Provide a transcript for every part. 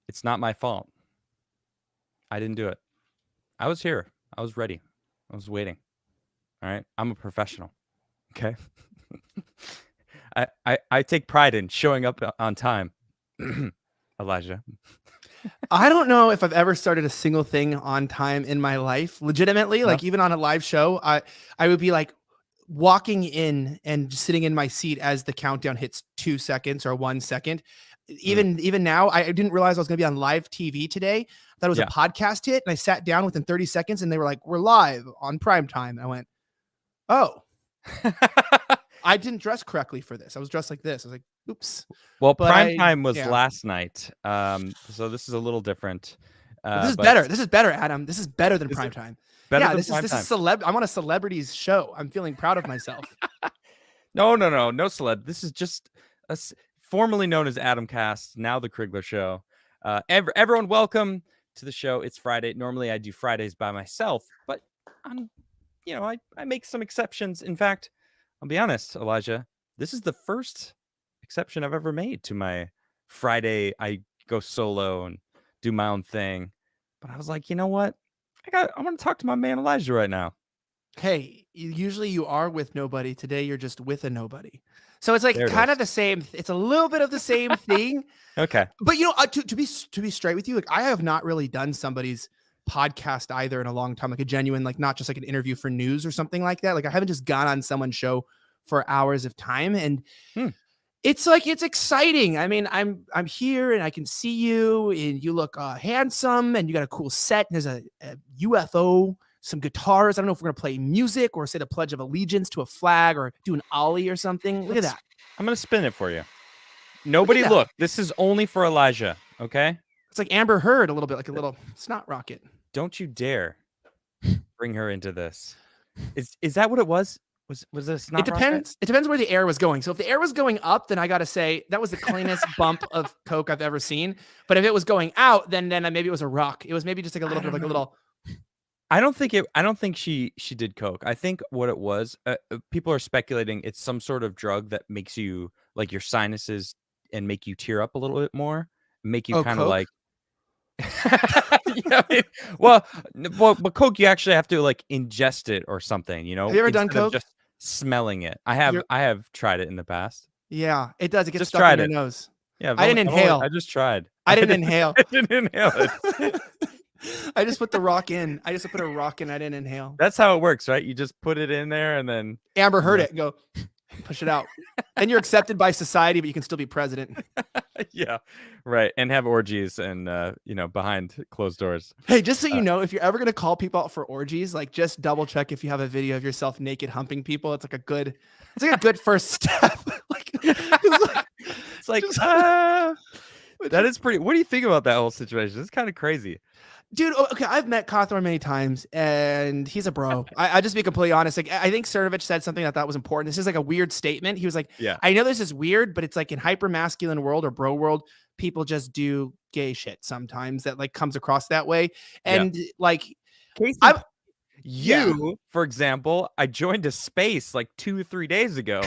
It's not my fault. I didn't do it. I was here. I was ready. I was waiting. All right. I'm a professional. Okay. I take pride in showing up on time. Elijah. I don't know if I've ever started a single thing on time in my life. Legitimately, like even on a live show, I would be like walking in and just sitting in my seat as the countdown hits 2 seconds or 1 second. Even now, I didn't realize I was going to be on live TV today. I thought it was a podcast hit, and I sat down within 30 seconds, and they were like, "We're live on prime time." And I went, "Oh." I didn't dress correctly for this. I was dressed like this. I was like, oops. Well, prime time was last night. So this is a little different. This is better. This is better, Adam. This is better than prime time. This is celeb. I'm on a celebrity's show. I'm feeling proud of myself. No celeb. This is just formerly known as Adam Cast, now the Crigler Show. Everyone, welcome to the show. It's Friday. Normally I do Fridays by myself, but I make some exceptions. In fact, I'll be honest, Elijah, this is the first exception I've ever made to my Friday. I go solo and do my own thing. But I was like, you know what? I want to talk to my man Elijah right now. Hey, usually you are with nobody. Today you're just with a nobody. So it's like kind of the same. It's a little bit of the same thing. Okay. But to be straight with you, like I have not really done somebody's podcast either in a long time, like a genuine, like not just like an interview for news or something like that. Like I haven't just gone on someone's show for hours of time, and it's like it's exciting. I mean, I'm here and I can see you, and you look handsome, and you got a cool set. And there's a UFO, some guitars. I don't know if we're gonna play music or say the Pledge of Allegiance to a flag or do an ollie or something. Look at that. I'm gonna spin it for you. Nobody look. This is only for Elijah. Okay. It's like Amber Heard a little bit, like a little snot rocket. Don't you dare bring her into this. Is that what it was? Was this not? It depends. It depends where the air was going. So if the air was going up, then I got to say that was the cleanest bump of coke I've ever seen. But if it was going out, then maybe it was a rock. It was maybe just like a little bit of like a little. I don't think she did coke. I think what it was, people are speculating it's some sort of drug that makes you like your sinuses and make you tear up a little bit more, make you kind of like. But coke you actually have to like ingest it or something. Have you ever done coke? Just smelling it. I have tried it in the past. Yeah, it does. It gets stuck in your nose. Yeah, I didn't inhale. I just tried. I didn't inhale. I didn't inhale it. I just put the rock in. I just put a rock in. I didn't inhale. That's how it works, right? You just put it in there and then Amber heard it and go push it out. And you're accepted by society, but you can still be president. Yeah, right. And have orgies and behind closed doors. Hey, just so you know, if you're ever gonna call people out for orgies, like just double check if you have a video of yourself naked humping people. It's like a good first step. It's like that is pretty. What do you think about that whole situation? It's kind of crazy. Dude, okay, I've met Cawthorn many times, and he's a bro. I just be completely honest. Like, I think Cernovich said something that was important. This is like a weird statement. He was like, "Yeah, I know this is weird, but it's like in hyper masculine world or bro world, people just do gay shit sometimes that like comes across that way." And like, for example, I joined a space like 2 or 3 days ago,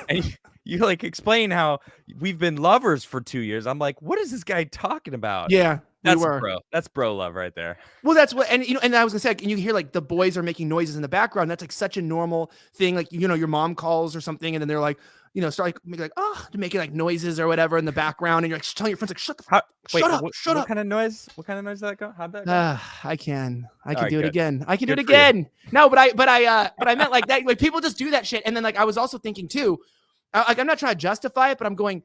and you like explain how we've been lovers for 2 years. I'm like, what is this guy talking about? Yeah. That's bro. That's bro love right there. Well, that's what, and and I was gonna say, and you hear like the boys are making noises in the background. That's like such a normal thing. Like your mom calls or something, and then they're like, start like making like noises or whatever in the background, and you're like telling your friends like, shut up. What kind of noise? What kind of noise did that go? How'd that go? I can do it again. I can do it again. No, but I meant like that. Like people just do that shit, and then like I was also thinking too, like I'm not trying to justify it, but I'm going.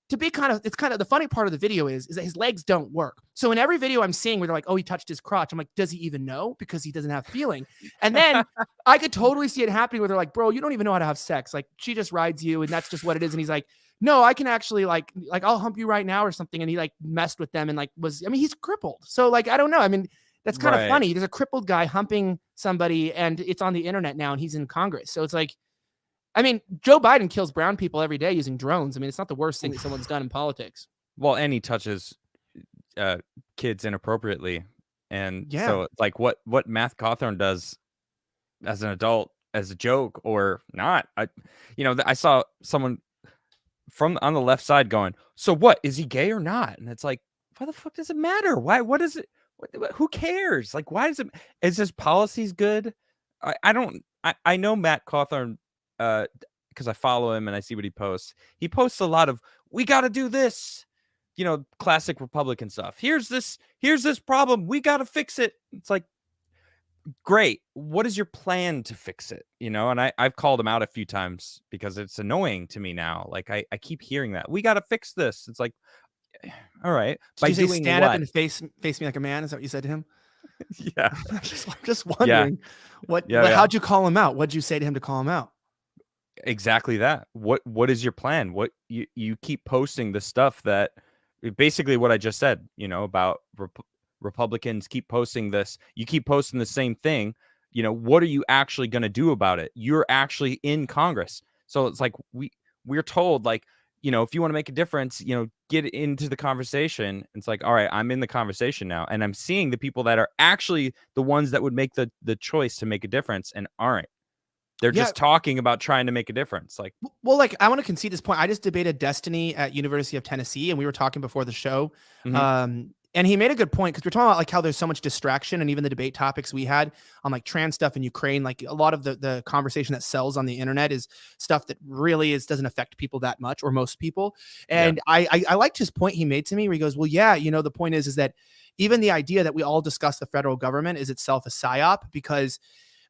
To be it's kind of the funny part of the video is that his legs don't work. So in every video I'm seeing where they're like, oh, he touched his crotch. I'm like, does he even know? Because he doesn't have feeling. And then I could totally see it happening where they're like, bro, you don't even know how to have sex. Like she just rides you and that's just what it is. And he's like, no, I can actually like I'll hump you right now or something. And he like messed with them and like he's crippled. So like, I don't know. I mean, that's kind of funny. There's a crippled guy humping somebody and it's on the internet now and he's in Congress. So it's like, I mean, Joe Biden kills brown people every day using drones. I mean, it's not the worst thing that someone's done in politics. Well, and he touches kids inappropriately. And so like what Matt Cawthorn does as an adult, as a joke or not, I saw someone on the left side going, so what, is he gay or not? And it's like, why the fuck does it matter? What is it? Who cares? Like, why does it? Is his policies good? I don't. I know Matt Cawthorn, because I follow him and I see what he posts. He posts a lot of, we got to do this, classic Republican stuff. Here's this problem. We got to fix it. It's like, great. What is your plan to fix it? And I've called him out a few times because it's annoying to me now. Like, I keep hearing that we got to fix this. It's like, all right. Did you say stand up and face me like a man? Is that what you said to him? Yeah. I'm just wondering how'd you call him out? What'd you say to him to call him out? Exactly that. What is your plan? What you keep posting the stuff that basically what I just said, about Republicans keep posting this. You keep posting the same thing. What are you actually going to do about it? You're actually in Congress. So it's like we're told, like, if you want to make a difference, get into the conversation. It's like, all right, I'm in the conversation now. And I'm seeing the people that are actually the ones that would make the choice to make a difference and aren't. They're just talking about trying to make a difference. Like, well, like, I want to concede this point. I just debated Destiny at University of Tennessee, and we were talking before the show. Mm-hmm. And he made a good point, because we're talking about like how there's so much distraction, and even the debate topics we had on like trans stuff in Ukraine, like a lot of the conversation that sells on the internet is stuff that really doesn't affect people that much, or most people. And I liked his point he made to me, where he goes, well, yeah, the point is that even the idea that we all discuss the federal government is itself a psyop, because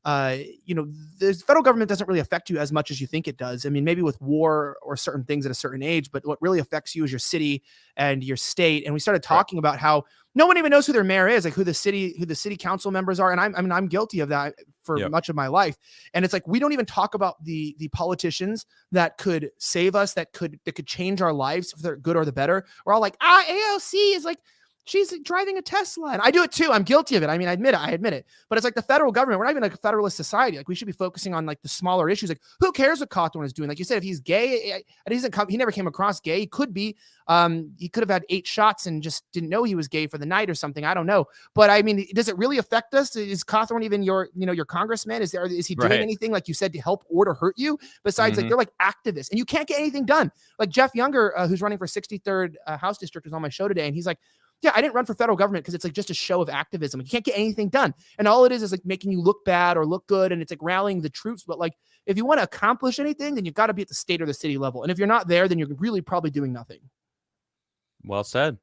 the federal government doesn't really affect you as much as you think it does. I mean, maybe with war or certain things at a certain age, but what really affects you is your city and your state. And we started talking about how no one even knows who their mayor is, like who the city council members are. And I'm guilty of that for much of my life. And it's like, we don't even talk about the politicians that could save us, that could change our lives for the good or the better. We're all like, AOC is like, she's driving a Tesla. And I do it too. I'm guilty of it. I mean, I admit it. But it's like the federal government. We're not even like a federalist society. Like, we should be focusing on like the smaller issues. Like, who cares what Cawthorn is doing? Like you said, if he's gay, he never came across gay. He could be. He could have had 8 shots and just didn't know he was gay for the night or something. I don't know. But I mean, does it really affect us? Is Cawthorn even your congressman? Is he doing anything, like you said, to help or to hurt you? Besides, like, they're like activists, and you can't get anything done. Like Jeff Younger, who's running for 63rd House District, was on my show today, and he's like, yeah, I didn't run for federal government because it's like just a show of activism. You can't get anything done. And all it is like making you look bad or look good. And it's like rallying the troops. But like, if you want to accomplish anything, then you've got to be at the state or the city level. And if you're not there, then you're really probably doing nothing. Well said.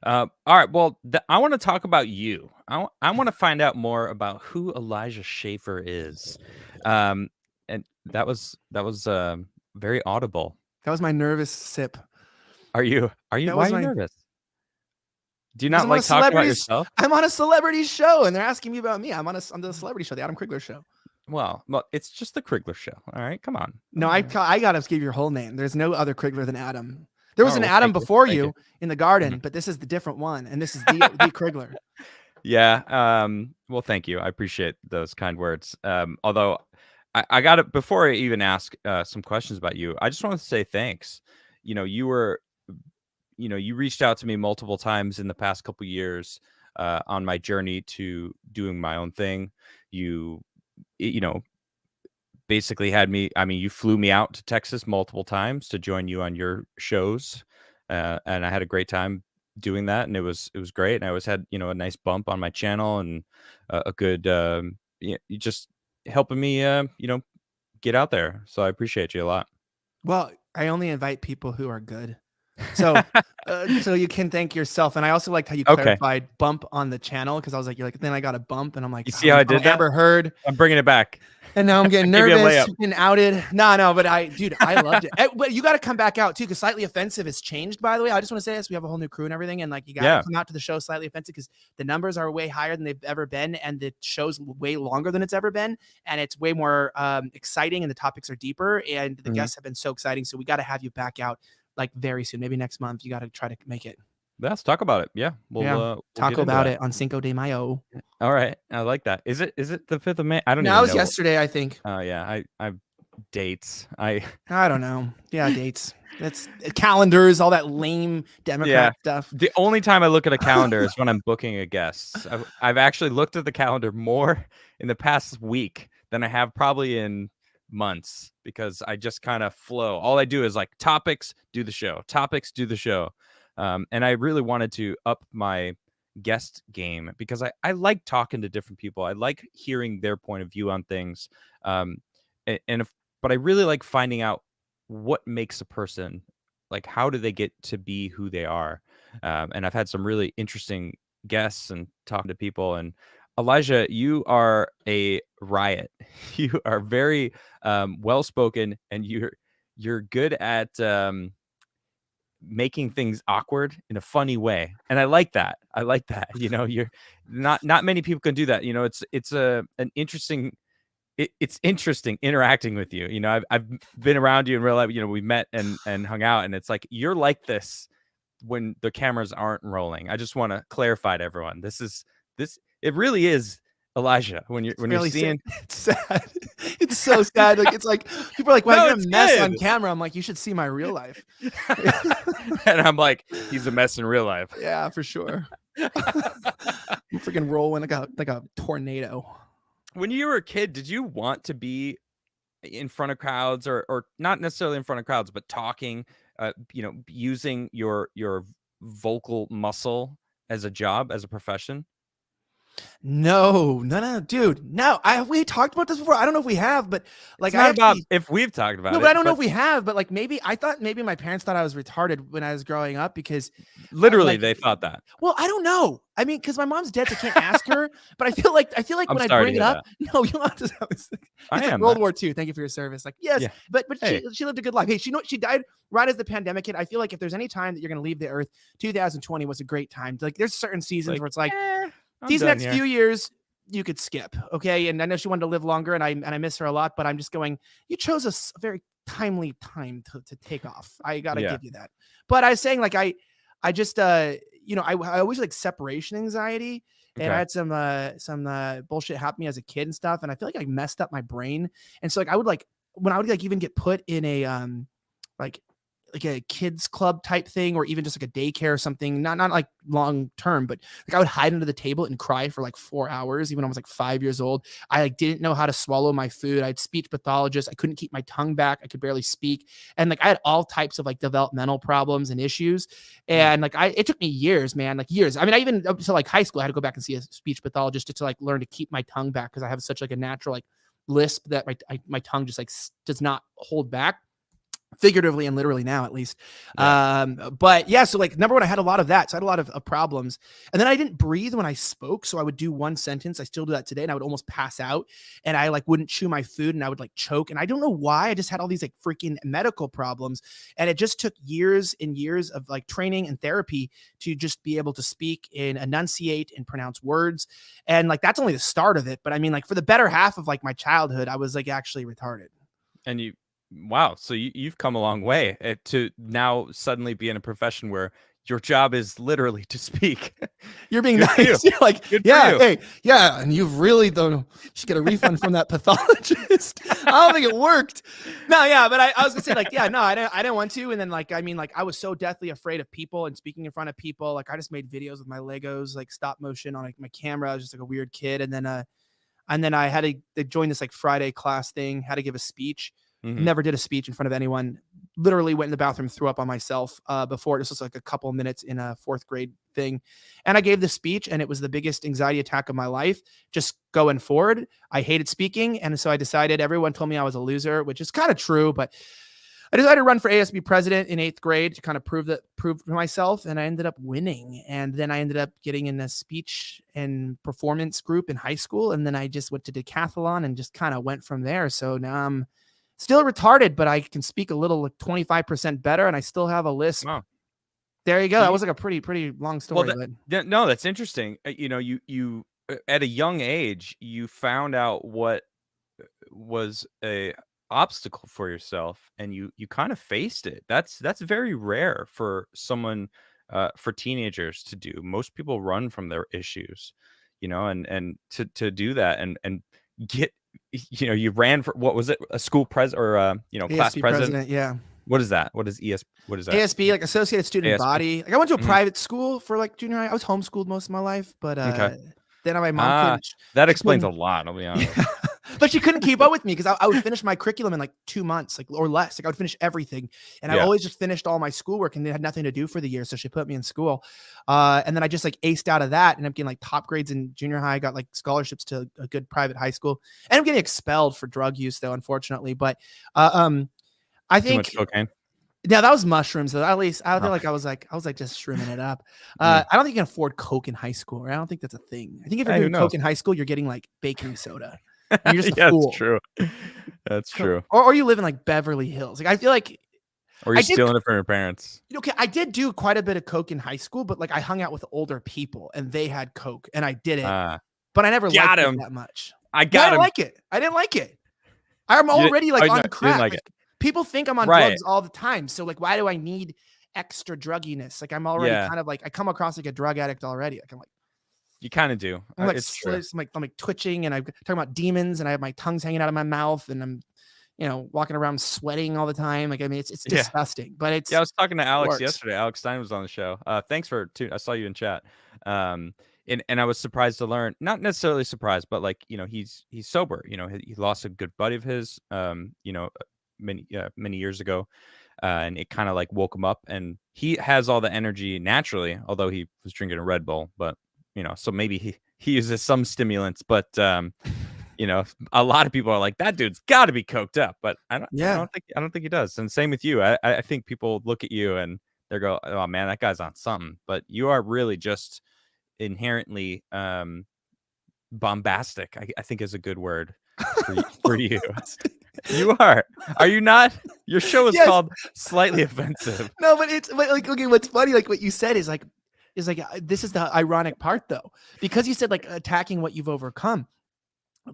All right. Well, I want to talk about you. I want to find out more about who Elijah Schaffer is. And that was very audible. That was my nervous sip. Why are you nervous? Do you not like talking about yourself? I'm on a celebrity show, and they're asking me about me. I'm on the celebrity show, the Adam Crigler show. Well, it's just the Crigler show. All right, come on. No, I got to give your whole name. There's no other Crigler than Adam. There was an Adam before you in the garden, but this is the different one, and this is the Crigler. Yeah. Well, thank you. I appreciate those kind words. Although I got it before I even ask some questions about you. I just want to say thanks. You reached out to me multiple times in the past couple of years on my journey to doing my own thing. You basically had me. I mean, you flew me out to Texas multiple times to join you on your shows, and I had a great time doing that, and it was great. And I always had a nice bump on my channel and a good you just helping me get out there. So I appreciate you a lot. Well, I only invite people who are good. So you can thank yourself. And I also liked how you clarified bump on the channel, because I was like, then I got a bump, and I'm like, you see how I did that? Amber Heard. I'm bringing it back. And now I'm getting nervous, getting outed. No, but I loved it. But you got to come back out too, because Slightly Offensive has changed, by the way. I just want to say this. We have a whole new crew and everything. And like, you got to come out to the show Slightly Offensive, because the numbers are way higher than they've ever been. And the show's way longer than it's ever been. And it's way more exciting, and the topics are deeper, and the guests have been so exciting. So we got to have you back out like very soon, maybe next month. You got to try to make it. Let's talk about it. Yeah. We'll talk about it on Cinco de Mayo. All right. I like that. Is it the 5th of May? I don't know. It was yesterday, I think. Oh yeah. I dates. I don't know. Yeah. Dates. That's calendars, all that lame Democrat stuff. The only time I look at a calendar is when I'm booking a guest. I've actually looked at the calendar more in the past week than I have probably in months, because I just kind of flow. All I do is like topics, do the show. And I really wanted to up my guest game because I like talking to different people. I like hearing their point of view on things. But I really like finding out what makes a person, like, how do they get to be who they are? And I've had some really interesting guests and talking to people. And Elijah, you are a riot. You are very well spoken, and you're good at making things awkward in a funny way, and I like that. You're not many people can do that. It's an interesting. It's interesting interacting with you. I've been around you in real life. We met and hung out, and it's like you're like this when the cameras aren't rolling. I just want to clarify to everyone. It really is Elijah when you're seeing. It's sad. It's so sad. It's like people are like, "Well, you're a mess on camera." I'm like, "You should see my real life." And I'm like, "He's a mess in real life." Yeah, for sure. I'm freaking rolling like a tornado. When you were a kid, did you want to be in front of crowds, or not necessarily in front of crowds, but talking, using your vocal muscle as a job, as a profession? No, dude. No, we talked about this before. I don't know if we have, but like, it's not about if we've talked about it. No, but I don't know if we have. But like, maybe my parents thought I was retarded when I was growing up because literally they thought that. Well, I don't know. I mean, because my mom's dead, so I can't ask her. But I feel like when I bring it up, no, you don't have to. It's like World War II. Thank you for your service. Like, yes, yeah. but hey. She lived a good life. Hey, she died right as the pandemic hit. I feel like if there's any time that you're going to leave the earth, 2020 was a great time. Like, there's certain seasons where it's like. These next few years, you could skip, okay? And I know she wanted to live longer, and I miss her a lot. But I'm just going. You chose a very timely time to take off. I gotta give you that. But I was saying, like, I just I always like separation anxiety, and I had some bullshit happen to me as a kid and stuff, and I feel like I messed up my brain. And so like I would like when I would like even get put in a like a kids club type thing, or even just like a daycare or something, not like long term, but like I would hide under the table and cry for like 4 hours, even when I was like 5 years old. I like didn't know how to swallow my food. I had speech pathologists. I couldn't keep my tongue back. I could barely speak. And like I had all types of like developmental problems and issues. And like it took me years, man, like years. I mean, I even up to like high school, I had to go back and see a speech pathologist just to like learn to keep my tongue back, because I have such like a natural like lisp that my tongue just like does not hold back. Figuratively and literally now, at least. Yeah. But yeah, so like number one, I had a lot of that. So I had a lot of problems. And then I didn't breathe when I spoke. So I would do one sentence. I still do that today. And I would almost pass out, and I like wouldn't chew my food, and I would like choke. And I don't know why. I just had all these like freaking medical problems. And it just took years and years of like training and therapy to just be able to speak and enunciate and pronounce words. And like, that's only the start of it. But I mean, like for the better half of like my childhood, I was like actually retarded. And wow. So you've come a long way to now suddenly be in a profession where your job is literally to speak. You're being nice. You're like, yeah, hey, yeah. And you've really done, should get a refund from that pathologist. I don't think it worked. No, yeah. But I was gonna say like, yeah, no, I didn't want to. And then like, I mean, like I was so deathly afraid of people and speaking in front of people. Like I just made videos with my Legos, like stop motion on like my camera. I was just like a weird kid. And then I had to join this like Friday class thing, had to give a speech. Mm-hmm. Never did a speech in front of anyone. Literally went in the bathroom, threw up on myself before. This was like a couple of minutes in a 4th grade thing. And I gave the speech, and it was the biggest anxiety attack of my life. Just going forward, I hated speaking. And so I decided, everyone told me I was a loser, which is kind of true, but I decided to run for ASB president in 8th grade to kind of prove to myself. And I ended up winning. And then I ended up getting in a speech and performance group in high school. And then I just went to decathlon and just kind of went from there. So now I'm still retarded, but I can speak a little, like 25% better, and I still have a lisp. Wow. There you go. That was like a pretty long story. Well, no, that's interesting. You at a young age, you found out what was a obstacle for yourself, and you kind of faced it. That's very rare for someone, for teenagers to do. Most people run from their issues, and to do that and get. You ran for, what was it? A school president, or class president? Yeah. What is that? What is What is that? ASB, like Associated Student Body. Like I went to a private school for like junior high. I was homeschooled most of my life, but then my mom that explains a lot. I'll be honest. But she couldn't keep up with me because I would finish my curriculum in like 2 months, like or less. Like I would finish everything, and I always just finished all my schoolwork and they had nothing to do for the year, so she put me in school. And then I just like aced out of that, and I'm getting like top grades in junior high. I got like scholarships to a good private high school, and I'm getting expelled for drug use though, unfortunately. But I think too much cocaine. Yeah, that was mushrooms. At least I feel like I was like just shrimming it up. I don't think you can afford Coke in high school. Right? I don't think that's a thing. I think if you're doing Coke in high school, you're getting like baking soda. And you're just a fool. That's true. That's true. Or you live in like Beverly Hills. Like I feel like, or you're stealing it from your parents. Okay, I did do quite a bit of Coke in high school, but like I hung out with older people and they had Coke and I did it, but I never liked it that much. I didn't like it. I didn't like it. I'm already like on crack. Like people think I'm on drugs all the time. So like, why do I need extra drugginess? Like I'm already kind of like, I come across like a drug addict already. Like I'm like, you kind of do. I'm like, it's true. I'm like twitching and I'm talking about demons and I have my tongues hanging out of my mouth and I'm, walking around sweating all the time. Like, I mean, it's disgusting, but it's. Yeah, I was talking to Alex yesterday. Alex Stein was on the show. Thanks for I saw you in chat. And I was surprised to learn, not necessarily surprised, but like, he's sober. He lost a good buddy of his, many years ago. And it kind of like woke him up, and he has all the energy naturally, although he was drinking a Red Bull, but so maybe he uses some stimulants, but a lot of people are like, that dude's got to be coked up, but I don't think he does. And same with you. I think people look at you and they go, oh man, that guy's on something, but you are really just inherently bombastic. I think is a good word for you. You are you not? Your show is called Slightly Offensive. No, but like, okay, what's funny, like what you said is like this is the ironic part though, because you said like attacking what you've overcome.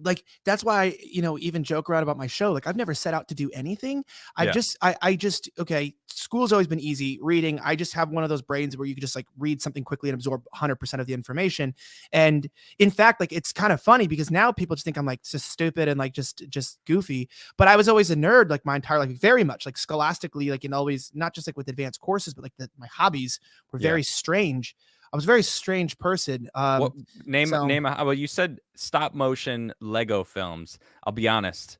Like that's why I, even joke around about my show. Like I've never set out to do anything. I just okay, school's always been easy. Reading, I just have one of those brains where you can just like read something quickly and absorb 100% of the information. And in fact, like it's kind of funny because now people just think I'm like just stupid and like just goofy. But I was always a nerd like my entire life, very much like scholastically, like in always not just like with advanced courses, but like my hobbies were very strange. I was a very strange person. Well, you said stop motion Lego films. I'll be honest.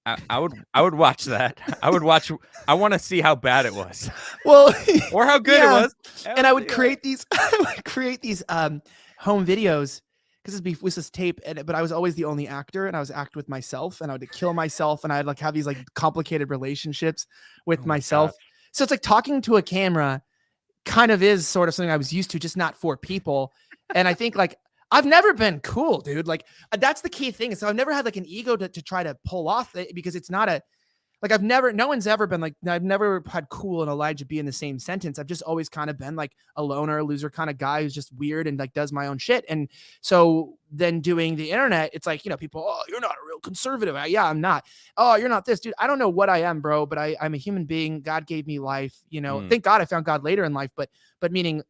I would watch that. I want to see how bad it was. Well, or how good it was. And I would create these home videos because this is tape, but I was always the only actor, and I was act with myself, and I would kill myself, and I'd like have these like complicated relationships with myself. So it's like talking to a camera kind of is sort of something I was used to, just not for people. And I think like I've never been cool, dude. Like that's the key thing. So I've never had like an ego to try to pull off it, because it's not like no one's ever been like, I've never had cool and Elijah be in the same sentence. I've just always kind of been like a loner, loser kind of guy who's just weird and like does my own shit. And so then doing the internet, it's like, people, oh, you're not a real conservative. Yeah, I'm not. Oh, you're not this, dude. I don't know what I am, bro, but I'm a human being. God gave me life, Thank God I found God later in life, but meaning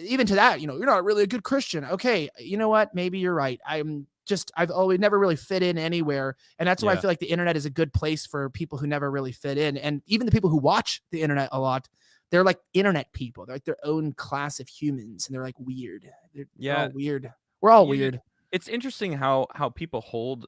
even to that, you're not really a good Christian. Okay. You know what? Maybe you're right. I've always never really fit in anywhere. And that's why I feel like the internet is a good place for people who never really fit in. And even the people who watch the internet a lot, they're like internet people. They're like their own class of humans, and they're like weird. They're all weird. We're all weird. It's interesting how people hold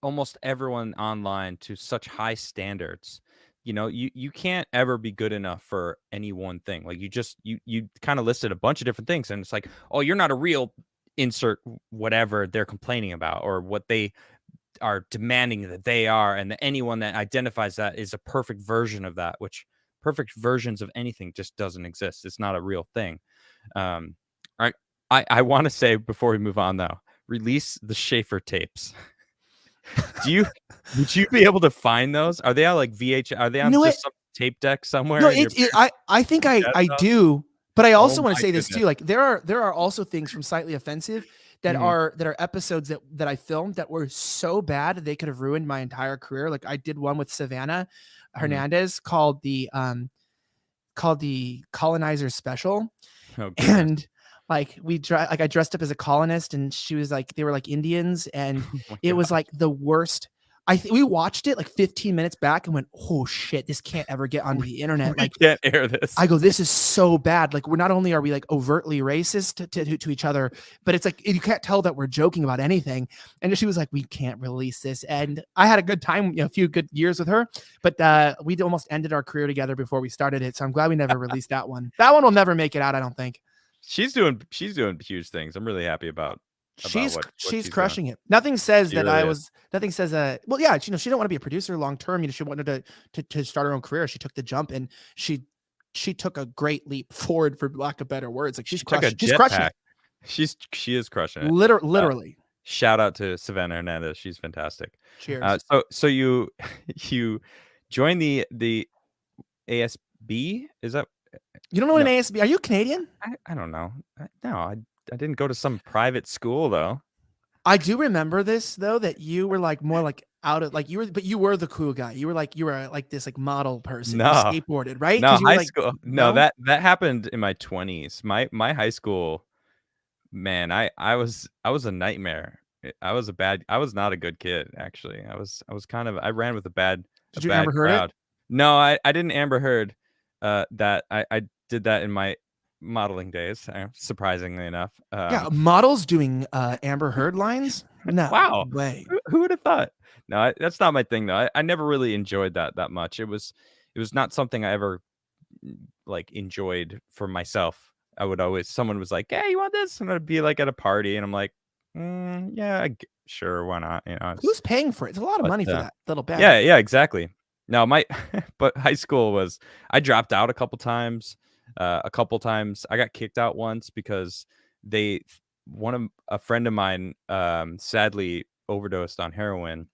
almost everyone online to such high standards. You can't ever be good enough for any one thing. Like you kind of listed a bunch of different things, and it's like, oh, you're not a real insert whatever they're complaining about or what they are demanding that they are, and that anyone that identifies that is a perfect version of that, which perfect versions of anything just doesn't exist. It's not a real thing. I want to say before we move on though, release the Shaffer Tapes. Would you be able to find those? Are they on like VH? Are they on just some tape deck somewhere? No, I think I do. But I also want to say this too. Like there are also things from Slightly Offensive that are episodes that I filmed that were so bad they could have ruined my entire career. Like I did one with Savannah Hernandez called the Colonizer Special. And like I dressed up as a colonist, and she was like, they were like Indians, and it was like the worst. we watched it like 15 minutes back and went, oh shit, this can't ever get onto the internet. We Like, can't air this. I go, this is so bad. Like, we're not only are we like overtly racist to each other, but it's like you can't tell that we're joking about anything. And she was like, we can't release this. And I had a good time, a few good years with her, but we almost ended our career together before we started it. So I'm glad we never released that one. That one will never make it out, I don't think. She's doing huge things. I'm really happy about she's crushing doing. It. Nothing says she that really I was. Is. Nothing says well, yeah, she didn't want to be a producer long term. She wanted to start her own career. She took the jump and she took a great leap forward, for lack of better words. Like she's crushing it. She is crushing it. Literally. Shout out to Savannah Hernandez. She's fantastic. Cheers. So you joined the ASB? Is that? You don't know what an ASB? Are you Canadian? I don't know. No, I didn't go to some private school though. I do remember this though, that you were like more like out of like you were the cool guy. You were like this like model person. No, you skateboarded, right? No, high like, school. No, that happened in my 20s. My high school, man, I was a nightmare. I was not a good kid actually. I ran with a bad Amber Heard crowd. It? No, I didn't Amber Heard. That I did that in my modeling days, surprisingly enough. Yeah, models doing Amber Heard lines? No wow, way. Who would have thought? No, that's not my thing though. I never really enjoyed that much. It was not something I ever like enjoyed for myself. I would always, someone was like, "Hey, you want this?" And I'd be like at a party, and I'm like, "Yeah, sure, why not?" Who's paying for it? It's a lot of money for that little bag. Yeah, exactly. No, but high school was, I dropped out a couple times. I got kicked out once because a friend of mine sadly overdosed on heroin,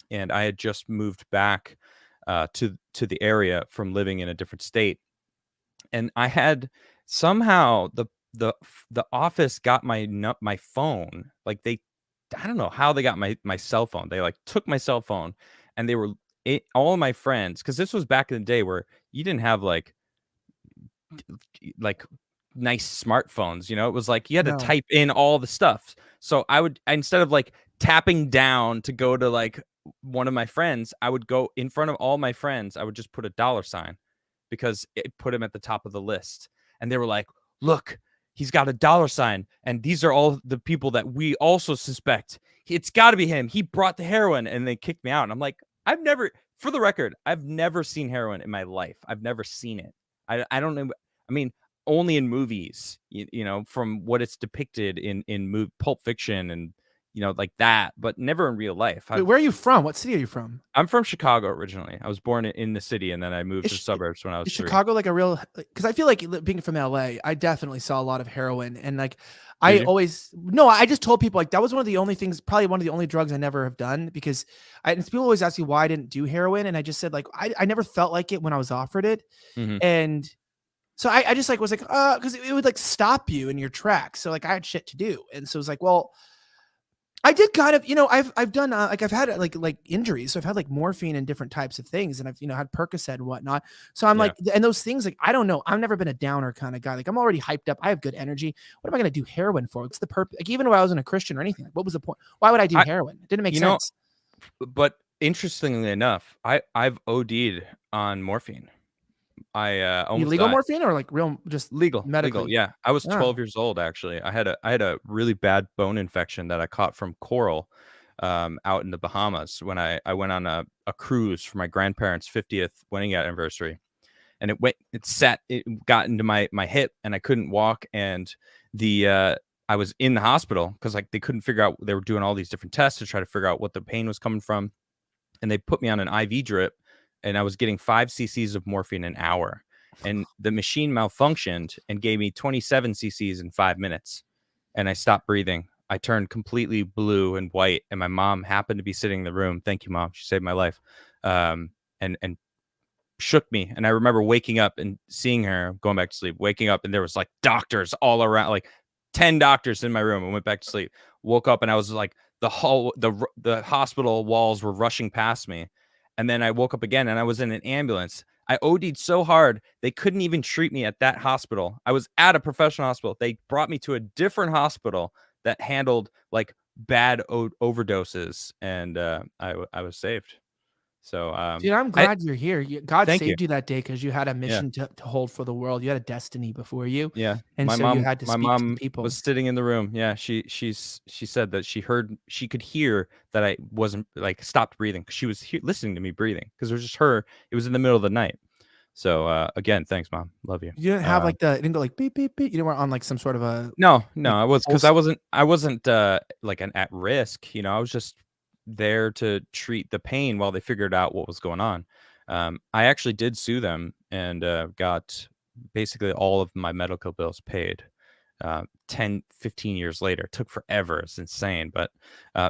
and I had just moved back to the area from living in a different state, and I had somehow the office got my phone. Like I don't know how they got my cell phone. They like took my cell phone, and they were all of my friends, because this was back in the day where you didn't have like nice smartphones, it was like you had to type in all the stuff. So instead of like tapping down to go to like one of my friends, I would go in front of all my friends. I would just put a $sign because it put him at the top of the list. And they were like, look, he's got a $sign. And these are all the people that we also suspect. It's got to be him. He brought the heroin. And they kicked me out. And I'm like, for the record, I've never seen heroin in my life. I've never seen it. I don't know. I mean, only in movies, from what it's depicted in Pulp Fiction and, like that, but never in real life. Wait, where are you from? What city are you from? I'm from Chicago originally. I was born in the city, and then I moved to the suburbs when I was 3. Chicago like a real, because I feel like being from LA, I definitely saw a lot of heroin, and like I just told people like that was one of the only things, probably one of the only drugs I never have done, because and people always ask me why I didn't do heroin, and I just said like I never felt like it when I was offered it, and so I just like was like because it would like stop you in your tracks, so like I had shit to do, and so it was like, well, I did kind of, I've done like I've had like injuries, so I've had like morphine and different types of things, and I've had Percocet and whatnot. So I'm like, and those things, like I don't know, I've never been a downer kind of guy. Like I'm already hyped up, I have good energy. What am I gonna do heroin for? What's the purpose? Like even when I wasn't a Christian or anything, like, what was the point? Why would I do heroin? It didn't make sense. But interestingly enough, I've OD'd on morphine. I almost legal died. Morphine or like real, just legal medically? Legal, yeah. I was 12 years old actually. I had a really bad bone infection that I caught from coral out in the Bahamas when I went on a cruise for my grandparents' 50th wedding anniversary, and it got into my hip, and I couldn't walk, and I was in the hospital because like they couldn't figure out, they were doing all these different tests to try to figure out what the pain was coming from, and they put me on an IV drip. And I was getting 5 cc's of morphine an hour, and the machine malfunctioned and gave me 27 cc's in 5 minutes. And I stopped breathing. I turned completely blue and white, and my mom happened to be sitting in the room. Thank you, Mom. She saved my life. And shook me. And I remember waking up and seeing her, going back to sleep, waking up, and there was like doctors all around, like 10 doctors in my room, and went back to sleep. Woke up, and I was like, the hospital walls were rushing past me. And then I woke up again, and I was in an ambulance. I OD'd so hard, they couldn't even treat me at that hospital. I was at a professional hospital. They brought me to a different hospital that handled like bad overdoses, and I was saved. So dude, I'm glad you're here. God thank you. saved you that day because you had a Yeah. mission to hold for the world. You had a destiny before you, Yeah. and so you had to My speak to the mom people. was sitting in the room. Yeah, she said that she could hear that I wasn't like stopped breathing, 'cause she was listening to me breathing, because it was just her. It was in the middle of the night. So again, thanks, Mom. Love you. You didn't have like it didn't go like beep beep beep. You were on like some sort of a No, like I was, because pulse. I wasn't like an at risk. I was just there to treat the pain while they figured out what was going on. I actually did sue them, and got basically all of my medical bills paid. 10, 15 years later. It took forever. It's insane, but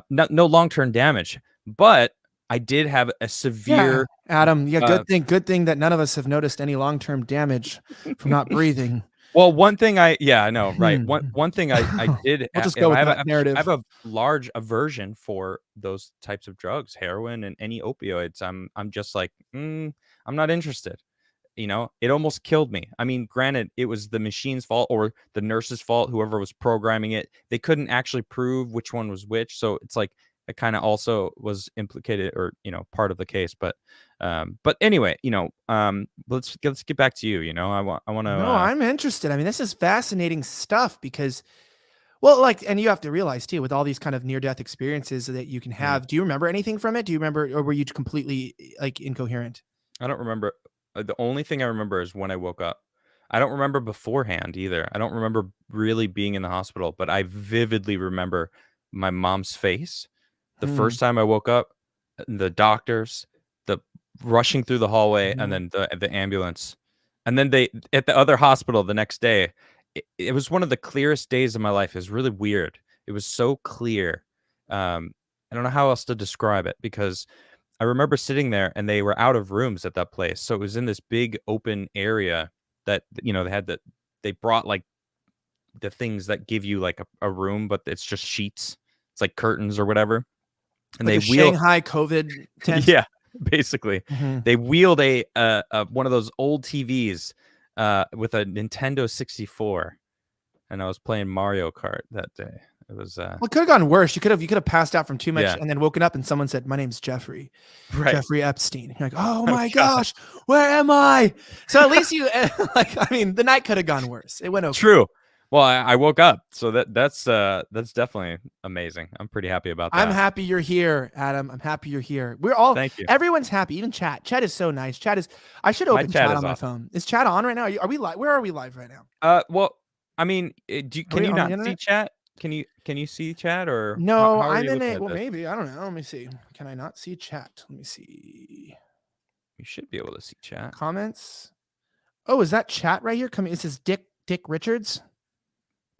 no long-term damage. But I did have a Yeah, severe Adam. Yeah, uh, good thing that none of us have noticed any long-term damage from not breathing. well, one thing I know, right. Hmm. One thing I did, We'll just you go know, with I that narrative. have a large aversion for those types of drugs, heroin and any opioids. I'm just like, I'm not interested. It almost killed me. I mean, granted, it was the machine's fault or the nurse's fault, whoever was programming it. They couldn't actually prove which one was which. So it's like it kind of also was implicated, or, part of the case. But anyway, let's get back to you. I want to, No, I'm interested. I mean, this is fascinating stuff because, well, like, and you have to realize too, with all these kind of near-death experiences that you can have, do you remember anything from it? Do you remember, or were you completely like incoherent? I don't remember. The only thing I remember is when I woke up. I don't remember beforehand either. I don't remember really being in the hospital, but I vividly remember my mom's face the Hmm. first time I woke up, the doctors, the rushing through the hallway, and Mhm. then the ambulance. And then they at the other hospital the next day. It was one of the clearest days of my life. It was really weird. It was so clear. I don't know how else to describe it, because I remember sitting there and they were out of rooms at that place. So it was in this big open area that, they brought like the things that give you like a room, but it's just sheets. It's like curtains or whatever. And Like they a wheel Shanghai COVID tent. yeah, basically. Mhm. They wheeled a one of those old TVs with a Nintendo 64, and I was playing Mario Kart that day. It was Well, it could have gone worse. You could have passed out from too much yeah, and then woken up and someone said, "My name's Jeffrey, right. Jeffrey Epstein." You're like, "Oh Oh my god. gosh, where am I?" So at least you like, I mean, the night could have gone worse. It went okay. True. Well, I woke up, so that's definitely amazing. I'm pretty happy about I'm that. happy you're here, Adam. I'm happy you're here. Thank you. Everyone's happy, even chat. Chat is so nice. I should My open chat chat is on my awesome. phone. Is chat on right now? Are we live? Where are we live right now? Well, I mean, Are can we you on the not see internet? chat? Can you see chat, or No, how are I'm you in looking it. at Well, this? maybe. I don't know. Let me see. Can I not see chat? Let me see. You should be able to see chat. Comments. Oh, is that chat right here? Coming. It says Dick Richards.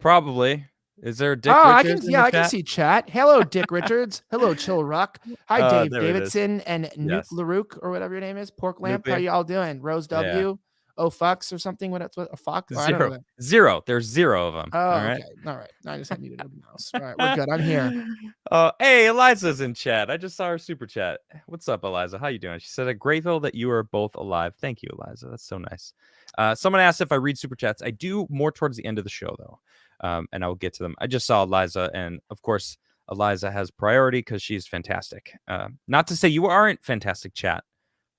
Probably. Is there a Dick Oh, Richards in the I can chat? see chat. Hello, Dick Richards. Hello, Chill Rock. Hi, Dave There it is. Davidson and Newt Yes. LaRuke, or whatever your name is. Pork Lamp. How Nuclear. y'all doing? Rose Yeah. W. Oh, fucks or something. What a fuck? Or I don't know Zero. that. Zero. There's zero of them. All Oh, right. okay. All right. I just needed a mouse. All right, we're good. I'm here. Hey, Eliza's in chat. I just saw her super chat. What's up, Eliza? How you doing? She said, "Grateful that you are both alive." Thank you, Eliza. That's so nice. Someone asked if I read super chats. I do more towards the end of the show, though, and I will get to them. I just saw Eliza, and of course, Eliza has priority because she's fantastic. Not to say you aren't fantastic, chat,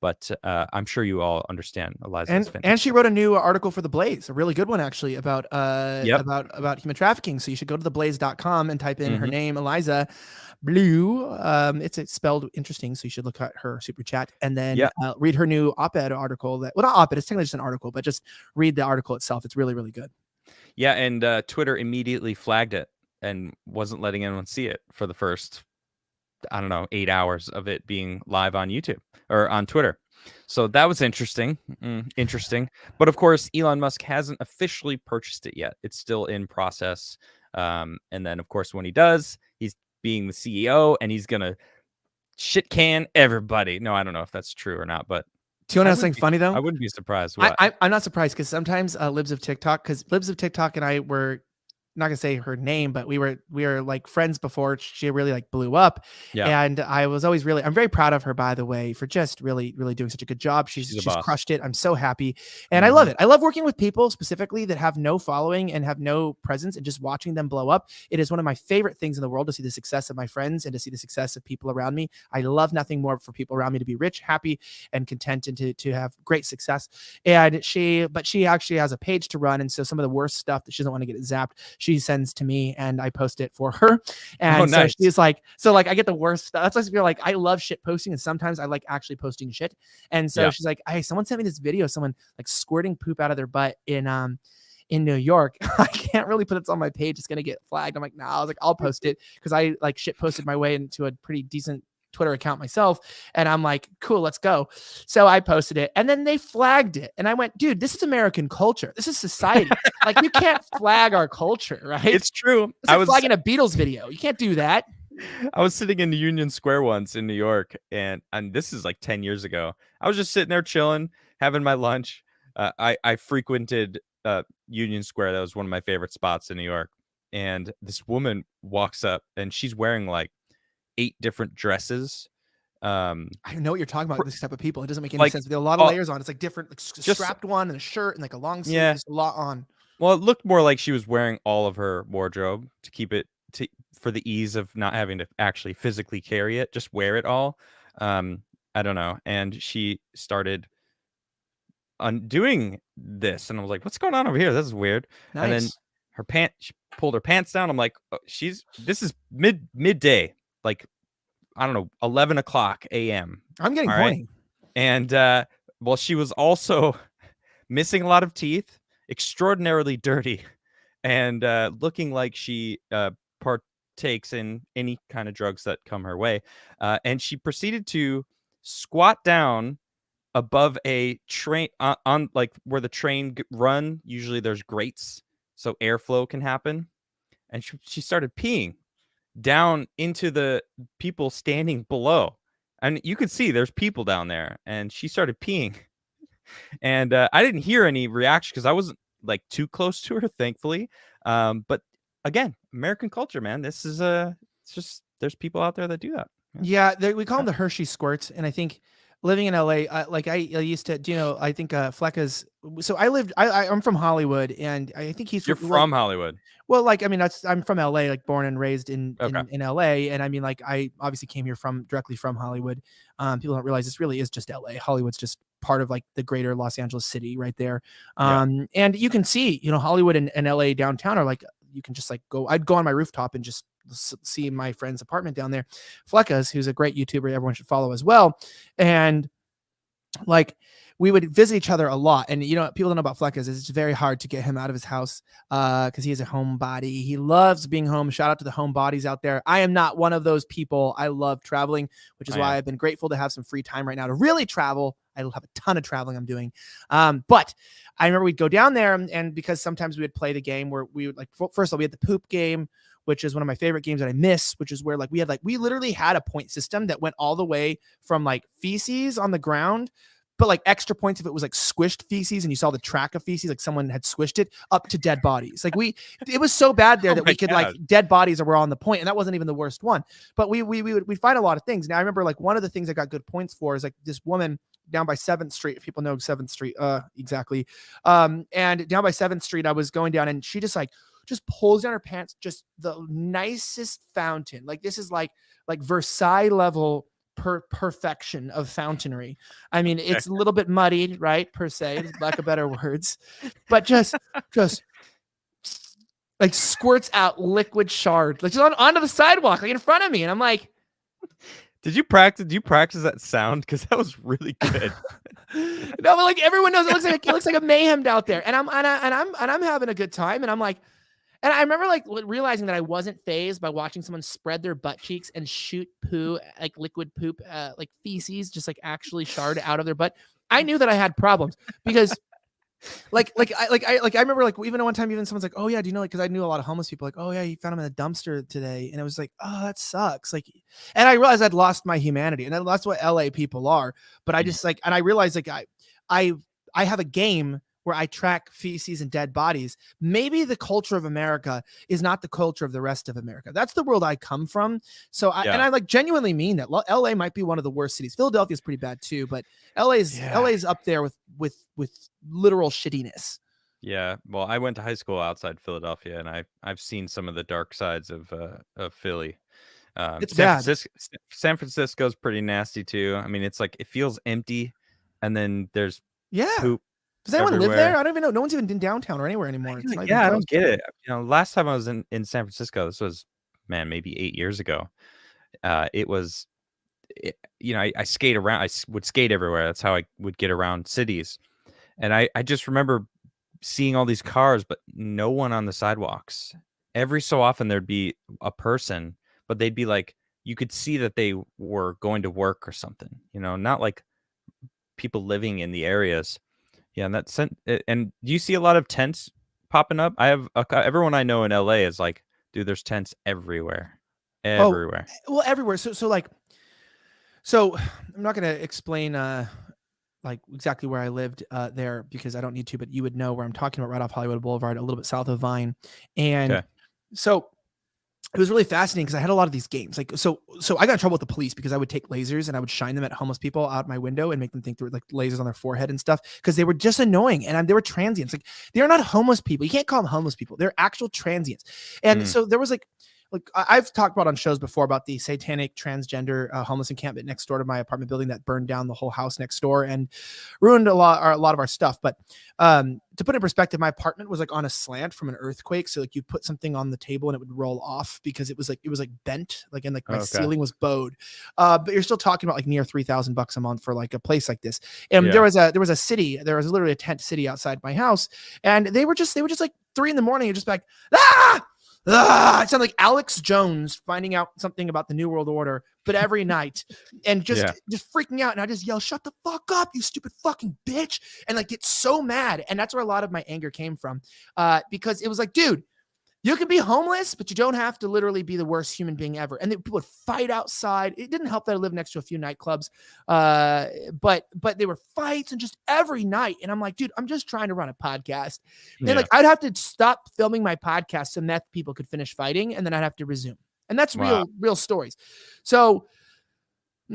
but I'm sure you all understand Eliza is fantastic. And she wrote a new article for The Blaze, a really good one actually, about Yep. about human trafficking. So you should go to theblaze.com and type in her Mhm. name, Eliza Blue. It's spelled interesting, so you should look at her super chat and then read her new op-ed article. Well, not op-ed, it's technically just an article, but just read the article itself. It's really, really good. Yeah, and Twitter immediately flagged it and wasn't letting anyone see it for the first, I don't know, 8 hours of it being live on YouTube or on Twitter. So that was interesting. Interesting. But of course, Elon Musk hasn't officially purchased it yet. It's still in process. And then, of course, when he does, he's being the CEO and he's going to shit can everybody. No, I don't know if that's true or not, but do you want to know something funny though? I wouldn't be surprised. What? I'm not surprised because sometimes libs of TikTok and I were not gonna say her name, but we were like friends before she really like blew up. Yeah. And I was always I'm very proud of her, by the way, for just really doing such a good job. She's a boss. crushed it. I'm so happy. And I love it. I love working with people specifically that have no following and have no presence, and just watching them blow up. It is one of my favorite things in the world to see the success of my friends and to see the success of people around me. I love nothing more for people around me to be rich, happy, and content, and to have great success. And she actually has a page to run. And so some of the worst stuff that she doesn't want to get it zapped, she sends to me and I post it for her. And so she's like, I get the worst stuff. That's why I feel like I love shit posting, and sometimes I like actually posting shit. And so she's like, hey, someone sent me this video, someone like squirting poop out of their butt in New York. I can't really put it on my page. It's going to get flagged. I'm like, nah, I was like, I'll post it, because I like shit posted my way into a pretty decent Twitter account myself. And I'm like, cool, let's go. So I posted it, and then they flagged it. And I went, dude, this is American culture. This is society. Like, you can't flag our culture, right? It's true. It's like flagging a Beatles video. You can't do that. I was sitting in Union Square once in New York, and this is like 10 years ago. I was just sitting there chilling, having my lunch. I frequented Union Square. That was one of my favorite spots in New York. And this woman walks up, and she's wearing like 8 different dresses. I know what you're talking about. This type of people, it doesn't make any sense. There are a lot of layers on. It's like different, like strapped one and a shirt and like a long sleeve. Just a lot on. Well, it looked more like she was wearing all of her wardrobe to keep it for the ease of not having to actually physically carry it. Just wear it all. I don't know. And she started undoing this, and I was like, "What's going on over here? This is weird." Nice. And then she pulled her pants down. I'm like, oh, this is midday, like, I don't know, 11 o'clock a.m. I'm getting horny. Right? And well, she was also missing a lot of teeth, extraordinarily dirty, and looking like she partakes in any kind of drugs that come her way. And she proceeded to squat down above a train on like where the train run. Usually there's grates so airflow can happen. And she started peeing down into the people standing below. And you could see there's people down there, and she started peeing. And I didn't hear any reaction because I wasn't like too close to her, thankfully. But again, American culture, man. This is it's just, there's people out there that do that. Yeah, we call them the Hershey squirts. And I think living in LA, I used to, I think Flecka's. So I'm from Hollywood, and I think You're from Hollywood. Well, like, I mean, I'm from LA, like born and raised in LA. And I mean, like, I obviously came here directly from Hollywood. People don't realize this really is just LA. Hollywood's just part of like the greater Los Angeles city right there. And you can see, Hollywood and LA downtown are like, you can just like I'd go on my rooftop and just see my friend's apartment down there. Flecka's, who's a great YouTuber everyone should follow as well. And like, we would visit each other a lot. And people don't know about Flecka's. It's very hard to get him out of his house because he is a homebody. He loves being home. Shout out to the homebodies out there. I am not one of those people. I love traveling, which is why I've been grateful to have some free time right now to really travel. I have a ton of traveling I'm doing. But I remember we'd go down there, and because sometimes we would play the game where we would, like, first of all, we had the poop game, which is one of my favorite games that I miss, which is where like we literally had a point system that went all the way from like feces on the ground, but like extra points if it was like squished feces and you saw the track of feces, like someone had squished it, up to dead bodies. Like it was so bad there that we could like dead bodies were on the point, and that wasn't even the worst one. But we'd find a lot of things. Now I remember like one of the things I got good points for is like this woman down by 7th Street. If people know 7th Street, exactly. And down by 7th Street, I was going down, and she just pulls down her pants, just the nicest fountain. Like, this is like Versailles level perfection of fountainry. I mean, it's a little bit muddied, right? Per se, lack of better words, but just like squirts out liquid shard, like just onto the sidewalk, like in front of me. And I'm like, Did you practice that sound? Because that was really good. No, but like everyone knows, it looks like a mayhem out there, and I'm having a good time, and I'm like, and I remember like realizing that I wasn't fazed by watching someone spread their butt cheeks and shoot poo, like liquid poop, like feces, just like actually shard out of their butt. I knew that I had problems because I remember like even one time, even someone's like, oh yeah, do you know, like, because I knew a lot of homeless people, like, oh yeah, you found him in a dumpster today, and it was like, oh, that sucks. Like, and I realized I'd lost my humanity, and that's what LA people are. But I just like, and I realized like I have a game where I track feces and dead bodies. Maybe the culture of America is not the culture of the rest of America. That's the world I come from. So I like genuinely mean that. LA might be one of the worst cities. Philadelphia is pretty bad too, but LA's up there with literal shittiness. Yeah. Well, I went to high school outside Philadelphia, and I've seen some of the dark sides of Philly. It's bad. San Francisco's pretty nasty too. I mean, it's like it feels empty, and then there's poop. Does anyone live there? I don't even know. No one's even in downtown or anywhere anymore. It's not I don't get it. Last time I was in San Francisco, this was maybe 8 years ago. It was, I skate around. I would skate everywhere. That's how I would get around cities, and I just remember seeing all these cars, but no one on the sidewalks. Every so often there'd be a person, but they'd be like, you could see that they were going to work or something, not like people living in the areas. Yeah. And do you see a lot of tents popping up? I have everyone I know in LA is like, dude, there's tents everywhere. Everywhere. Oh, well, everywhere. So I'm not going to explain, like exactly where I lived there because I don't need to, but you would know where I'm talking about, right off Hollywood Boulevard, a little bit south of Vine. And so it was really fascinating because I had a lot of these games. Like, so I got in trouble with the police because I would take lasers and I would shine them at homeless people out my window and make them think there were like lasers on their forehead and stuff because they were just annoying. And they were transients. Like, they're not homeless people. You can't call them homeless people. They're actual transients. And so there was like I've talked about on shows before about the satanic transgender homeless encampment next door to my apartment building that burned down the whole house next door and ruined a lot of our stuff. But to put in perspective, my apartment was like on a slant from an earthquake. So like you put something on the table and it would roll off because it was like bent, like, and like my ceiling was bowed. But you're still talking about like near $3,000 a month for like a place like this. And there was literally a tent city outside my house. And they were just like 3 a.m. and just like, it sounded like Alex Jones finding out something about the New World Order, but every night, and just freaking out. And I just yell, "Shut the fuck up, you stupid fucking bitch!" And like get so mad. And that's where a lot of my anger came from, because it was like, dude, you can be homeless, but you don't have to literally be the worst human being ever. And people would fight outside. It didn't help that I lived next to a few nightclubs, but there were fights and just every night. And I'm like, dude, I'm just trying to run a podcast. And like, I'd have to stop filming my podcast so meth people could finish fighting, and then I'd have to resume. And that's real stories. So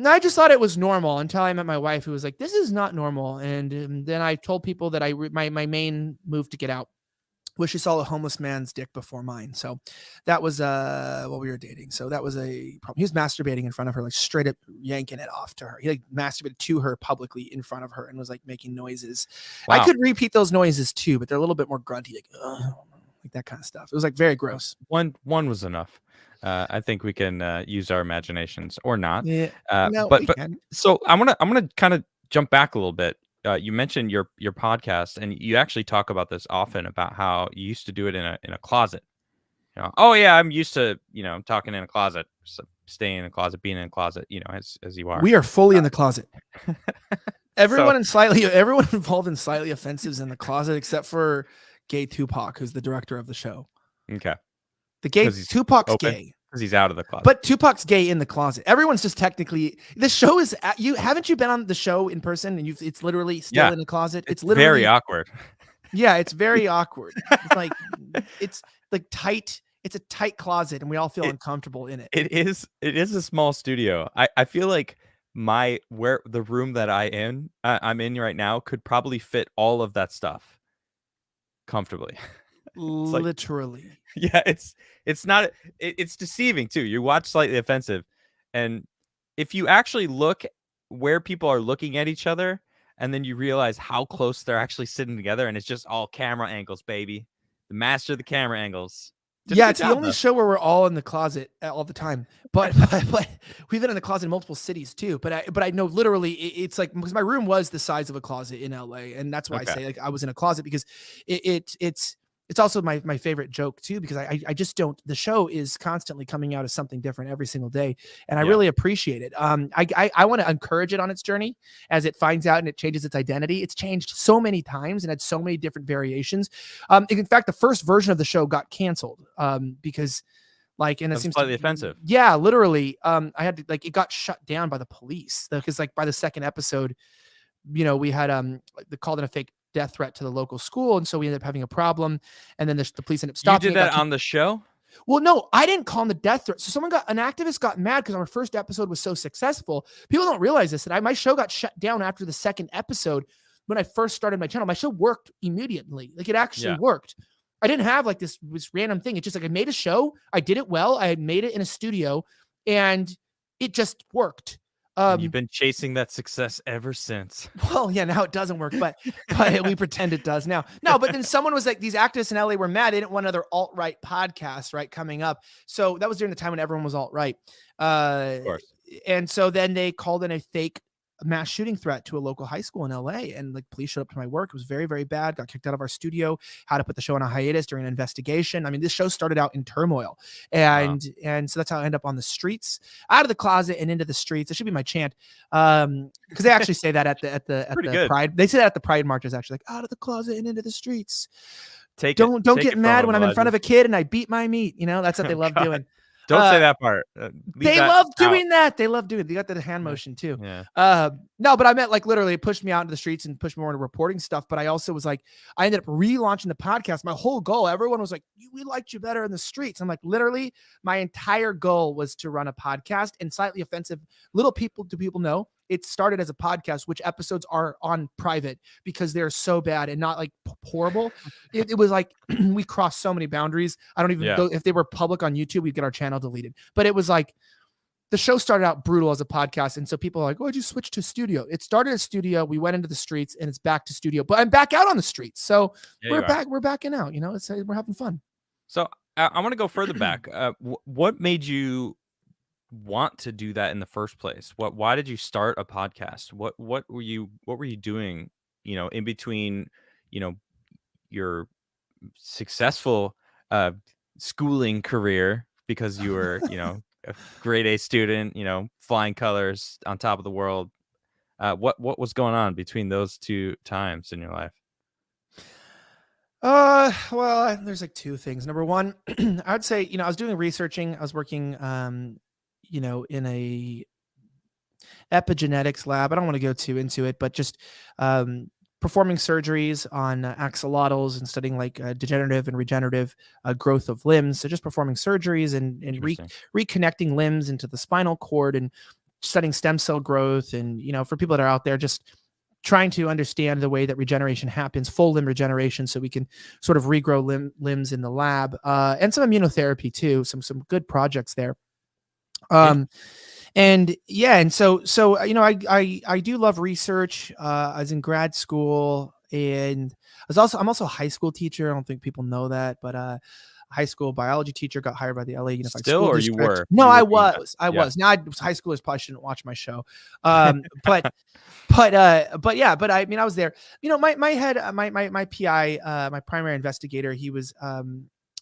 I just thought it was normal until I met my wife, who was like, this is not normal. And then I told people that my main move to get out was she saw a homeless man's dick before mine. So that was while we were dating. So that was a problem. He was masturbating in front of her, like straight up yanking it off to her. He like masturbated to her publicly in front of her and was like making noises. Wow. I could repeat those noises too, but they're a little bit more grunty, like that kind of stuff. It was like very gross. One was enough. I think we can use our imaginations or not. Yeah. But so I'm gonna kind of jump back a little bit. You mentioned your podcast, and you actually talk about this often about how you used to do it in a closet. Oh yeah, I'm used to talking in a closet, staying in a closet, being in a closet. As you are. We are fully in the closet. Everyone involved in slightly offensives in the closet, except for Gay Tupac, who's the director of the show. Okay. The gay Tupac's gay. Because he's out of the closet. But Tupac's gay in the closet. Everyone's just technically, the show is haven't you been on the show in person and it's literally still in the closet? It's literally very awkward. Yeah, it's very awkward. It's like tight. It's a tight closet and we all feel uncomfortable in it. It is a small studio. I feel like the room that I'm in right now could probably fit all of that stuff comfortably. Literally. Yeah, it's not. It's deceiving too. You watch Slightly Offensive, and if you actually look where people are looking at each other, and then you realize how close they're actually sitting together, and it's just all camera angles, baby. The master of the camera angles. It's the only show where we're all in the closet all the time. But we've been in the closet in multiple cities too. But I know literally it's like, because my room was the size of a closet in LA, and that's why I say like I was in a closet, because it's also my favorite joke too, because I just don't, the show is constantly coming out as something different every single day. And I really appreciate it. I want to encourage it on its journey as it finds out and it changes its identity. It's changed so many times and had so many different variations. In fact, the first version of the show got canceled because and it seems slightly offensive. Yeah, literally. I had to it got shut down by the police because by the second episode, we had they called in a fake death threat to the local school. And so we ended up having a problem. And then the police ended up stopping. You did that on the show? Well, no, I didn't call him the death threat. So an activist got mad because our first episode was so successful. People don't realize this, that my show got shut down after the second episode. When I first started my channel, my show worked immediately. Like, it actually worked. I didn't have like this random thing. It's just like, I made a show. I did it well. I had made it in a studio and it just worked. You've been chasing that success ever since. Well, yeah, now it doesn't work, but we pretend it does now. No, but then someone was like, these activists in LA were mad. They didn't want another alt-right podcast, right, coming up. So that was during the time when everyone was alt-right. Of course. And so then they called in a fake mass shooting threat to a local high school in LA, and like police showed up to my work. It was very, very bad. Got kicked out of our studio, had to put the show on a hiatus during an investigation. I mean, this show started out in turmoil, and so that's how I end up on the streets, out of the closet and into the streets. It should be my chant, because they actually say that at the Pride. They say that at the Pride marches, actually, like, out of the closet and into the streets. Don't get mad when I'm in front of a kid and I beat my meat. You know, that's what they love doing. Don't say that part. They love doing that. They love doing it. They got the hand motion too. Yeah. No, but I meant like literally it pushed me out into the streets and pushed me more into reporting stuff. But I also was like, I ended up relaunching the podcast. My whole goal, everyone was like, we liked you better in the streets. I'm like, literally, my entire goal was to run a podcast. And slightly offensive, do people know? It started as a podcast, which episodes are on private because they're so bad and not like horrible. It was like we crossed so many boundaries. I don't even know if they were public on YouTube, we'd get our channel deleted. But it was like the show started out brutal as a podcast. And so people are like, why'd you switch to studio? It started as studio. We went into the streets and it's back to studio, but I'm back out on the streets. So we're backing out, you know, we're having fun. So I want to go further back. What made you want to do that in the first place? Why did you start a podcast? What were you doing, you know, in between, you know, your successful schooling career, because you were, you know, a grade A student, you know, flying colors on top of the world. What was going on between those two times in your life? Well, there's like two things. Number one, I would say, you know, I was doing researching. I was working, you know, in a epigenetics lab. I don't want to go too into it, but just performing surgeries on axolotls and studying like degenerative and regenerative growth of limbs. So just performing surgeries and reconnecting limbs into the spinal cord and studying stem cell growth. And, you know, for people that are out there, just trying to understand the way that regeneration happens, full limb regeneration, so we can sort of regrow limbs in the lab, and some immunotherapy too, some good projects there. And so you know, I do love research. I was in grad school, and I'm also a high school teacher. I don't think people know that, but high school biology teacher, got hired by the LA Unified School District. Or you were? No, I was. Now high schoolers probably shouldn't watch my show. But I mean, I was there. You know, my PI, my primary investigator, he was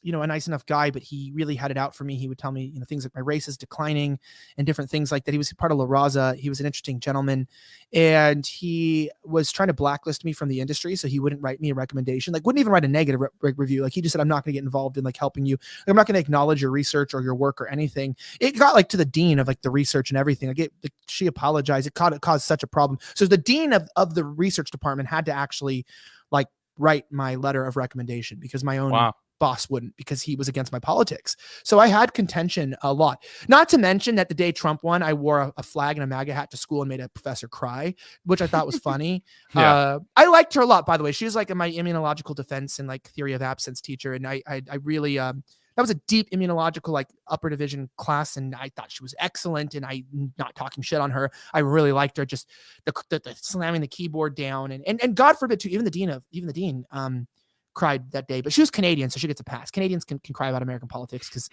you know, a nice enough guy, but he really had it out for me. He would tell me, you know, things like my race is declining and different things like that. He was part of La Raza. He was an interesting gentleman, and he was trying to blacklist me from the industry. So he wouldn't write me a recommendation, like wouldn't even write a negative review. Like he just said, I'm not going to get involved in like helping you. Like, I'm not going to acknowledge your research or your work or anything. It got like to the dean of like the research and everything. Like she apologized. It caused such a problem. So the dean of the research department had to actually like write my letter of recommendation because my own boss wouldn't, because he was against my politics. So I had contention a lot. Not to mention that the day Trump won, I wore a flag and a MAGA hat to school and made a professor cry, which I thought was funny. I liked her a lot, by the way. She was like my immunological defense and like theory of absence teacher. And I really, that was a deep immunological, like upper division class. And I thought she was excellent, and I'm not talking shit on her. I really liked her, just the slamming the keyboard down and God forbid too, even the dean, cried that day, but she was Canadian, so she gets a pass. Canadians can cry about American politics because,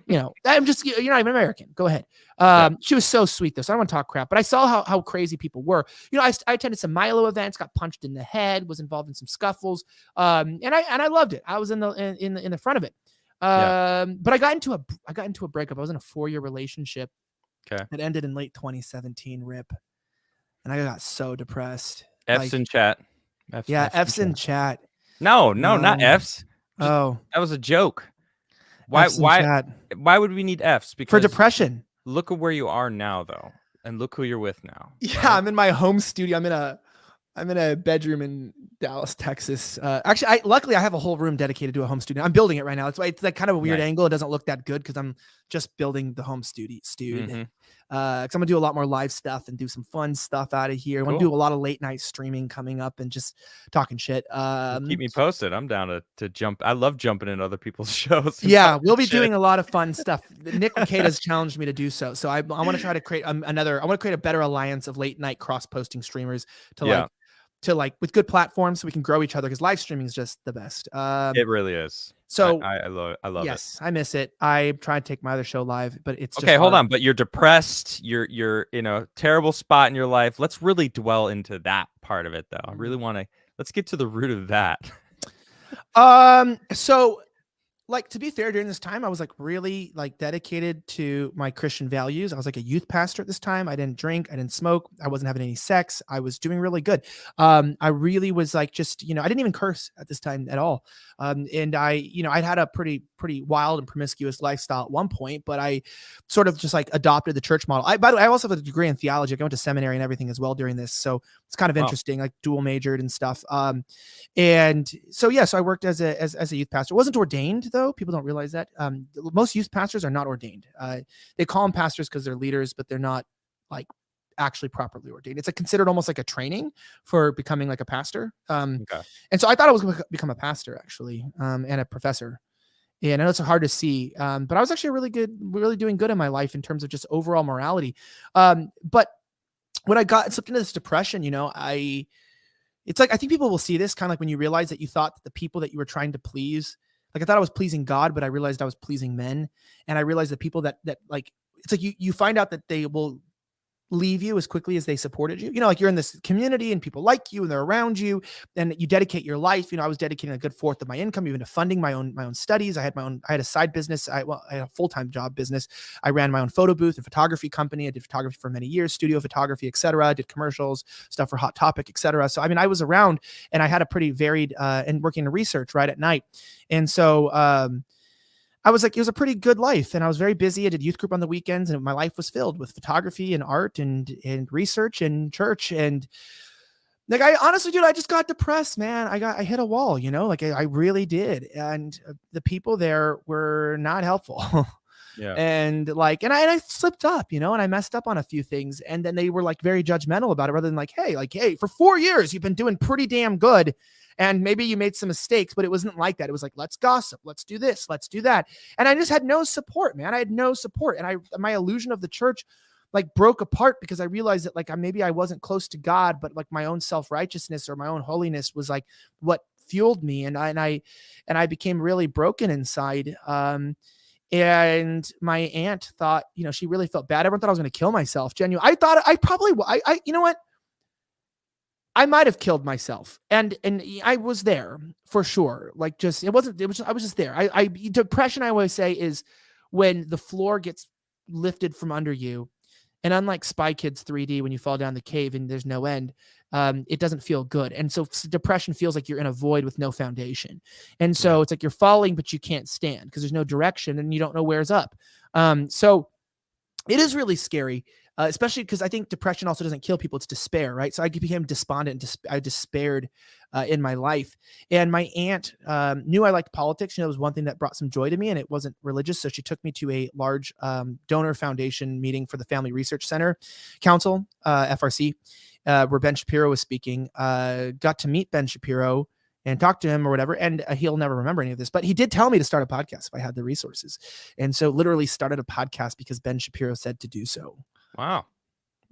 you know, I'm just, you're not even American. Go ahead. She was so sweet though, so I don't want to talk crap, but I saw how crazy people were. You know, I attended some Milo events, got punched in the head, was involved in some scuffles, and I loved it. I was in the front of it. But I got into a breakup. I was in a 4-year relationship. Okay. It ended in late 2017. RIP. And I got so depressed. F's in chat. F's in chat. No, not F's. Oh, that was a joke. Why would we need F's? Because for depression. Look at where you are now, though, and look who you're with now. Yeah, right? I'm in my home studio. I'm in a I'm in a bedroom in Dallas, Texas. Actually, luckily I have a whole room dedicated to a home studio. I'm building it right now. That's why it's like kind of a weird angle. It doesn't look that good because I'm just building the home studio. Mm-hmm. Because I'm gonna do a lot more live stuff and do some fun stuff out of here. I want to do a lot of late night streaming coming up and just talking shit. Keep me posted. I'm down to jump. I love jumping in other people's shows. Yeah, we'll be doing a lot of fun stuff. Nick has challenged me to do so. So I want to try to create another. I want to create a better alliance of late night cross posting streamers to like with good platforms so we can grow each other because live streaming is just the best. It really is. So I love it. Yes, I miss it. I try to take my other show live, but it's okay. Hold on, but you're depressed. You're in a terrible spot in your life. Let's really dwell into that part of it, though. I really want to. Let's get to the root of that. So like, to be fair, during this time, I was like really like dedicated to my Christian values. I was like a youth pastor at this time. I didn't drink. I didn't smoke. I wasn't having any sex. I was doing really good. I really was like, just, I didn't even curse at this time at all. And I'd had a pretty wild and promiscuous lifestyle at one point, but I sort of just like adopted the church model. By the way, I also have a degree in theology. I went to seminary and everything as well during this. So it's kind of interesting, like dual majored and stuff. And so, so I worked as a youth pastor. I wasn't ordained though. People don't realize that. Most youth pastors are not ordained. They call them pastors because they're leaders, but they're not like actually properly ordained. It's considered almost like a training for becoming like a pastor. And so I thought I was going to become a pastor actually, and a professor. Yeah, I know it's hard to see, but I was actually really doing good in my life in terms of just overall morality. But when I slipped into this depression, it's like, I think people will see this kind of like when you realize that you thought that the people that you were trying to please, like I thought I was pleasing God, but I realized I was pleasing men. And I realized that people that like, it's like you find out that they will leave you as quickly as they supported you. Like you're in this community and people like you and they're around you and you dedicate your life. I was dedicating a good fourth of my income, even to funding my own studies. I had a side business. I had a full-time job business. I ran my own photo booth and photography company. I did photography for many years, studio photography, etc. I did commercials, stuff for Hot Topic, etc. So, I was around and I had a pretty varied, and working in research right at night. And so, I was like, it was a pretty good life and I was very busy. I did youth group on the weekends and my life was filled with photography and art and research and church. And like, I honestly, dude, I just got depressed, man. I hit a wall, like I really did. And the people there were not helpful. Yeah. And like, and I slipped up, and I messed up on a few things. And then they were like very judgmental about it rather than like, hey, for 4 years, you've been doing pretty damn good. And maybe you made some mistakes, but it wasn't like that. It was like, let's gossip. Let's do this. Let's do that. And I just had no support, man. I had no support. And my illusion of the church like broke apart because I realized that like maybe I wasn't close to God, but like my own self-righteousness or my own holiness was like what fueled me. And I became really broken inside. And my aunt thought, she really felt bad. Everyone thought I was going to kill myself. Genuinely. I thought you know what? I might have killed myself. And I was there for sure. Like I was just there. Depression, I always say, is when the floor gets lifted from under you. And unlike Spy Kids 3D, when you fall down the cave and there's no end, it doesn't feel good. And so depression feels like you're in a void with no foundation. And so it's like you're falling, but you can't stand because there's no direction and you don't know where's up. So it is really scary. Especially because I think depression also doesn't kill people. It's despair, right? So I became despondent. I despaired in my life. And my aunt knew I liked politics. It was one thing that brought some joy to me, and it wasn't religious. So she took me to a large donor foundation meeting for the Family Research Center Council, FRC, where Ben Shapiro was speaking. Got to meet Ben Shapiro and talk to him or whatever. And he'll never remember any of this, but he did tell me to start a podcast if I had the resources. And so literally started a podcast because Ben Shapiro said to do so. Wow.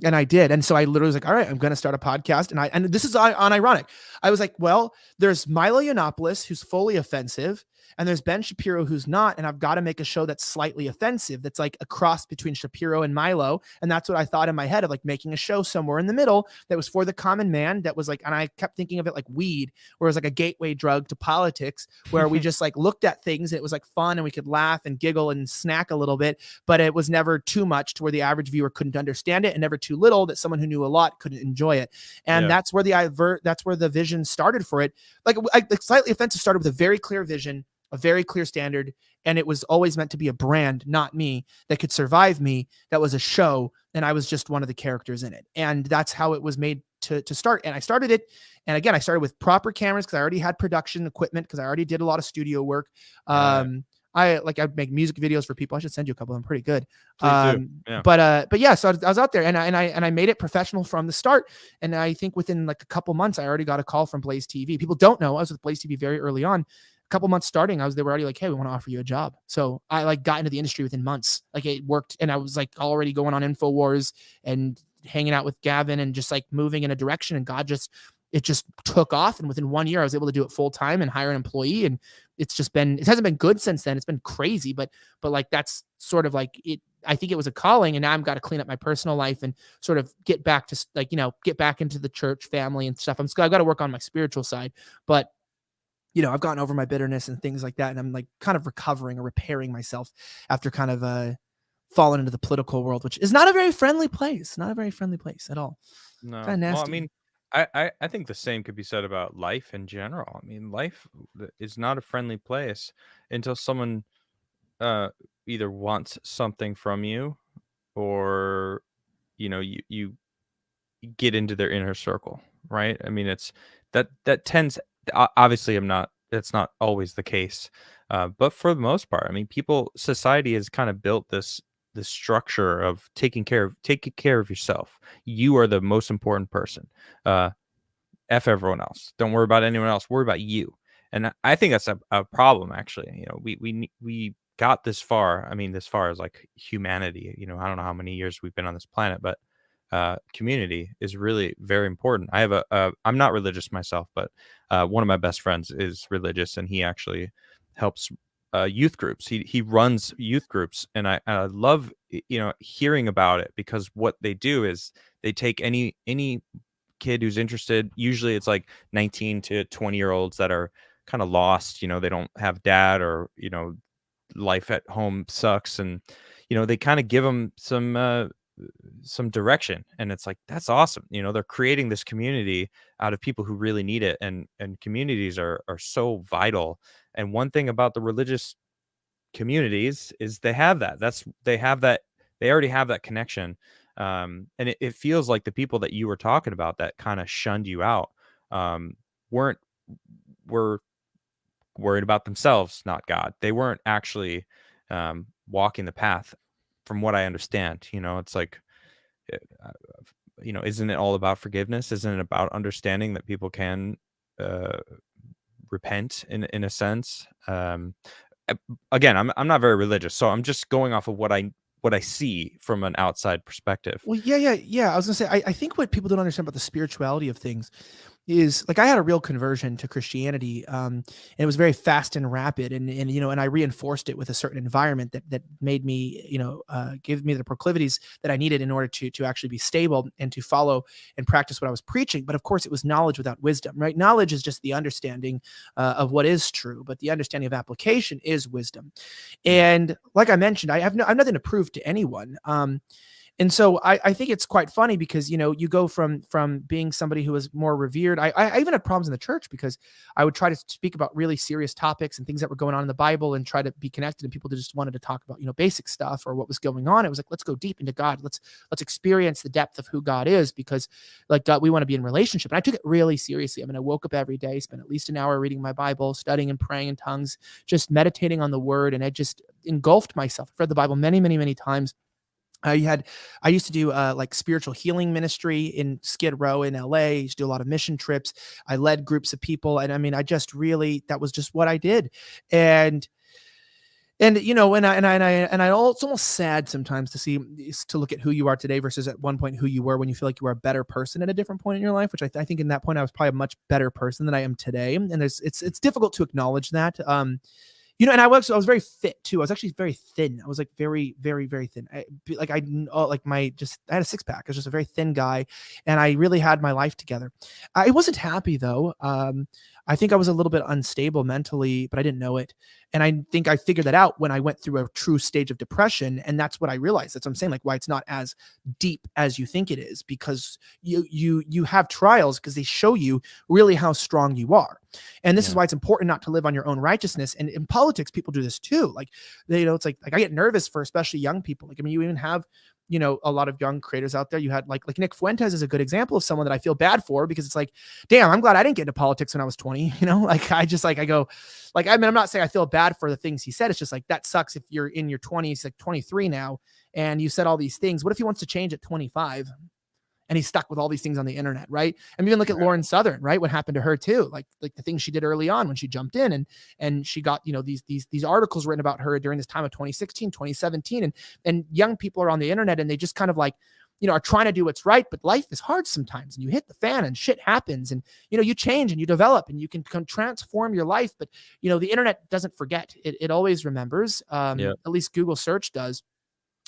And I did. And so I literally was like, all right, I'm going to start a podcast. And this is unironic. I was like, well, there's Milo Yiannopoulos, who's fully offensive. And there's Ben Shapiro, who's not. And I've got to make a show that's slightly offensive. That's like a cross between Shapiro and Milo. And that's what I thought in my head of like making a show somewhere in the middle that was for the common man. That was like, and I kept thinking of it like weed, where it was like a gateway drug to politics, where we just like looked at things. And it was like fun and we could laugh and giggle and snack a little bit, but it was never too much to where the average viewer couldn't understand it, and never too little that someone who knew a lot couldn't enjoy it. And that's where the vision started for it. Like Slightly Offensive started with a very clear vision, a very clear standard, and it was always meant to be a brand, not me, that could survive me. That was a show, and I was just one of the characters in it. And that's how it was made to start. And I started it. And again, I started with proper cameras because I already had production equipment because I already did a lot of studio work. I'd make music videos for people. I should send you a couple. I'm pretty good. Please do. Yeah. But yeah, so I was out there and I made it professional from the start. And I think within like a couple months, I already got a call from Blaze TV. People don't know I was with Blaze TV very early on. A couple months starting, they were already like, hey, we want to offer you a job. So I like got into the industry within months. Like it worked. And I was like already going on InfoWars and hanging out with Gavin and just like moving in a direction. And it just took off. And within 1 year, I was able to do it full time and hire an employee. And it hasn't been good since then. It's been crazy, but like, that's sort of like it. I think it was a calling, and now I've got to clean up my personal life and sort of get back to like, get back into the church family and stuff. I've got to work on my spiritual side, but I've gotten over my bitterness and things like that. And I'm like kind of recovering or repairing myself after kind of, fallen into the political world, which is not a very friendly place, at all. No. Kind of nasty. Well, I mean, I think the same could be said about life in general. I mean, life is not a friendly place until someone either wants something from you or, you get into their inner circle, right? I mean, it's that tends, obviously that's not always the case. But for the most part, I mean, society has kind of built this structure of taking care of yourself. You are the most important person. F everyone else. Don't worry about anyone else. Worry about you. And I think that's a problem, actually. We got this far. I mean, this far as like humanity. I don't know how many years we've been on this planet, but community is really very important. I have I'm not religious myself, but one of my best friends is religious, and he actually helps youth groups. He runs youth groups, and I love hearing about it, because what they do is they take any kid who's interested. Usually it's like 19 to 20-year-olds that are kind of lost. They don't have dad, or life at home sucks, and they kind of give them some direction, and it's like, that's awesome. They're creating this community out of people who really need it, and communities are so vital. And one thing about the religious communities is they already have that connection. And it feels like the people that you were talking about that kind of shunned you out were worried about themselves, not God. They weren't actually walking the path, from what I understand. It's like, isn't it all about forgiveness? Isn't it about understanding that people can repent in a sense? Again, I'm not very religious, so I'm just going off of what I see from an outside perspective. Well, yeah. I was gonna say, I think what people don't understand about the spirituality of things is, like, I had a real conversion to Christianity, and it was very fast and rapid, and I reinforced it with a certain environment that made me, give me the proclivities that I needed in order to actually be stable and to follow and practice what I was preaching. But of course, it was knowledge without wisdom, right? Knowledge is just the understanding of what is true, but the understanding of application is wisdom. And like I mentioned, I have nothing to prove to anyone. And so I think it's quite funny because, you go from being somebody who was more revered. I even had problems in the church because I would try to speak about really serious topics and things that were going on in the Bible and try to be connected, and people just wanted to talk about, basic stuff or what was going on. It was like, let's go deep into God. Let's experience the depth of who God is, because like God, we want to be in relationship. And I took it really seriously. I mean, I woke up every day, spent at least an hour reading my Bible, studying and praying in tongues, just meditating on the word. And I just engulfed myself. I've read the Bible many, many, many times. I used to do like spiritual healing ministry in Skid Row in LA. I used to do a lot of mission trips. I led groups of people. And I mean, that was just what I did. And it's almost sad sometimes to look at who you are today versus at one point who you were when you feel like you were a better person at a different point in your life, which I think in that point I was probably a much better person than I am today. And it's difficult to acknowledge that. And I was very fit too. I was actually very thin. I was like very, very, very thin. I had a six pack. I was just a very thin guy, and I really had my life together. I wasn't happy though. I think I was a little bit unstable mentally, but I didn't know it. And I think I figured that out when I went through a true stage of depression. And that's what I realized. That's what I'm saying, like why it's not as deep as you think it is, because you have trials because they show you really how strong you are. And this is why it's important not to live on your own righteousness. And in politics, people do this too. Like, it's like I get nervous for especially young people. Like, I mean, you even have, a lot of young creators out there. You had like Nick Fuentes is a good example of someone that I feel bad for, because it's like, damn, I'm glad I didn't get into politics when I was 20. Like I just like, I go like, I mean, I'm not saying I feel bad for the things he said. It's just like, that sucks if you're in your 20s, like 23 now, and you said all these things. What if he wants to change at 25? And he's stuck with all these things on the internet, right? And even look at Lauren Southern, right? What happened to her too? Like the things she did early on when she jumped in and she got, these articles written about her during this time of 2016, 2017. And young people are on the internet and they just kind of like, are trying to do what's right, but life is hard sometimes and you hit the fan and shit happens and, you change and you develop and you can transform your life. But, the internet doesn't forget. It always remembers. At least Google search does.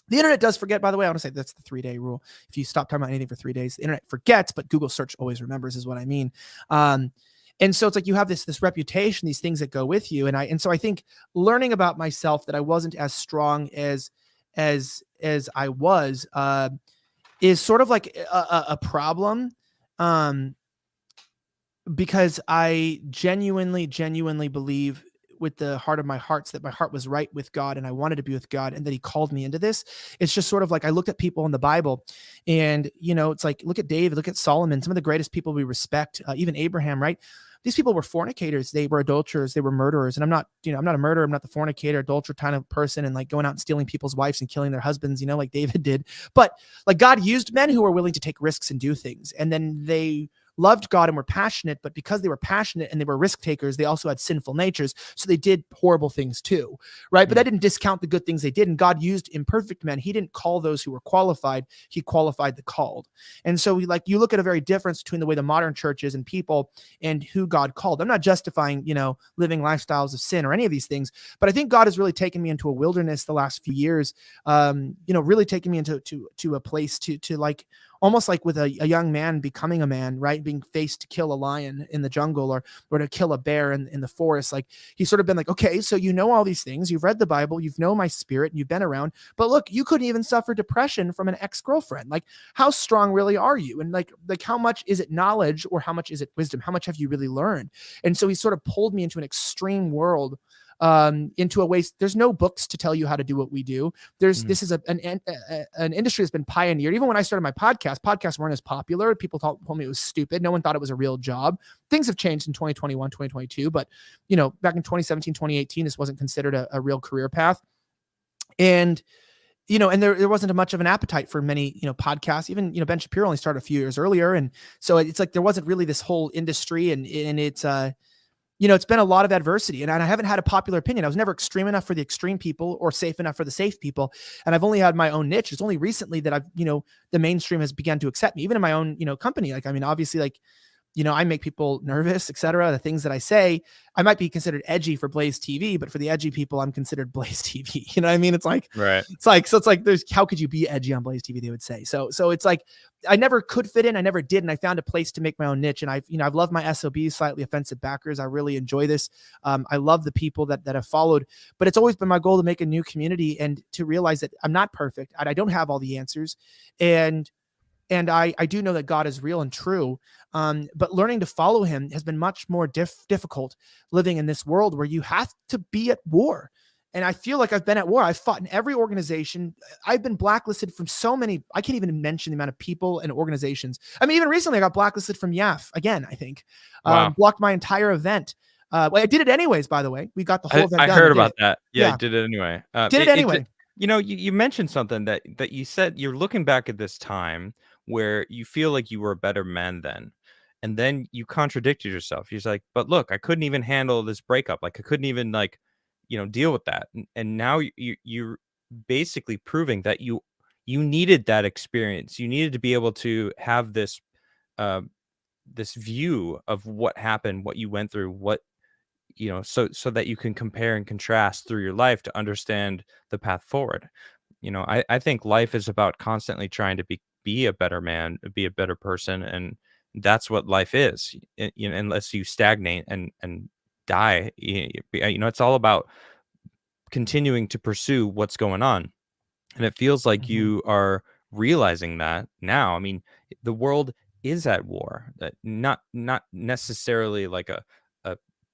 The internet does forget, by the way. I want to say that's the 3-day rule. If you stop talking about anything for 3 days, the internet forgets, but Google search always remembers is what I mean. And so it's like you have this reputation, these things that go with you. And so I think learning about myself that I wasn't as strong as I was is sort of like a problem. Because I genuinely believe with the heart of my hearts that my heart was right with God and I wanted to be with God and that he called me into this. It's just sort of like I looked at people in the Bible and, it's like, look at David, look at Solomon, some of the greatest people we respect, even Abraham, right? These people were fornicators. They were adulterers. They were murderers. And I'm not a murderer. I'm not the fornicator, adulterer kind of person and like going out and stealing people's wives and killing their husbands, like David did. But like God used men who were willing to take risks and do things. And then they loved God and were passionate, but because they were passionate and they were risk takers, they also had sinful natures. So they did horrible things too, right? But that didn't discount the good things they did. And God used imperfect men. He didn't call those who were qualified. He qualified the called. And so you look at a very difference between the way the modern church is and people and who God called. I'm not justifying, living lifestyles of sin or any of these things, but I think God has really taken me into a wilderness the last few years, really taken me into a place to like, almost like with a young man becoming a man, right? Being faced to kill a lion in the jungle or to kill a bear in the forest. Like he's sort of been like, okay, so all these things, you've read the Bible, know my spirit, and you've been around, but look, you couldn't even suffer depression from an ex-girlfriend. Like how strong really are you? And like how much is it knowledge or how much is it wisdom? How much have you really learned? And so he sort of pulled me into an extreme world, into a way. There's no books to tell you how to do what we do. This is an industry that's been pioneered. Even when I started my podcasts weren't as popular. People told me it was stupid. No one thought it was a real job. Things have changed in 2021, 2022, but back in 2017, 2018, this wasn't considered a real career path. And and there wasn't much of an appetite for many, podcasts. Even, Ben Shapiro only started a few years earlier. And so it's like there wasn't really this whole industry and it's it's been a lot of adversity and I haven't had a popular opinion. I was never extreme enough for the extreme people or safe enough for the safe people. And I've only had my own niche. It's only recently that I've, the mainstream has begun to accept me, even in my own, company. Like, I mean, obviously like, I make people nervous, etc. The things that I say, I might be considered edgy for Blaze TV, but for the edgy people, I'm considered Blaze TV. You know what I mean? It's like, right. It's like, there's, how could you be edgy on Blaze TV? They would say. So it's like, I never could fit in. I never did. And I found a place to make my own niche. And I've loved my SOBs, slightly offensive backers. I really enjoy this. I love the people that have followed, but it's always been my goal to make a new community and to realize that I'm not perfect. I don't have all the answers. And I do know that God is real and true. But learning to follow him has been much more difficult living in this world where you have to be at war. And I feel like I've been at war. I've fought in every organization. I've been blacklisted from so many. I can't even mention the amount of people and organizations. I mean, even recently I got blacklisted from YAF again, I think. Wow. Blocked my entire event. Well, I did it anyways, by the way. We got the whole event done. I heard about that. Yeah, I did it anyway. Did it anyway. You mentioned something that you said you're looking back at this time where you feel like you were a better man then. And then you contradicted yourself. You're like, but look, I couldn't even handle this breakup. Like I couldn't even deal with that. And now you're basically proving that you needed that experience. You needed to be able to have this this view of what happened, what you went through, what so that you can compare and contrast through your life to understand the path forward. I think life is about constantly trying to be a better man, be a better person, and that's what life is. Unless you stagnate and die, it's all about continuing to pursue what's going on. And it feels like you are realizing that now. I mean, the world is at war, that not necessarily like a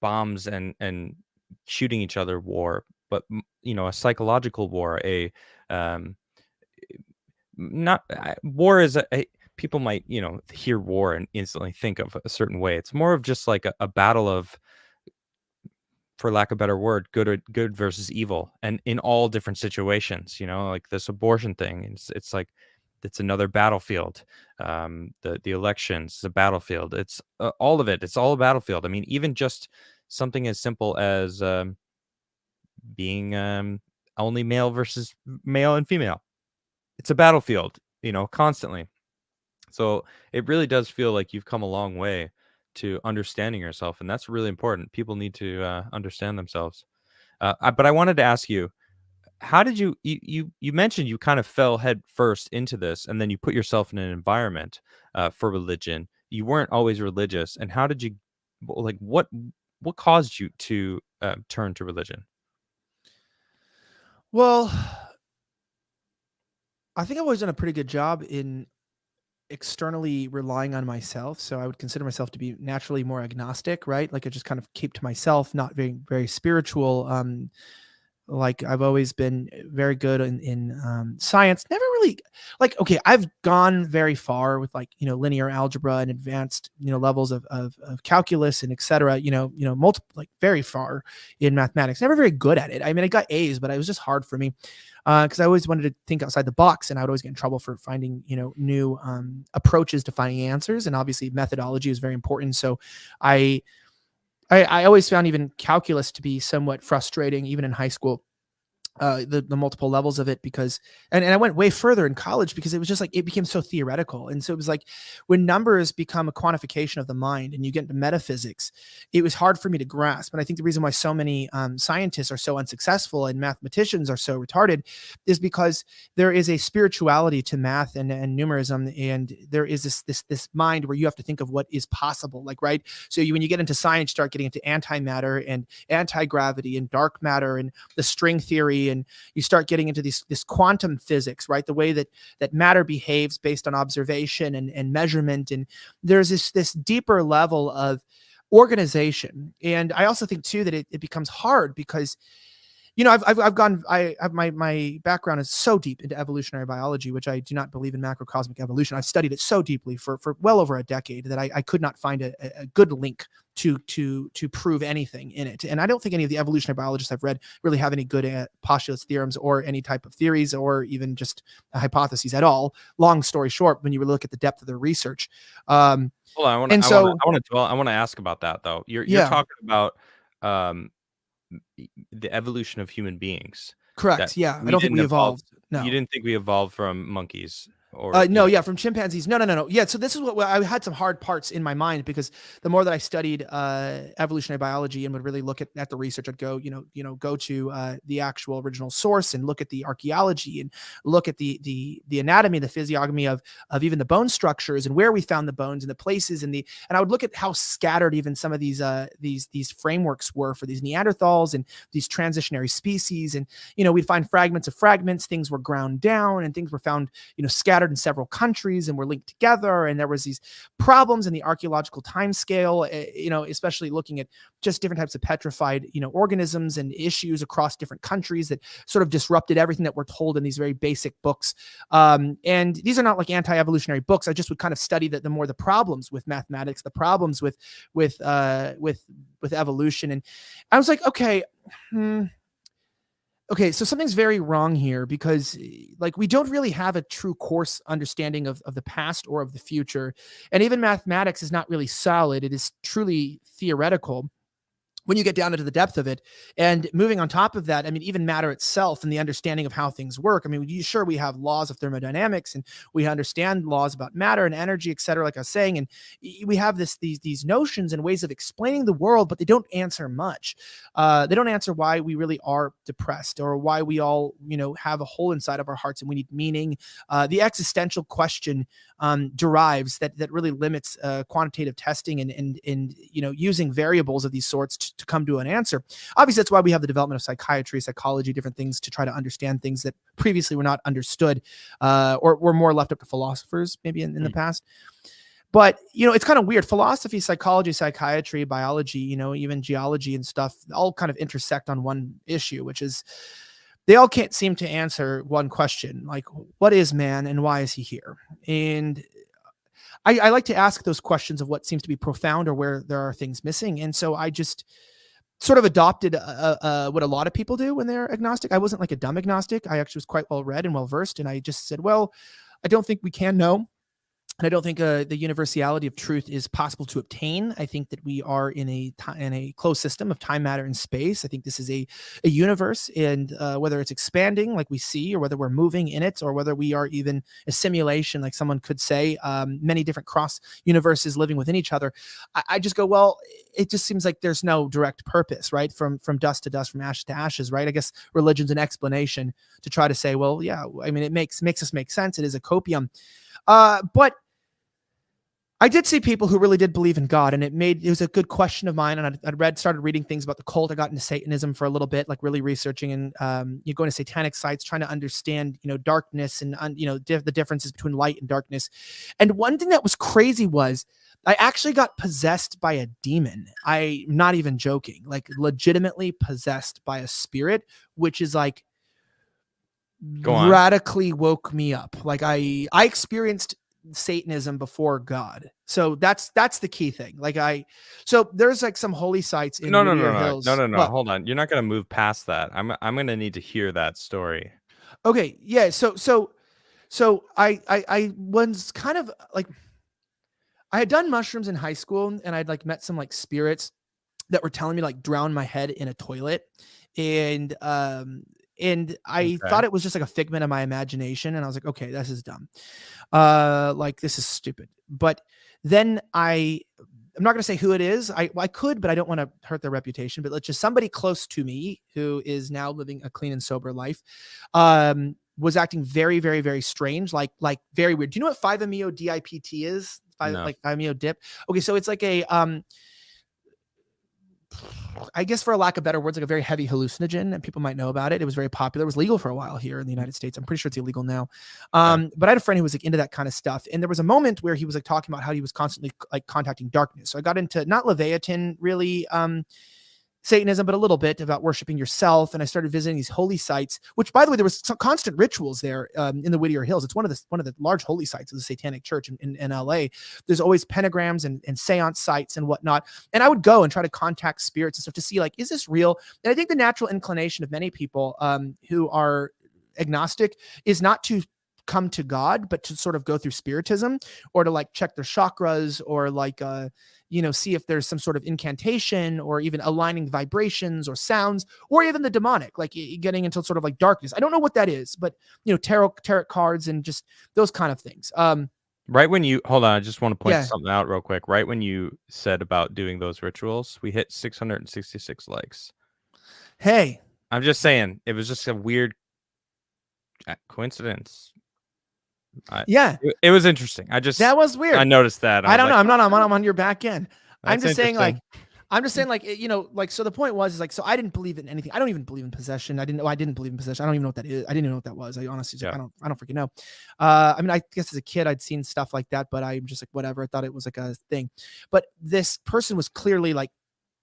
bombs and shooting each other war, but a psychological war, a not war is people might, hear war and instantly think of a certain way. It's more of just like a battle of, for lack of a better word, good versus evil, and in all different situations. Like this abortion thing. It's like it's another battlefield. The elections, the battlefield. It's all of it. It's all a battlefield. I mean, even just something as simple as being only male versus male and female. It's a battlefield, constantly. So it really does feel like you've come a long way to understanding yourself, and that's really important. People need to understand themselves. But I wanted to ask you, how did you mentioned you kind of fell head first into this, and then you put yourself in an environment for religion. You weren't always religious, and how did you, like, what caused you to turn to religion? Well, I think I've always done a pretty good job in externally relying on myself. So I would consider myself to be naturally more agnostic, right? Like I just kind of keep to myself, not very, very spiritual. Like I've always been very good in science. Never really like, okay, I've gone very far with like, linear algebra and advanced, levels of calculus and et cetera, multiple, like very far in mathematics. Never very good at it. I mean, I got A's, but it was just hard for me because I always wanted to think outside the box, and I would always get in trouble for finding, new approaches to finding answers. And obviously methodology is very important. So I, I always found even calculus to be somewhat frustrating, even in high school. The multiple levels of it, because and I went way further in college because it was just like it became so theoretical. And so it was like when numbers become a quantification of the mind and you get into metaphysics, it was hard for me to grasp. And I think the reason why so many scientists are so unsuccessful and mathematicians are so retarded is because there is a spirituality to math and numerism, and there is this mind where you have to think of what is possible, like, right? So when you get into science, you start getting into antimatter and anti-gravity and dark matter and the string theory, and you start getting into this quantum physics, right? The way that matter behaves based on observation and measurement. And there's this deeper level of organization. And I also think too that it becomes hard because I have my background is so deep into evolutionary biology, which I do not believe in macrocosmic evolution. I've studied it so deeply for well over a decade that I could not find a good link to prove anything in it. And I don't think any of the evolutionary biologists I've read really have any good postulates, theorems, or any type of theories, or even just hypotheses at all. Long story short, when you look at the depth of their research, Hold on, I want to ask about that though. You're talking about the evolution of human beings. Correct. Yeah. I don't think we evolved. No. You didn't think we evolved from monkeys? Or no, yeah, from chimpanzees. No. Yeah, so this is what I had some hard parts in my mind, because the more that I studied evolutionary biology and would really look at the research, I'd go, go to the actual original source and look at the archaeology and look at the anatomy, the physiognomy of even the bone structures and where we found the bones and the places and I would look at how scattered even some of these frameworks were for these Neanderthals and these transitionary species. And we'd find fragments of fragments, things were ground down and things were found, scattered in several countries and were linked together. And there was these problems in the archaeological time scale, especially looking at just different types of petrified, organisms and issues across different countries that sort of disrupted everything that we're told in these very basic books. And these are not like anti-evolutionary books. I just would kind of study the more the problems with mathematics, the problems with evolution. And I was like, okay, so something's very wrong here, because like we don't really have a true course understanding of the past or of the future. And even mathematics is not really solid. It is truly theoretical when you get down into the depth of it. And moving on top of that, I mean, even matter itself and the understanding of how things work. I mean, we have laws of thermodynamics and we understand laws about matter and energy, et cetera, like I was saying. And we have these notions and ways of explaining the world, but they don't answer much. They don't answer why we really are depressed, or why we all, have a hole inside of our hearts and we need meaning. The existential question derives that really limits quantitative testing and using variables of these sorts to come to an answer. Obviously, that's why we have the development of psychiatry, psychology, different things to try to understand things that previously were not understood, or were more left up to philosophers maybe in the past. But, it's kind of weird. Philosophy, psychology, psychiatry, biology, even geology and stuff all kind of intersect on one issue, which is they all can't seem to answer one question, like, what is man and why is he here? And I like to ask those questions of what seems to be profound or where there are things missing. And so I just sort of adopted what a lot of people do when they're agnostic. I wasn't like a dumb agnostic. I actually was quite well read and well versed. And I just said, well, I don't think we can know. And I don't think the universality of truth is possible to obtain. I think that we are in a closed system of time, matter, and space. I think this is a universe, and whether it's expanding like we see, or whether we're moving in it, or whether we are even a simulation, like someone could say, many different cross universes living within each other. I just go, well, it just seems like there's no direct purpose, right? From dust to dust, from ashes to ashes, right? I guess religion's an explanation to try to say, well, yeah, I mean, it makes us make sense. It is a copium. But I did see people who really did believe in God, and it was a good question of mine. And I'd started reading things about the cult. I got into Satanism for a little bit, like really researching and you going to satanic sites, trying to understand, darkness and the differences between light and darkness. And one thing that was crazy was I actually got possessed by a demon. I'm not even joking, like legitimately possessed by a spirit, which is like radically woke me up. Like I experienced Satanism before God. So that's the key thing. So there's like some holy sites in Whittier Hills. No. Hold on. You're not going to move past that. I'm going to need to hear that story. Okay. Yeah. So I was kind of like, I had done mushrooms in high school, and I'd like met some like spirits that were telling me like drown my head in a toilet. And I thought it was just like a figment of my imagination. And I was like, okay, this is dumb. Like this is stupid. But then I'm not going to say who it is. I could, but I don't want to hurt their reputation, but let's just somebody close to me who is now living a clean and sober life, was acting very, very, very strange. Like very weird. Do you know what 5-MeO DIPT is? No. 5-MeO dip. Okay. So it's like a, I guess for a lack of better words, like a very heavy hallucinogen, and people might know about it. It was very popular. It was legal for a while here in the United States. I'm pretty sure it's illegal now. But I had a friend who was like into that kind of stuff. And there was a moment where he was like talking about how he was constantly like contacting darkness. So I got into not Leviathan really, Satanism, but a little bit about worshiping yourself. And I started visiting these holy sites, which by the way, there was some constant rituals there in the Whittier Hills. It's one of the large holy sites of the Satanic Church in LA. There's always pentagrams and seance sites and whatnot. And I would go and try to contact spirits and stuff to see like, is this real? And I think the natural inclination of many people who are agnostic is not to come to God, but to sort of go through spiritism, or to like check their chakras, or like, see if there's some sort of incantation, or even aligning vibrations or sounds, or even the demonic, like getting into sort of like darkness. I don't know what that is, but tarot cards and just those kind of things. Right when you hold on, I just want to point something out real quick. Right when you said about doing those rituals, we hit 666 likes. Hey, I'm just saying, it was just a weird coincidence. It was interesting. That was weird. I noticed that. I don't know. I'm on your back end. I'm just saying like, so the point was like, so I didn't believe in anything. I don't even believe in possession. I didn't believe in possession. I don't even know what that is. I didn't even know what that was. I honestly, I don't freaking know. I mean, I guess as a kid, I'd seen stuff like that, but I'm just like, whatever. I thought it was like a thing, but this person was clearly like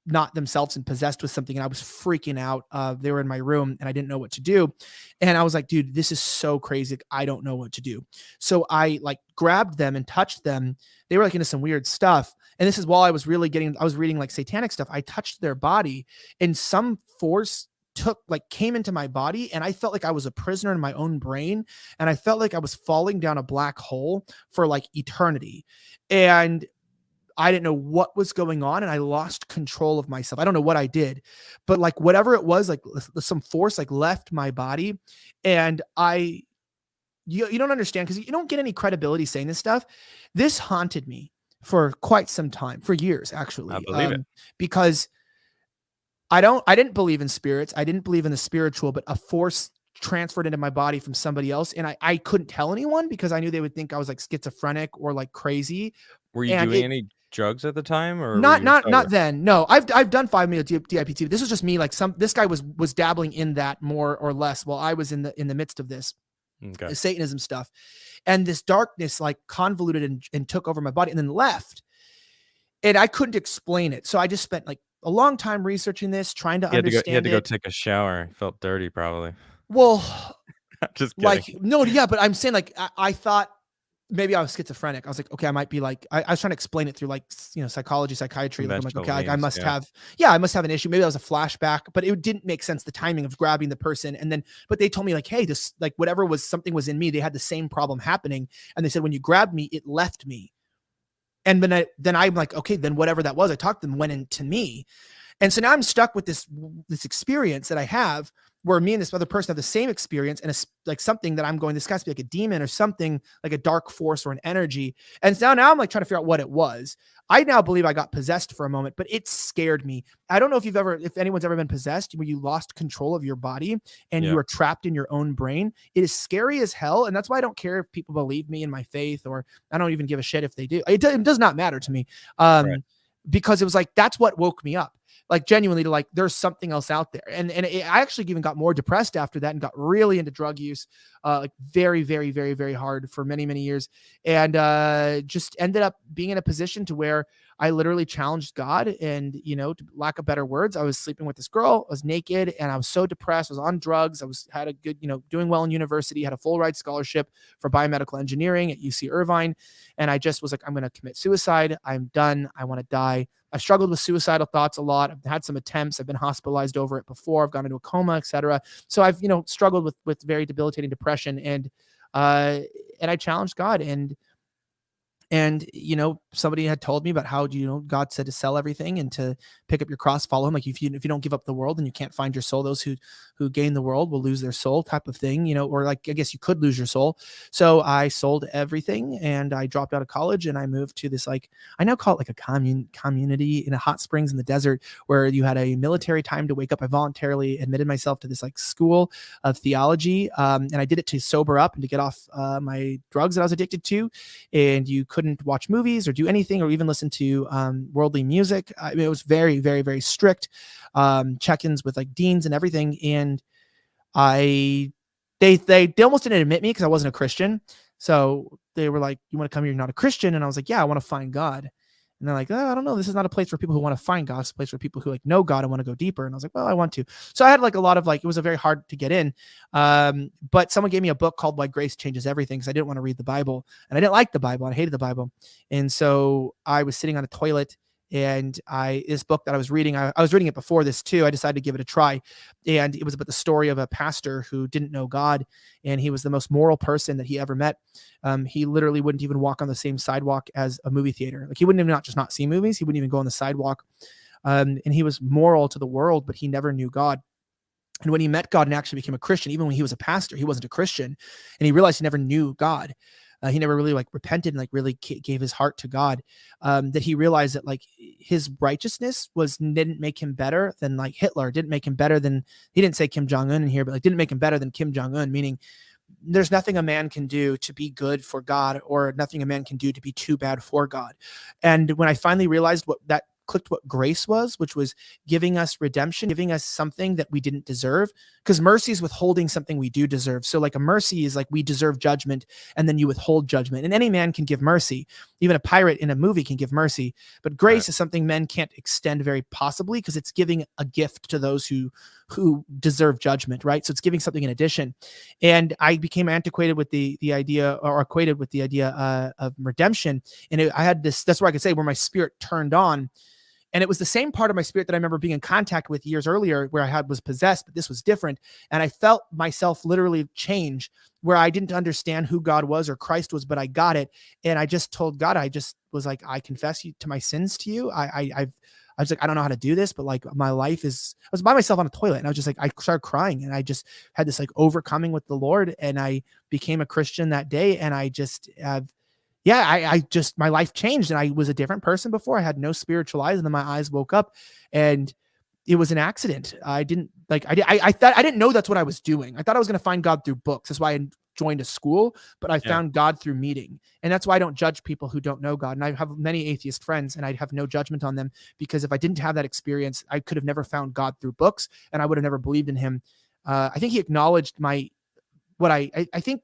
not themselves and possessed with something. And I was freaking out. They were in my room and I didn't know what to do. And I was like, dude, this is so crazy. I don't know what to do. So I like grabbed them and touched them. They were like into some weird stuff. And this is while I was reading like satanic stuff. I touched their body, and some force came into my body, and I felt like I was a prisoner in my own brain. And I felt like I was falling down a black hole for like eternity. And I didn't know what was going on, and I lost control of myself. I don't know what I did, but like whatever it was, like some force like left my body, and you don't understand, because you don't get any credibility saying this stuff. This haunted me for quite some time, for years actually. I believe it. Because I didn't believe in spirits. I didn't believe in the spiritual, but a force transferred into my body from somebody else, and I couldn't tell anyone because I knew they would think I was like schizophrenic or like crazy. Were you doing any drugs at the time, or not then? No, I've done 5-MeO DIPT. This was just me. Like this guy was dabbling in that more or less while I was in the midst of this the Satanism stuff, and this darkness like convoluted and took over my body and then left, and I couldn't explain it. So I just spent like a long time researching this, trying to understand. You had to go take a shower. Felt dirty, probably. Well, Just kidding. like, no, yeah, but I'm saying like, I thought maybe I was schizophrenic. I was like, okay, I might be like, I was trying to explain it through like, psychology, psychiatry. Like I'm like, okay, like I must have, I must have an issue. Maybe that was a flashback, but it didn't make sense. The timing of grabbing the person. And then, but they told me like, hey, this, like whatever was, something was in me. They had the same problem happening. And they said, when you grabbed me, it left me. And then I'm like, okay, then whatever that was, I talked to them, went into me. And so now I'm stuck with this experience that I have where me and this other person have the same experience, and it's like something that I'm going, this has to be like a demon or something, like a dark force or an energy. And so now I'm like trying to figure out what it was. I now believe I got possessed for a moment, but it scared me. I don't know if anyone's ever been possessed where you lost control of your body and you are trapped in your own brain. It is scary as hell. And that's why I don't care if people believe me in my faith, or I don't even give a shit if they do. It does not matter to me. Because it was like, that's what woke me up. Like genuinely to like, there's something else out there. And I actually even got more depressed after that and got really into drug use, like very, very, very, very hard for many, many years. And just ended up being in a position to where I literally challenged God. And, to lack of better words, I was sleeping with this girl, I was naked, and I was so depressed. I was on drugs. Had a good, doing well in university, had a full ride scholarship for biomedical engineering at UC Irvine. And I just was like, I'm going to commit suicide. I'm done. I want to die. I've struggled with suicidal thoughts a lot. I've had some attempts. I've been hospitalized over it before. I've gone into a coma, etc. So I've, struggled with very debilitating depression, and I challenged God, and somebody had told me about how God said to sell everything and to pick up your cross, follow him. Like if you don't give up the world and you can't find your soul, those who gain the world will lose their soul, type of thing, or like I guess you could lose your soul. So I sold everything and I dropped out of college and I moved to this, like I now call it like a community in a hot springs in the desert, where you had a military time to wake up. I voluntarily admitted myself to this like school of theology, and I did it to sober up and to get off my drugs that I was addicted to. And you couldn't watch movies or do anything or even listen to worldly music. It was very, very, very strict check-ins with like deans and everything. And they almost didn't admit me because I wasn't a Christian. So they were like, you want to come here? You're not a Christian. And I was like, yeah, I want to find God. And they're like, oh, I don't know. This is not a place for people who want to find God. It's a place for people who like know God and want to go deeper. And I was like, well, I want to. So I had like a lot of like, it was a very hard to get in. But someone gave me a book called Why Grace Changes Everything, because I didn't want to read the Bible, and I didn't like the Bible. I hated the Bible. And so I was sitting on a toilet, and this book that I was reading, I was reading it before this too. I decided to give it a try. And it was about the story of a pastor who didn't know God, and he was the most moral person that he ever met. He literally wouldn't even walk on the same sidewalk as a movie theater. Like he wouldn't even not see movies. He wouldn't even go on the sidewalk. And he was moral to the world, but he never knew God. And when he met God and actually became a Christian, even when he was a pastor, he wasn't a Christian, and he realized he never knew God. He never really like repented and like really gave his heart to God. That he realized that like his righteousness didn't make him better than like Hitler, didn't make him better than, he didn't say Kim Jong-un in here, but like didn't make him better than Kim Jong-un, meaning there's nothing a man can do to be good for God, or nothing a man can do to be too bad for God. And when I finally realized what grace was, which was giving us redemption, giving us something that we didn't deserve, because mercy is withholding something we do deserve. So like a mercy is like we deserve judgment, and then you withhold judgment. And any man can give mercy. Even a pirate in a movie can give mercy. But grace is something men can't extend very possibly, because it's giving a gift to those who deserve judgment, right? So it's giving something in addition. And I became antiquated with the idea, or equated with the idea of redemption. And I had this, that's where I could say where my spirit turned on. And it was the same part of my spirit that I remember being in contact with years earlier, where I was possessed, but this was different. And I felt myself literally change, where I didn't understand who God was or Christ was, but I got it. And I just told God, I just was like, I confess to my sins to you. I was like, I don't know how to do this, but like my life is, I was by myself on a toilet, and I was just like, I started crying, and I just had this like overcoming with the Lord, and I became a Christian that day. And I just I just, my life changed, and I was a different person before. I had no spiritual eyes, and then my eyes woke up, and it was an accident. I didn't like, I thought, I didn't know that's what I was doing. I thought I was going to find God through books. That's why I joined a school, but I found God through meeting. And that's why I don't judge people who don't know God. And I have many atheist friends, and I have no judgment on them, because if I didn't have that experience, I could have never found God through books, and I would have never believed in him. I think he acknowledged I think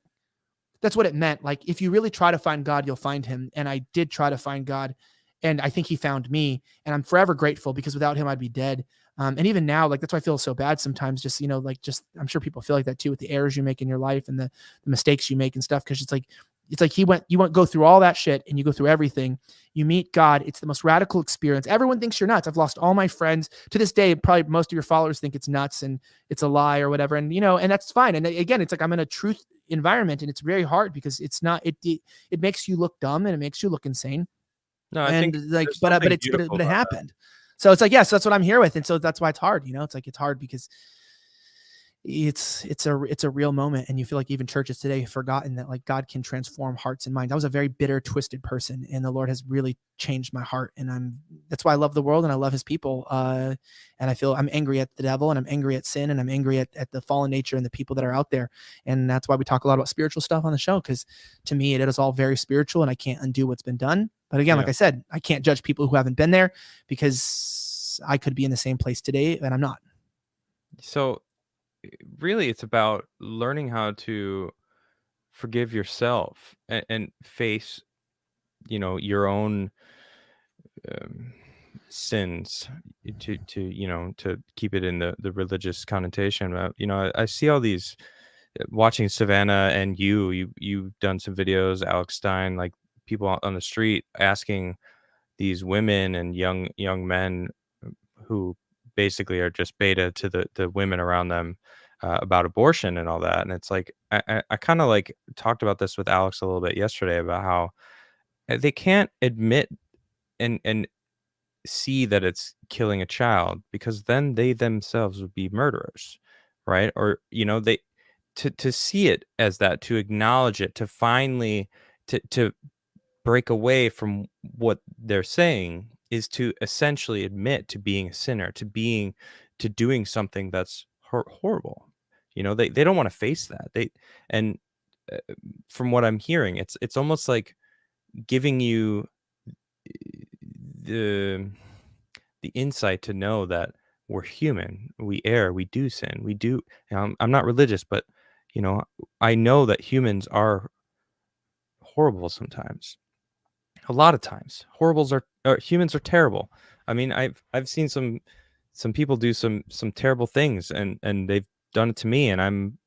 that's what it meant. Like, if you really try to find God, you'll find him. And I did try to find God, and I think he found me, and I'm forever grateful, because without him, I'd be dead. And even now, like, that's why I feel so bad sometimes, just, I'm sure people feel like that too, with the errors you make in your life and the mistakes you make and stuff. Cause it's like you went go through all that shit and you go through everything. You meet God. It's the most radical experience. Everyone thinks you're nuts. I've lost all my friends to this day. Probably most of your followers think it's nuts and it's a lie or whatever. And, and that's fine. And again, it's like, I'm in a truth environment and it's very hard because it's not, it makes you look dumb and it makes you look insane. No, I think And like, there's but something it beautiful about that. happened. So it's like, yes, that's what I'm here with. And so that's why it's hard, it's like, it's hard because it's a real moment. And you feel like even churches today have forgotten that like God can transform hearts and minds. I was a very bitter, twisted person, and the Lord has really changed my heart. And that's why I love the world and I love his people. And I feel I'm angry at the devil and I'm angry at sin and I'm angry at the fallen nature and the people that are out there. And that's why we talk a lot about spiritual stuff on the show. Cause to me, it is all very spiritual and I can't undo what's been done. But again, like I said, I can't judge people who haven't been there because I could be in the same place today and I'm not. So really it's about learning how to forgive yourself and face, your own sins to keep it in the religious connotation. I see all these watching Savannah and you've done some videos, Alex Stein, like people on the street asking these women and young men who basically are just beta to the women around them about abortion and all that. And it's like I kind of like talked about this with Alex a little bit yesterday about how they can't admit and see that it's killing a child because then they themselves would be murderers, right? Or they to see it as that, to acknowledge it, to finally to break away from what they're saying is to essentially admit to being a sinner, to doing something that's horrible. They don't want to face that. And uh, from what I'm hearing, it's almost like giving you the the insight to know that we're human, we err, we do sin, we do. I'm not religious, but I know that humans are horrible sometimes. A lot of times, humans are terrible. I mean, I've seen some people do some terrible things, and they've done it to me, and I'm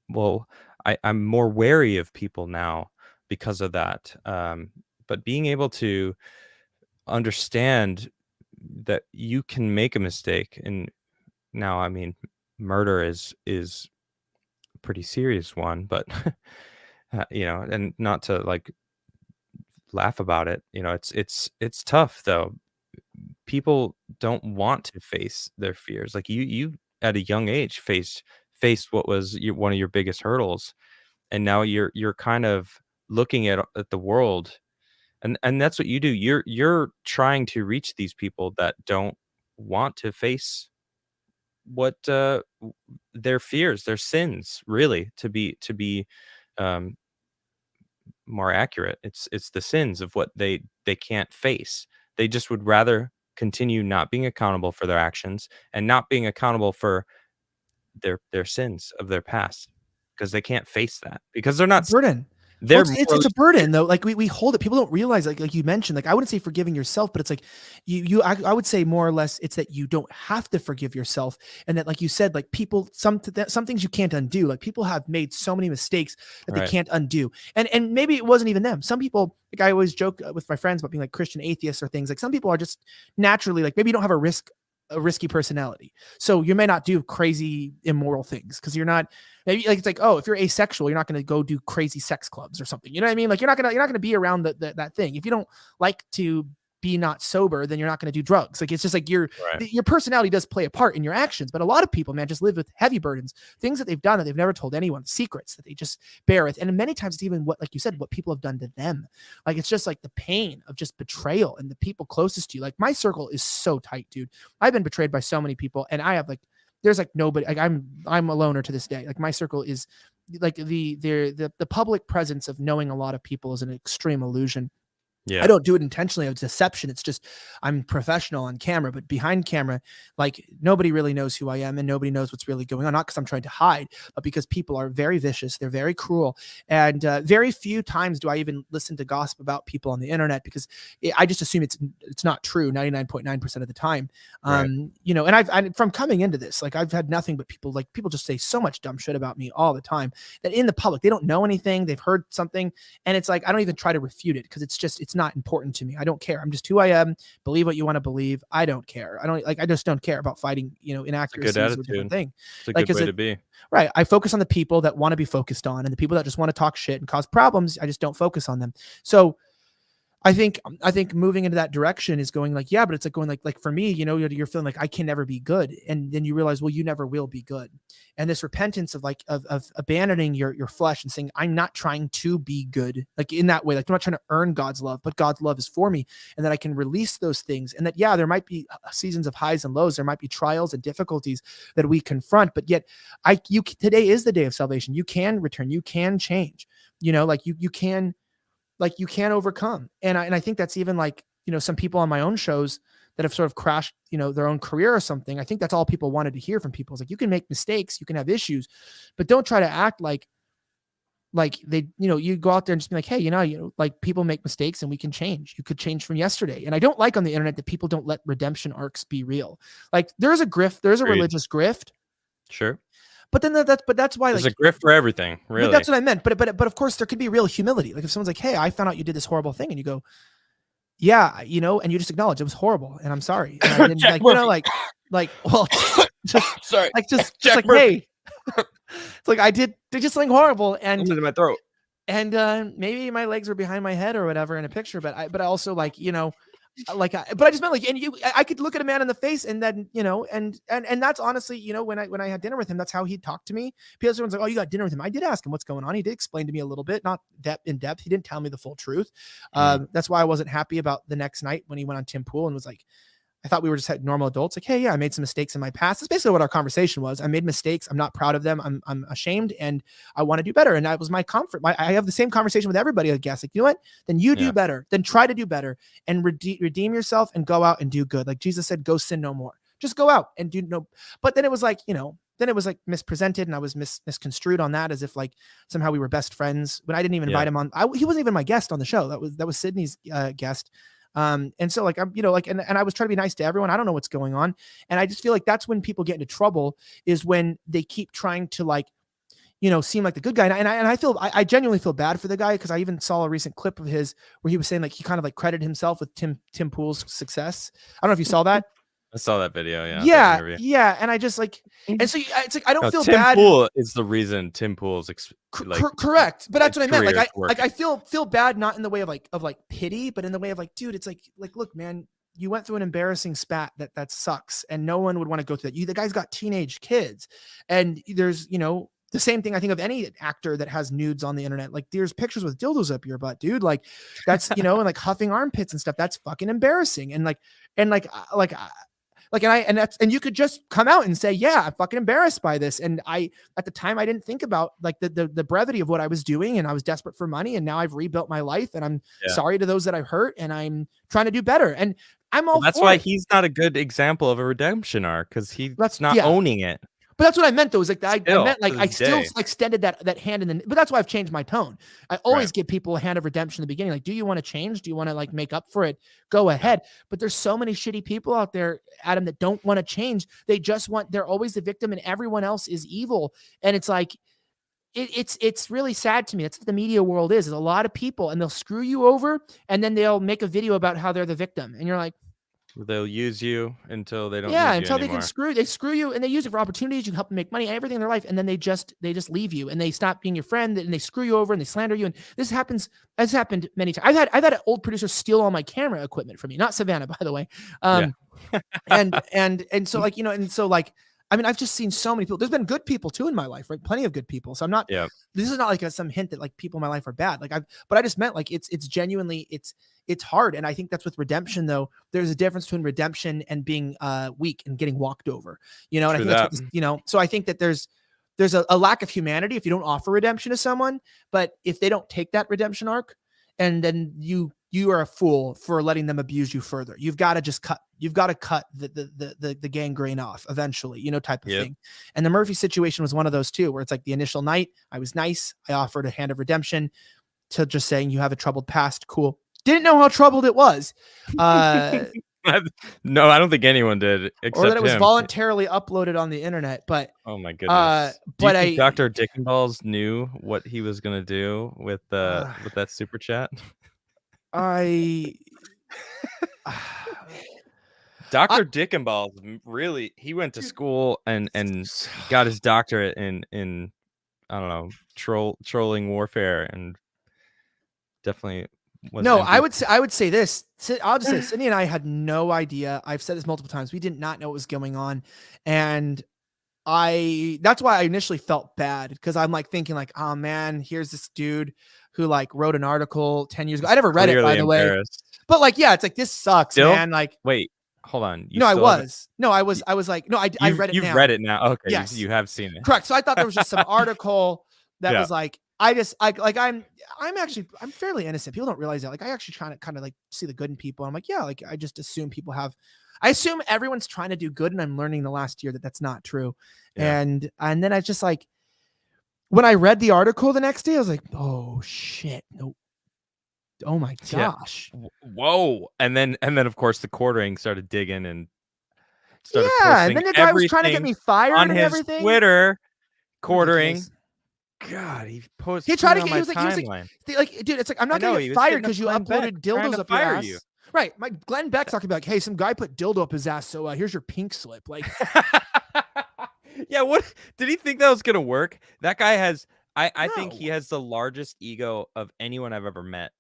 more wary of people now because of that. But being able to understand that you can make a mistake, and now, I mean, murder is a pretty serious one, but and not to like laugh about it. It's tough though. People don't want to face their fears. Like you at a young age faced what was one of your biggest hurdles, and now you're kind of looking at the world, and that's what you do. You're trying to reach these people that don't want to face what their fears, their sins, really, to be um more accurate. It's the sins of what they can't face. They just would rather continue not being accountable for their actions and not being accountable for their sins of their past because they can't face that because they're not. Burden. Well, They're it's a burden though. Like we hold it. People don't realize, like you mentioned, like I wouldn't say forgiving yourself, but it's like I would say more or less it's that you don't have to forgive yourself. And that, like you said, like people, some things you can't undo. Like people have made so many mistakes that they can't undo. And maybe it wasn't even them. Some people, like I always joke with my friends about being like Christian atheists or things. Like some people are just naturally, like maybe you don't have a risky personality. So you may not do crazy immoral things because you're not, maybe like, it's like, oh, if you're asexual, you're not going to go do crazy sex clubs or something. You know what I mean? Like you're not going to be around that thing. If you don't like to be not sober, then you're not going to do drugs. Like, it's just like your personality does play a part in your actions. But a lot of people, man, just live with heavy burdens, things that they've done that they've never told anyone, secrets that they just bear with. And many times it's even what, like you said, what people have done to them. Like, it's just like the pain of just betrayal and the people closest to you. Like my circle is so tight, dude. I've been betrayed by so many people, and I have like, there's like nobody, like I'm a loner to this day. Like my circle is like the public presence of knowing a lot of people is an extreme illusion. Yeah. I don't do it intentionally. It's deception. It's just, I'm professional on camera, but behind camera, like nobody really knows who I am and nobody knows what's really going on. Not because I'm trying to hide, but because people are very vicious. They're very cruel. And very few times do I even listen to gossip about people on the internet, because I just assume it's not true 99.9% of the time. Right. You know, and I've from coming into this, like I've had nothing but people just say so much dumb shit about me all the time that in the public, they don't know anything. They've heard something. And it's like, I don't even try to refute it, because it's not important to me. I don't care. I'm just who I am. Believe what you want to believe. I don't care. I just don't care about fighting, inaccuracies or different thing. It's a good way to be. Right. I focus on the people that want to be focused on, and the people that just want to talk shit and cause problems. I just don't focus on them. So I think moving into that direction is going like, yeah, but it's like going like for me, you're feeling like I can never be good. And then you realize, well, you never will be good. And this repentance of abandoning your flesh and saying, I'm not trying to be good. Like in that way, like I'm not trying to earn God's love, but God's love is for me. And that I can release those things. And that, yeah, there might be seasons of highs and lows. There might be trials and difficulties that we confront, but yet today is the day of salvation. You can return, you can change, you can overcome. And I think that's even some people on my own shows that have sort of crashed, their own career or something. I think that's all people wanted to hear from people. It's like, you can make mistakes, you can have issues, but don't try to act like they, you go out there and just be like, hey, like people make mistakes and we can change. You could change from yesterday. And I don't like on the internet that people don't let redemption arcs be real. Like there's a grift, there's a religious grift. Sure. But then that's why there's a grift for everything, really. But that's what I meant. But of course there could be real humility. Like if someone's like, hey, I found out you did this horrible thing, and you go, yeah, and you just acknowledge it was horrible and I'm sorry. And I didn't, well, just sorry, just like, hey, it's like did just something horrible and in my throat. And maybe my legs were behind my head or whatever in a picture, but I also but I just meant I could look at a man in the face and then, and that's honestly, when I had dinner with him, that's how he talked to me. Because everyone's like, oh, you got dinner with him. I did ask him what's going on. He did explain to me a little bit, not in depth. He didn't tell me the full truth. That's why I wasn't happy about the next night when he went on Tim Pool and was like, I thought we were just normal adults. Like, hey, yeah, I made some mistakes in my past. That's basically what our conversation was. I made mistakes. I'm not proud of them. I'm ashamed, and I want to do better. And that was my comfort. I have the same conversation with everybody, I guess. Like, you know what? Then you do better. Then try to do better and redeem yourself and go out and do good. Like Jesus said, go sin no more. Just go out and do no. But then it was like, then it was like mispresented, and I was misconstrued on that as if like somehow we were best friends when I didn't even invite him on. He wasn't even my guest on the show. That was Sydney's guest. And so I'm, and I was trying to be nice to everyone. I don't know what's going on. And I just feel like that's when people get into trouble, is when they keep trying to seem like the good guy. And I genuinely feel bad for the guy, because I even saw a recent clip of his where he was saying he kind of credited himself with Tim Pool's success. I don't know if you saw that. I saw that video. Yeah. And I just and so it's like, I don't feel Tim bad. Tim Pool is the reason Tim Pool's correct. But that's what I meant. I feel bad, not in the way of pity, but in the way of dude, it's like, look, man, you went through an embarrassing spat that sucks, and no one would want to go through that. The guy's got teenage kids, and there's, the same thing I think of any actor that has nudes on the internet. Like there's pictures with dildos up your butt, dude. Like that's, and huffing armpits and stuff. That's fucking embarrassing. And you could just come out and say, yeah, I'm fucking embarrassed by this. And at the time I didn't think about the brevity of what I was doing, and I was desperate for money, and now I've rebuilt my life, and I'm sorry to those that I've hurt, and I'm trying to do better. And I'm all that's why he's not a good example of a redemption arc, because he's not owning it. But that's what I meant, though. Is I meant I still extended that hand but that's why I've changed my tone. I always give people a hand of redemption in the beginning. Like, do you want to change? Do you want to make up for it? Go ahead. But there's so many shitty people out there, Adam, that don't want to change. They're always the victim, and everyone else is evil. And it's like, it's really sad to me. That's what the media world is. There's a lot of people, and they'll screw you over, and then they'll make a video about how they're the victim. And you're like, they'll use you until they don't. Until they can screw you, and they use it for opportunities. You can help them make money and everything in their life, and then they just leave you, and they stop being your friend, and they screw you over, and they slander you. And this has happened many times. I've had an old producer steal all my camera equipment from me, not Savannah, by the way. And so I've just seen so many people. There's been good people too in my life, right? Plenty of good people. So I'm not. Yeah. This is not some hint that people in my life are bad. But I just meant it's genuinely it's hard. And I think that's with redemption, though. There's a difference between redemption and being weak and getting walked over. And I think that's so I think that there's a lack of humanity if you don't offer redemption to someone. But if they don't take that redemption arc, and then you you are a fool for letting them abuse you further. You've got to just cut the gangrene off eventually, type of thing. And the Murphy situation was one of those too, where it's like the initial night, I was nice. I offered a hand of redemption to just saying you have a troubled past. Cool. Didn't know how troubled it was. No, I don't think anyone did, except or that it was him. voluntarily uploaded on the internet. But oh my goodness! Do you think Dr. Dickenballs knew what he was gonna do with that super chat? Dr. Dickenballs really, he went to school and got his doctorate in I don't know, trolling warfare, and definitely. No, I would say this. I'll just say Sydney and I had no idea. I've said this multiple times. We did not know what was going on. And that's why I initially felt bad, because I'm like thinking like, oh man, here's this dude who like wrote an article 10 years ago. I never read it, by the way. But like, yeah, it's like, this sucks, man. Like, wait, hold on. I was like, no, I read it now. You've read it now. Okay. Yes. You have seen it. Correct. So I thought there was just some article that was like, I'm fairly innocent. People don't realize that. Like, I actually try to kind of like see the good in people. I'm like, yeah, like I just assume I assume everyone's trying to do good, and I'm learning the last year that that's not true. Yeah. And then I just like, when I read the article the next day, I was like, oh shit, no, oh my gosh, whoa! And then of course the quartering started digging and started and then the guy was trying to get me fired on and his everything. Twitter, quartering. God, he tried to get. He was like, dude, it's like, I'm not gonna get fired because you uploaded dildos up your ass. Right, my Glenn Beck's talking about, like, hey, some guy put dildo up his ass, so here's your pink slip. Like, yeah, what did he think that was gonna work? That guy has, I think he has the largest ego of anyone I've ever met.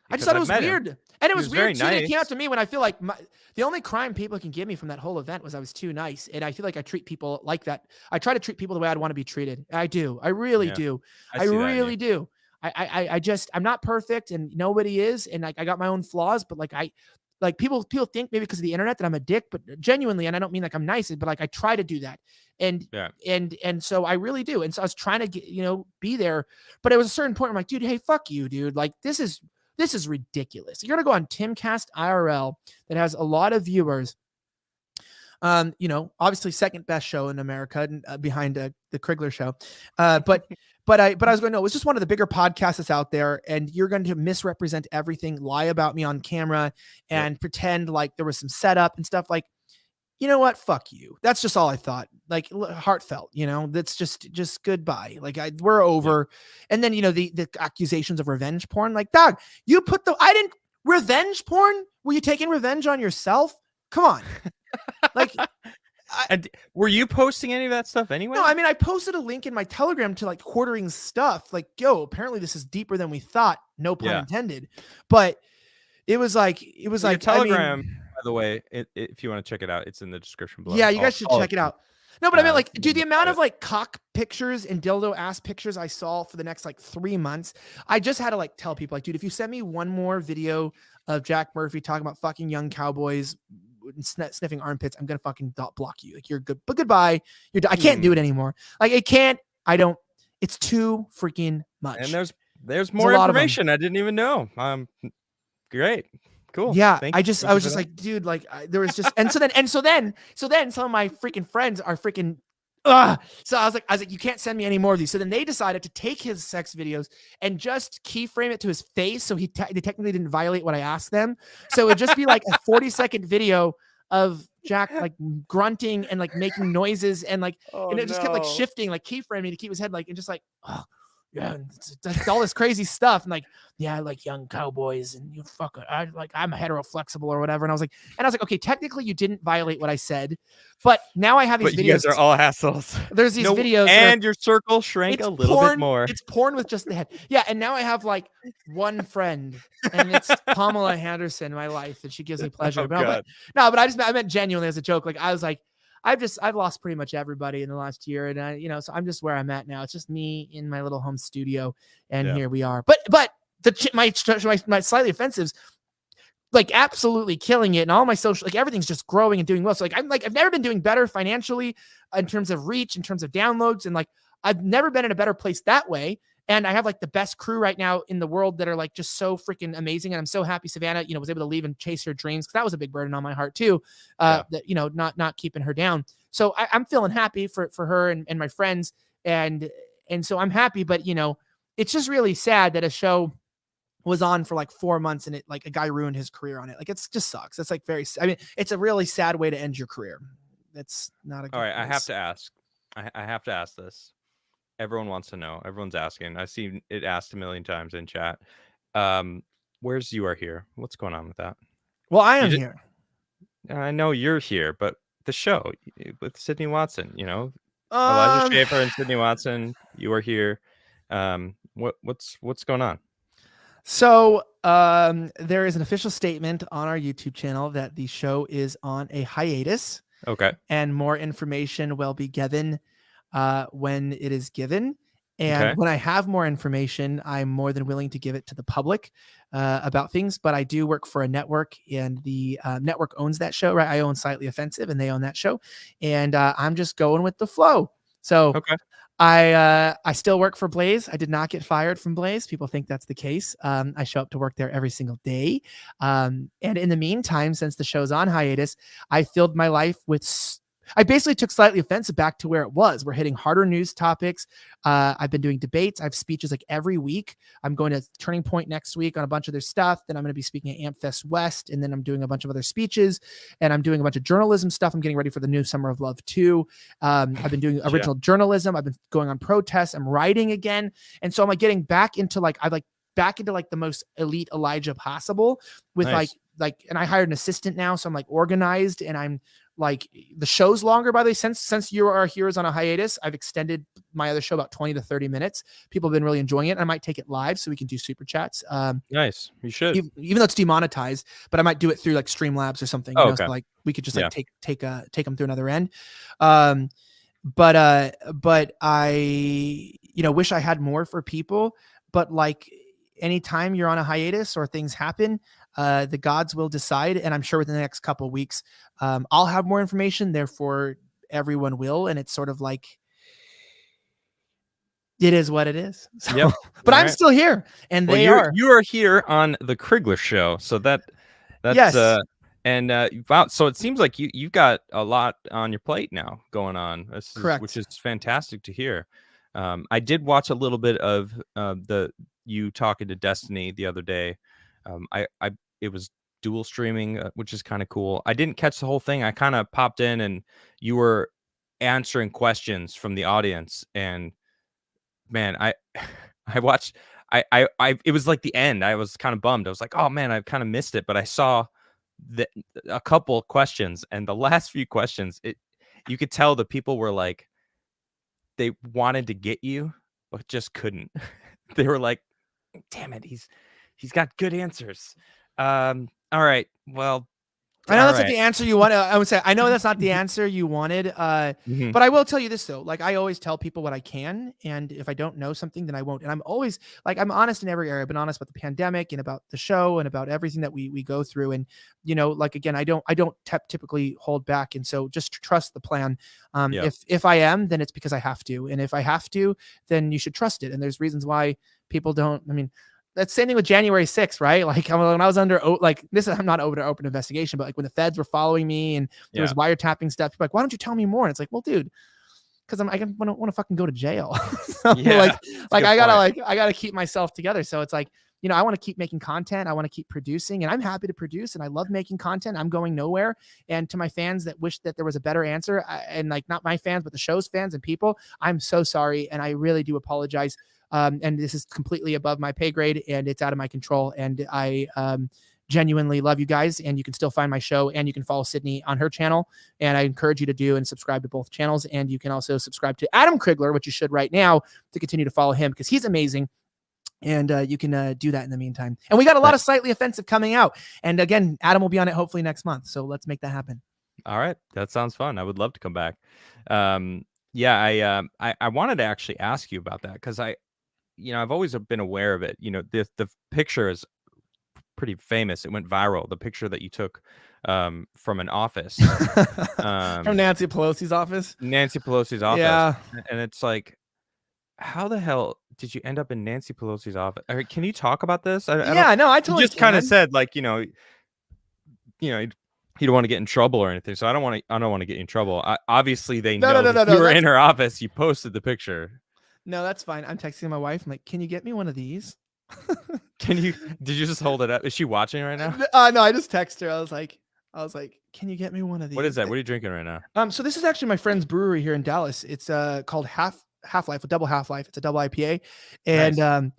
I just thought it was weird. And it was weird too. Nice. It came out to me when I feel like the only crime people can give me from that whole event was I was too nice. And I feel like I treat people like that. I try to treat people the way I'd want to be treated. I do. I really do. I really do. I'm not perfect, and nobody is. And like, I got my own flaws, but like people think maybe because of the internet that I'm a dick, but genuinely, and I don't mean like I'm nice, but like I try to do that. And so I really do. And so I was trying to get, be there, but it was a certain point where I'm like, dude, hey, fuck you, dude. Like, this is ridiculous. You're going to go on Timcast IRL that has a lot of viewers. Obviously second best show in America, behind the Crigler show. But I was going, no, it was just one of the bigger podcasts that's out there, and you're going to misrepresent everything, lie about me on camera, and pretend like there was some setup and stuff. Like, you know what? Fuck you. That's just all I thought. Like, heartfelt, that's just goodbye. Like, we're over. And then, the accusations of revenge porn, like, dog, you put revenge porn? Were you taking revenge on yourself? Come on. Like, were you posting any of that stuff anyway? No, I mean, I posted a link in my Telegram to like quartering stuff. Like, yo, apparently this is deeper than we thought. No pun intended. But it was like Telegram. By the way, if you want to check it out, it's in the description below. Yeah, you guys should check it out. No, but I mean, like, dude, the amount of like cock pictures and dildo ass pictures I saw for the next like 3 months, I just had to like tell people, like, dude, if you send me one more video of Jack Murphy talking about fucking young cowboys sniffing armpits, I'm gonna fucking block you. Like, you're good, but goodbye. I can't do it anymore. Like, it's too freaking much. And there's more information I didn't even know. Great. Cool. Yeah. I was just like, dude, like, there was just, and so then some of my freaking friends are freaking, so I was like, you can't send me any more of these. So then they decided to take his sex videos and just keyframe it to his face. So they technically didn't violate what I asked them. So it would just be like a 40-second video of Jack like grunting and like making noises and like, and it just kept like shifting, like keyframing to keep his head like, and just like, oh yeah, it's all this crazy stuff. And like, yeah, I like young cowboys, and you fuck, I'm heteroflexible or whatever. And I was like, okay, technically you didn't violate what I said, but now I have these videos. You guys are all assholes. There's these videos, and your circle shrank a little bit more. It's porn with just the head. Yeah, and now I have like one friend, and it's Pamela Henderson in my life, and she gives me pleasure. But I meant genuinely as a joke. Like, I was like, I've lost pretty much everybody in the last year, and so I'm just where I'm at now. It's just me in my little home studio, and here we are. But my slightly offensives, like, absolutely killing it, and all my social, like, everything's just growing and doing well. So like, I've never been doing better financially in terms of reach, in terms of downloads, and like, I've never been in a better place that way. And I have like the best crew right now in the world that are like just so freaking amazing. And I'm so happy Savannah, was able to leave and chase her dreams, because that was a big burden on my heart too. That, not keeping her down. So I'm feeling happy for her and my friends. And so I'm happy, but it's just really sad that a show was on for like 4 months and it like a guy ruined his career on it. Like, it's just sucks. It's like it's a really sad way to end your career. That's not a good All right, place. I have to ask. I have to ask this. Everyone wants to know. Everyone's asking. I've seen it asked a million times in chat. Where's You Are Here? What's going on with that? Well, I am here. I know you're here, but the show with Sydney Watson, Elijah Schaffer and Sydney Watson, You Are Here. What's going on? So there is an official statement on our YouTube channel that the show is on a hiatus. Okay. And more information will be given when it is given. And when I have more information, I'm more than willing to give it to the public about things. But I do work for a network, and the network owns that show, right? I own Slightly Offensive, and they own that show. And I'm just going with the flow. So I still work for Blaze. I did not get fired from Blaze. People think that's the case. I show up to work there every single day. And in the meantime, since the show's on hiatus, I filled my life with I basically took Slightly Offensive back to where it was. We're hitting harder news topics. I've been doing debates. I have speeches like every week. I'm going to Turning Point next week on a bunch of their stuff. Then I'm going to be speaking at AmpFest West. And then I'm doing a bunch of other speeches, and I'm doing a bunch of journalism stuff. I'm getting ready for the new Summer of Love 2. I've been doing original journalism. I've been going on protests. I'm writing again. And so I'm like getting back into back into the most elite Elijah possible with and I hired an assistant now. So I'm like organized, and I'm like, the show's longer, by the way, since You Are Here is on a hiatus. I've extended my other show about 20 to 30 minutes. People have been really enjoying it. I might take it live so we can do super chats. Nice. You should. Even though it's demonetized, but I might do it through like Streamlabs or something. So like we could just take them through another end. But I, wish I had more for people, but like anytime you're on a hiatus or things happen, the gods will decide. And I'm sure within the next couple of weeks, I'll have more information. Therefore, everyone will. And it's sort of like, it is what it is. So, but I'm still here, and You are here on the Crigler show. So that's yes. Wow. So it seems like you've got a lot on your plate now going on. Correct. Which is fantastic to hear. I did watch a little bit of you talking to Destiny the other day. It was dual streaming, which is kind of cool. I didn't catch the whole thing. I kind of popped in, and you were answering questions from the audience. And man, I watched. It was like the end. I was kind of bummed. I was like, oh man, I kind of missed it. But I saw a couple questions, and the last few questions, you could tell the people were like, they wanted to get you, but just couldn't. They were like, damn it, he's got good answers. All right. Well, I know that's not the answer you wanted. I would say, I know that's not the answer you wanted. But I will tell you this though. Like, I always tell people what I can. And if I don't know something, then I won't. And I'm always like, I'm honest in every area. I've been honest about the pandemic and about the show and about everything that we go through. And, like, again, I don't typically hold back. And so just trust the plan. If I am, then it's because I have to. And if I have to, then you should trust it. And there's reasons why people don't. I mean, that's same thing with January 6th, right? Like, when I was under, like, I'm not over open investigation, but like when the feds were following me and there was wiretapping stuff, people like, why don't you tell me more? And it's like, well, dude, because I want to fucking go to jail. So, I gotta keep myself together. So it's like, I want to keep making content. I want to keep producing, and I'm happy to produce, and I love making content. I'm going nowhere. And to my fans that wish that there was a better answer, and like, not my fans, but the show's fans and people, I'm so sorry. And I really do apologize. And this is completely above my pay grade, and it's out of my control. And I genuinely love you guys, and you can still find my show, and you can follow Sydney on her channel. And I encourage you to do and subscribe to both channels. And you can also subscribe to Adam Crigler, which you should right now, to continue to follow him, because he's amazing. And you can do that in the meantime. And we got a lot of Slightly Offensive coming out. And again, Adam will be on it hopefully next month. So let's make that happen. All right. That sounds fun. I would love to come back. I wanted to actually ask you about that, because I've always been aware of it. The picture is pretty famous. It went viral. The picture that you took from an office. From Nancy Pelosi's office. Nancy Pelosi's office. Yeah. And it's like, how the hell did you end up in Nancy Pelosi's office? Can you talk about this? I don't. Yeah, no, I You totally just kind can. of said like, you don't want to get in trouble or anything. So I don't want to get you in trouble. Obviously, they know that you were in her office. You posted the picture. No, that's fine. I'm texting my wife. I'm like, can you get me one of these? Did you just hold it up? Is she watching right now? No, I just texted her. I was like, can you get me one of these? What is that? What are you drinking right now? So this is actually my friend's brewery here in Dallas. It's called Half-Life, a double Half-Life. It's a double IPA. And nice.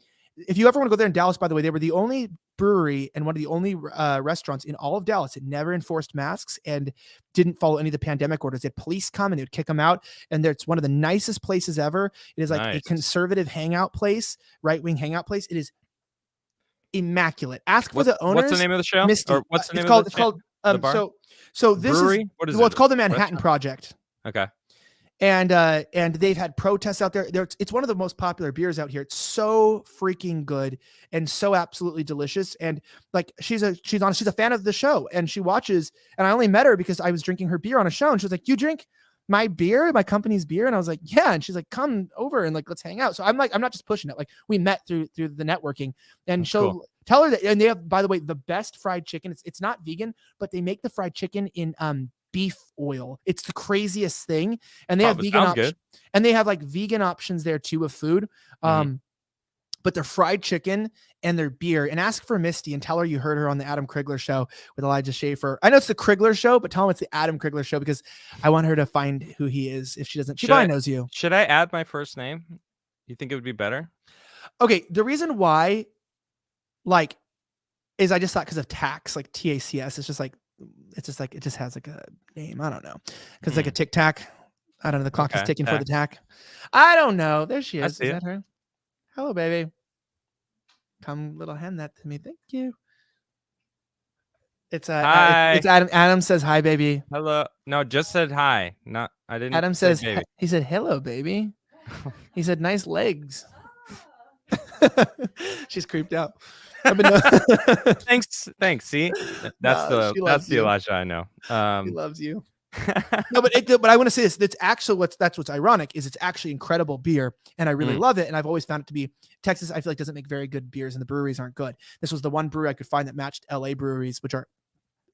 If you ever want to go there in Dallas, by the way, they were the only brewery and one of the only restaurants in all of Dallas that never enforced masks and didn't follow any of the pandemic orders. They had police come and they would kick them out. And it's one of the nicest places ever. It is like a conservative hangout place, right-wing hangout place. It is immaculate. Ask for the owners. What's the name of the show? Misty. Or what's the name of the bar? So this brewery? is what is well, it? It's called the Manhattan Project. Okay. And they've had protests out there. It's one of the most popular beers out here. It's so freaking good and so absolutely delicious. And like she's a fan of the show and she watches. And I only met her because I was drinking her beer on a show. And she was like, "You drink my beer, my company's beer?" And I was like, "Yeah." And she's like, "Come over and like let's hang out." So I'm not just pushing it. Like we met through the networking, and she'll tell her that. And they have, by the way, the best fried chicken. It's not vegan, but they make the fried chicken in beef oil. It's the craziest thing. And they have vegan options. And they have like vegan options there too of food. But their fried chicken and their beer. And ask for Misty and tell her you heard her on the Adam Crigler show with Elijah Schaffer. I know it's the Crigler show, but tell him it's the Adam Crigler show because I want her to find who he is if she doesn't. She probably knows you. Should I add my first name? You think it would be better? Okay. The reason why is I just thought because of tax, like TACS. It just has like a name. I don't know. Because like a tic tac. I don't know. The clock is ticking for the tack. I don't know. There she is. Is that her? Hello, baby. Come, little hand that to me. Thank you. It's hi. It's Adam. Adam says hi, baby. Hello. No, just said hi. Not I didn't. Adam says he said hello, baby. He said nice legs. She's creeped out. Thanks. See, that's the Elijah I know. He loves you. No, but I want to say this. That's what's ironic is it's actually incredible beer, and I really love it. And I've always found it to be Texas. I feel like doesn't make very good beers, and the breweries aren't good. This was the one brewery I could find that matched LA breweries, which are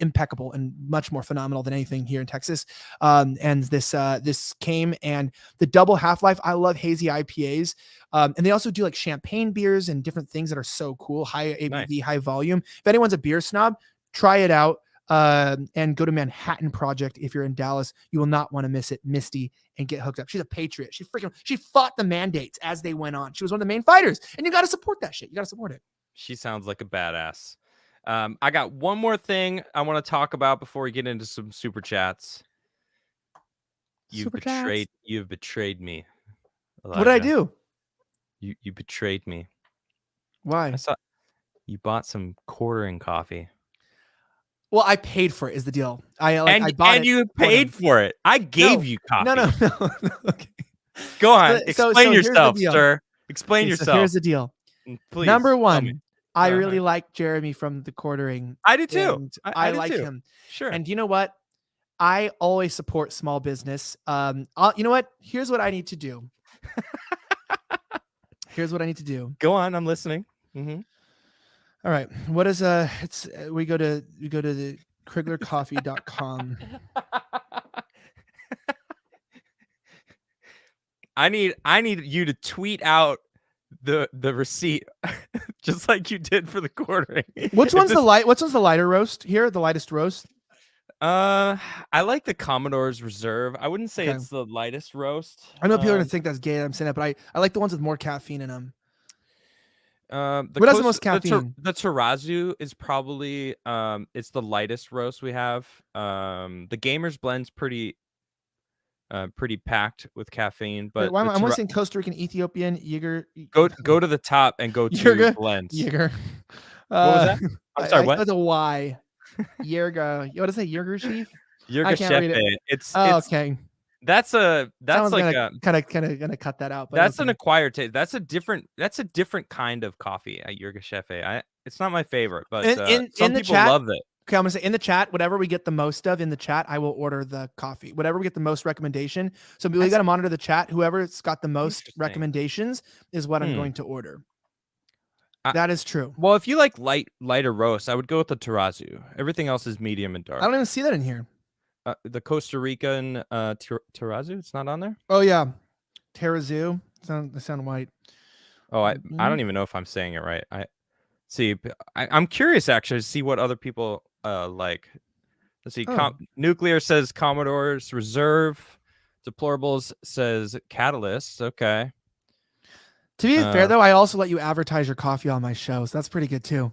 impeccable and much more phenomenal than anything here in Texas. And this came, and the double Half-Life. I love hazy IPAs. And they also do like champagne beers and different things that are so cool. High ABV, high volume. If anyone's a beer snob, try it out. And go to Manhattan Project if you're in Dallas. You will not want to miss it. Misty, and get hooked up. She's a patriot. She fought the mandates as they went on. She was one of the main fighters, and you got to support that shit. You got to support it. She sounds like a badass. I got one more thing I want to talk about before we get into some super chats. You've betrayed me, Elijah. What did I do? You betrayed me. Why? I saw you bought some quartering coffee. Well, I paid for it is the deal. I bought it. And you paid for it. I gave you coffee. No. Okay. Go on. Explain yourself, sir. Explain yourself. So here's the deal. Please. Number one, I really like Jeremy from the quartering. I do too. I like him. Sure. And you know what? I always support small business. You know what? Here's what I need to do. Go on. I'm listening. Mm-hmm. All right. What is we go to the criglercoffee.com. I need you to tweet out the receipt just like you did for the quartering. Which one's the lighter roast here? The lightest roast? I like the Commodore's Reserve. I wouldn't say it's the lightest roast. I know people are gonna think that's gay. I'm saying that, but I like the ones with more caffeine in them. What has the most caffeine? The Terrazzo is probably it's the lightest roast we have. The Gamer's Blend's pretty packed with caffeine, but wait, I'm saying Costa Rican, Ethiopian, Jaeger. Go to the top and go to blends. Jaeger. What was that? I'm sorry. What? That's a Y. Jaeger. What is it? Jaeger Chief. Jaeger Schaffer. It's okay. That's like kind of gonna cut that out. But that's an acquired taste. That's a different kind of coffee at Jaeger Schaffer. It's not my favorite, but some people love it. Okay, I'm gonna say in the chat, whatever we get the most of in the chat, I will order the coffee. Whatever we get the most recommendation. So we got to monitor the chat. Whoever's got the most recommendations is what I'm going to order. That is true. Well, if you like lighter roast, I would go with the terrazzo. Everything else is medium and dark. I don't even see that in here. The Costa Rican terrazzo, it's not on there. Oh yeah, terrazzo. They sound white. Oh, I don't even know if I'm saying it right. I'm curious actually to see what other people like. Let's see. Nuclear says Commodore's Reserve. Deplorables says Catalyst. Okay. To be fair though, I also let you advertise your coffee on my show, so that's pretty good too.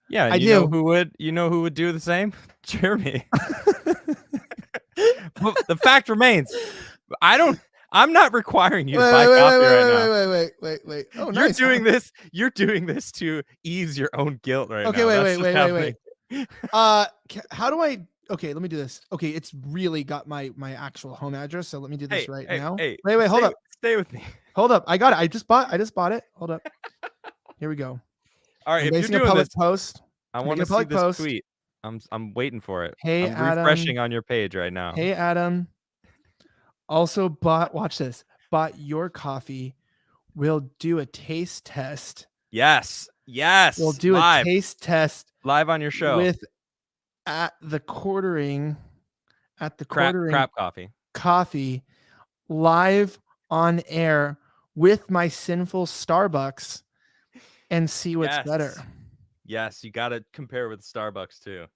Yeah, I do. Know who would do the same? Jeremy. Well, the fact remains, I'm not requiring you to buy coffee right now. Wait. Oh, nice. You're doing this to ease your own guilt right now. Okay, wait. How do I? Okay, let me do this. Okay, it's really got my actual home address, so let me do this now. Wait, hold up. Stay with me. Hold up, I got it. I just bought it. Hold up. Here we go. All right, if you're doing public post, I want to see this tweet. I'm waiting for it. Hey, I'm refreshing on your page right now. Hey, Adam. Also watch this. Bought your coffee. We'll do a taste test. Yes. We'll do a taste test live on your show at the quartering crap coffee live on air with my sinful Starbucks and see what's better. Yes, you got to compare with Starbucks too.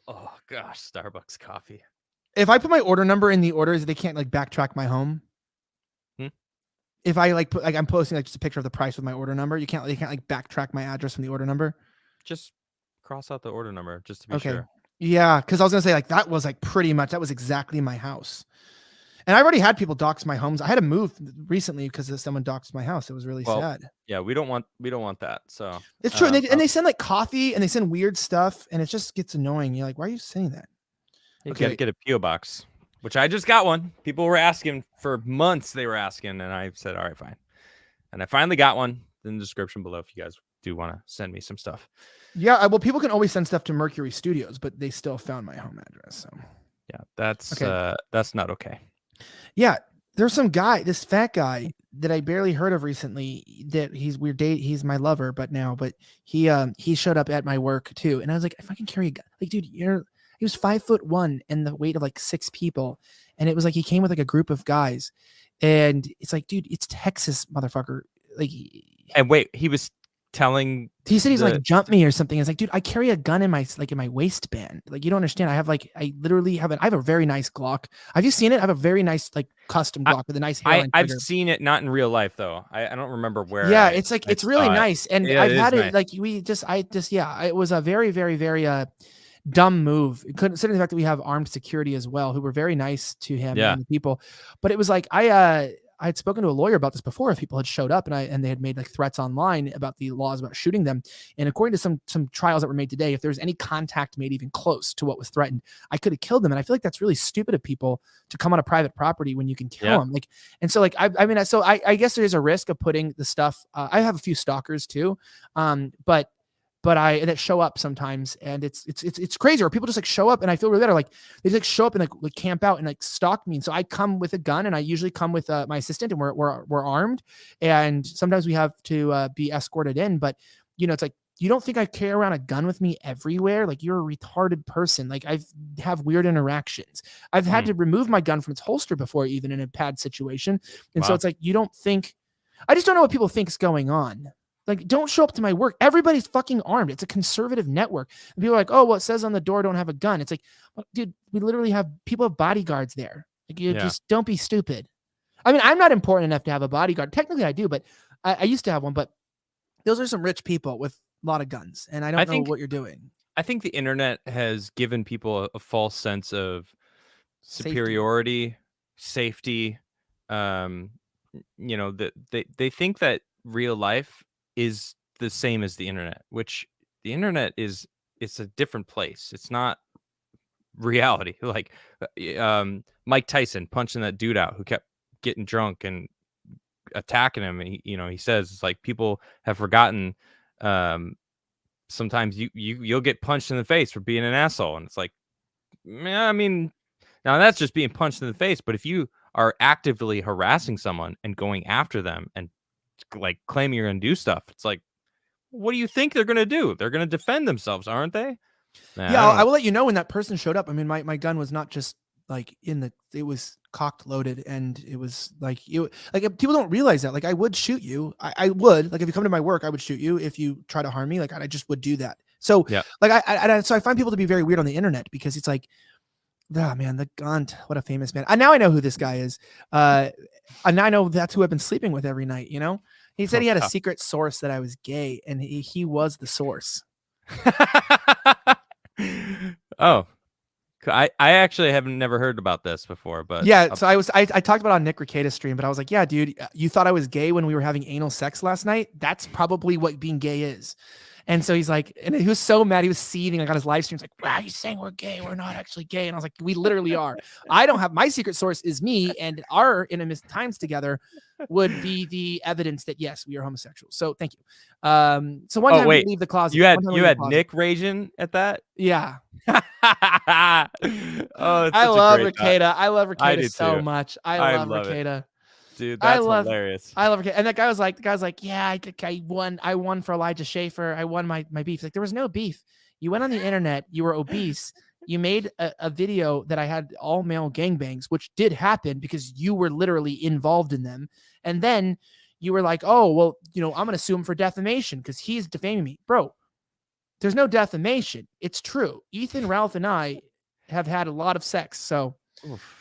Oh gosh, Starbucks coffee. If I put my order number in the orders, they can't like backtrack my home. If I like put I'm posting like just a picture of the price with my order number, they can't like backtrack my address from the order number. Just cross out the order number just to be sure. Yeah, because I was gonna say like that was exactly my house. And I've already had people dox my homes. I had to move recently because someone doxed my house. It was really sad. Yeah, we don't want that. So it's true. And they send like coffee and they send weird stuff, and it just gets annoying. You're like, why are you sending that? You gotta get a PO box, which I just got one. People were asking for months. They were asking, and I said, all right, fine. And I finally got one. In the description below, if you guys do want to send me some stuff. Yeah, well, people can always send stuff to Mercury Studios, but they still found my home address. So yeah, that's not okay. Yeah, there's some guy, this fat guy that I barely heard of recently. That he's he's my lover, but he showed up at my work too, and I was like, if I can carry a gun, like, dude, he was 5'1" and the weight of like 6 people, and it was like he came with like a group of guys, and it's like, dude, it's Texas, motherfucker. Like, and wait, he said he's like, jump me or something. It's like, dude, I carry a gun in my waistband. Like, you don't understand. I have a very nice Glock. Have you seen it? I have a very nice like custom Glock with a nice hairline. I've seen it, not in real life though. I don't remember where. Yeah, it's like it's really nice, and I've had it like it was a very very very dumb move, considering the fact that we have armed security as well, who were very nice to him and the people. But it was like I had spoken to a lawyer about this before. If people had showed up and they had made like threats online about the laws about shooting them, and according to some trials that were made today, if there was any contact made even close to what was threatened, I could have killed them. And I feel like that's really stupid of people to come on a private property when you can kill them. Like, and so like I guess there is a risk of putting the stuff. I have a few stalkers too, but that show up sometimes, and it's crazy. Or people just like show up, and I feel really better. Like they just show up and like camp out and like stalk me. And so I come with a gun, and I usually come with my assistant, and we're armed. And sometimes we have to be escorted in. But it's like, you don't think I carry around a gun with me everywhere? Like, you're a retarded person. Like, I have weird interactions. I've had to remove my gun from its holster before, even in a bad situation. And so it's like, you don't think. I just don't know what people think is going on. Like, don't show up to my work. Everybody's fucking armed. It's a conservative network. And people are like, oh, well, it says on the door, don't have a gun. It's like, well, dude, we literally have bodyguards there. Like, just don't be stupid. I mean, I'm not important enough to have a bodyguard. Technically, I do, but I used to have one. But those are some rich people with a lot of guns, and I don't know what you're doing. I think the internet has given people a false sense of superiority, safety. They think that real life is the same as the internet, which the internet it's a different place. It's not reality. Like Mike Tyson punching that dude out who kept getting drunk and attacking him. And he says it's like people have forgotten sometimes you'll get punched in the face for being an asshole, and it's like, I mean, now that's just being punched in the face. But if you are actively harassing someone and going after them and like claiming you're gonna do stuff, it's like, what do you think they're gonna do? They're gonna defend themselves, aren't they? Nah, Yeah, I I don't. will let you know when that person showed up. I mean, my gun was not just like it was cocked loaded, and it was like people don't realize that. Like, I would shoot you. I would, like, if you come to my work, I would shoot you if you try to harm me. Like, I just would do that. So Yeah. like so I find people to be very weird on the internet, because it's like, oh man, the Gaunt, what a famous man. And now I know who this guy is. And I know that's who I've been sleeping with every night, you know? He said he had a secret source that I was gay, and he was the source. Oh, I actually haven't never heard about this before, but yeah. So I talked about it on Nick Rekieta's stream, but I was like, yeah, dude, you thought I was gay when we were having anal sex last night? That's probably what being gay is. And so he's like, and he was so mad, he was seething like on his live streams, like, wow, he's saying we're gay, we're not actually gay. And I was like, we literally are. I don't have, my secret source is me, and our intimate times together would be the evidence that yes, we are homosexual. So thank you. So one time we leave the closet. You had Nick raging at that? Yeah. Oh, I love Rekieta. I love Rekieta so much. I love Rekieta. Dude, that's hilarious. I love Rekieta. And the guy was like, yeah, I won for Elijah Schaffer. I won my beef. Like, there was no beef. You went on the internet, you were obese. You made a video that I had all male gangbangs, which did happen because you were literally involved in them. And then you were like, oh, well, you know, I'm going to sue him for defamation because he's defaming me. Bro, there's no defamation. It's true. Ethan, Ralph, and I have had a lot of sex. So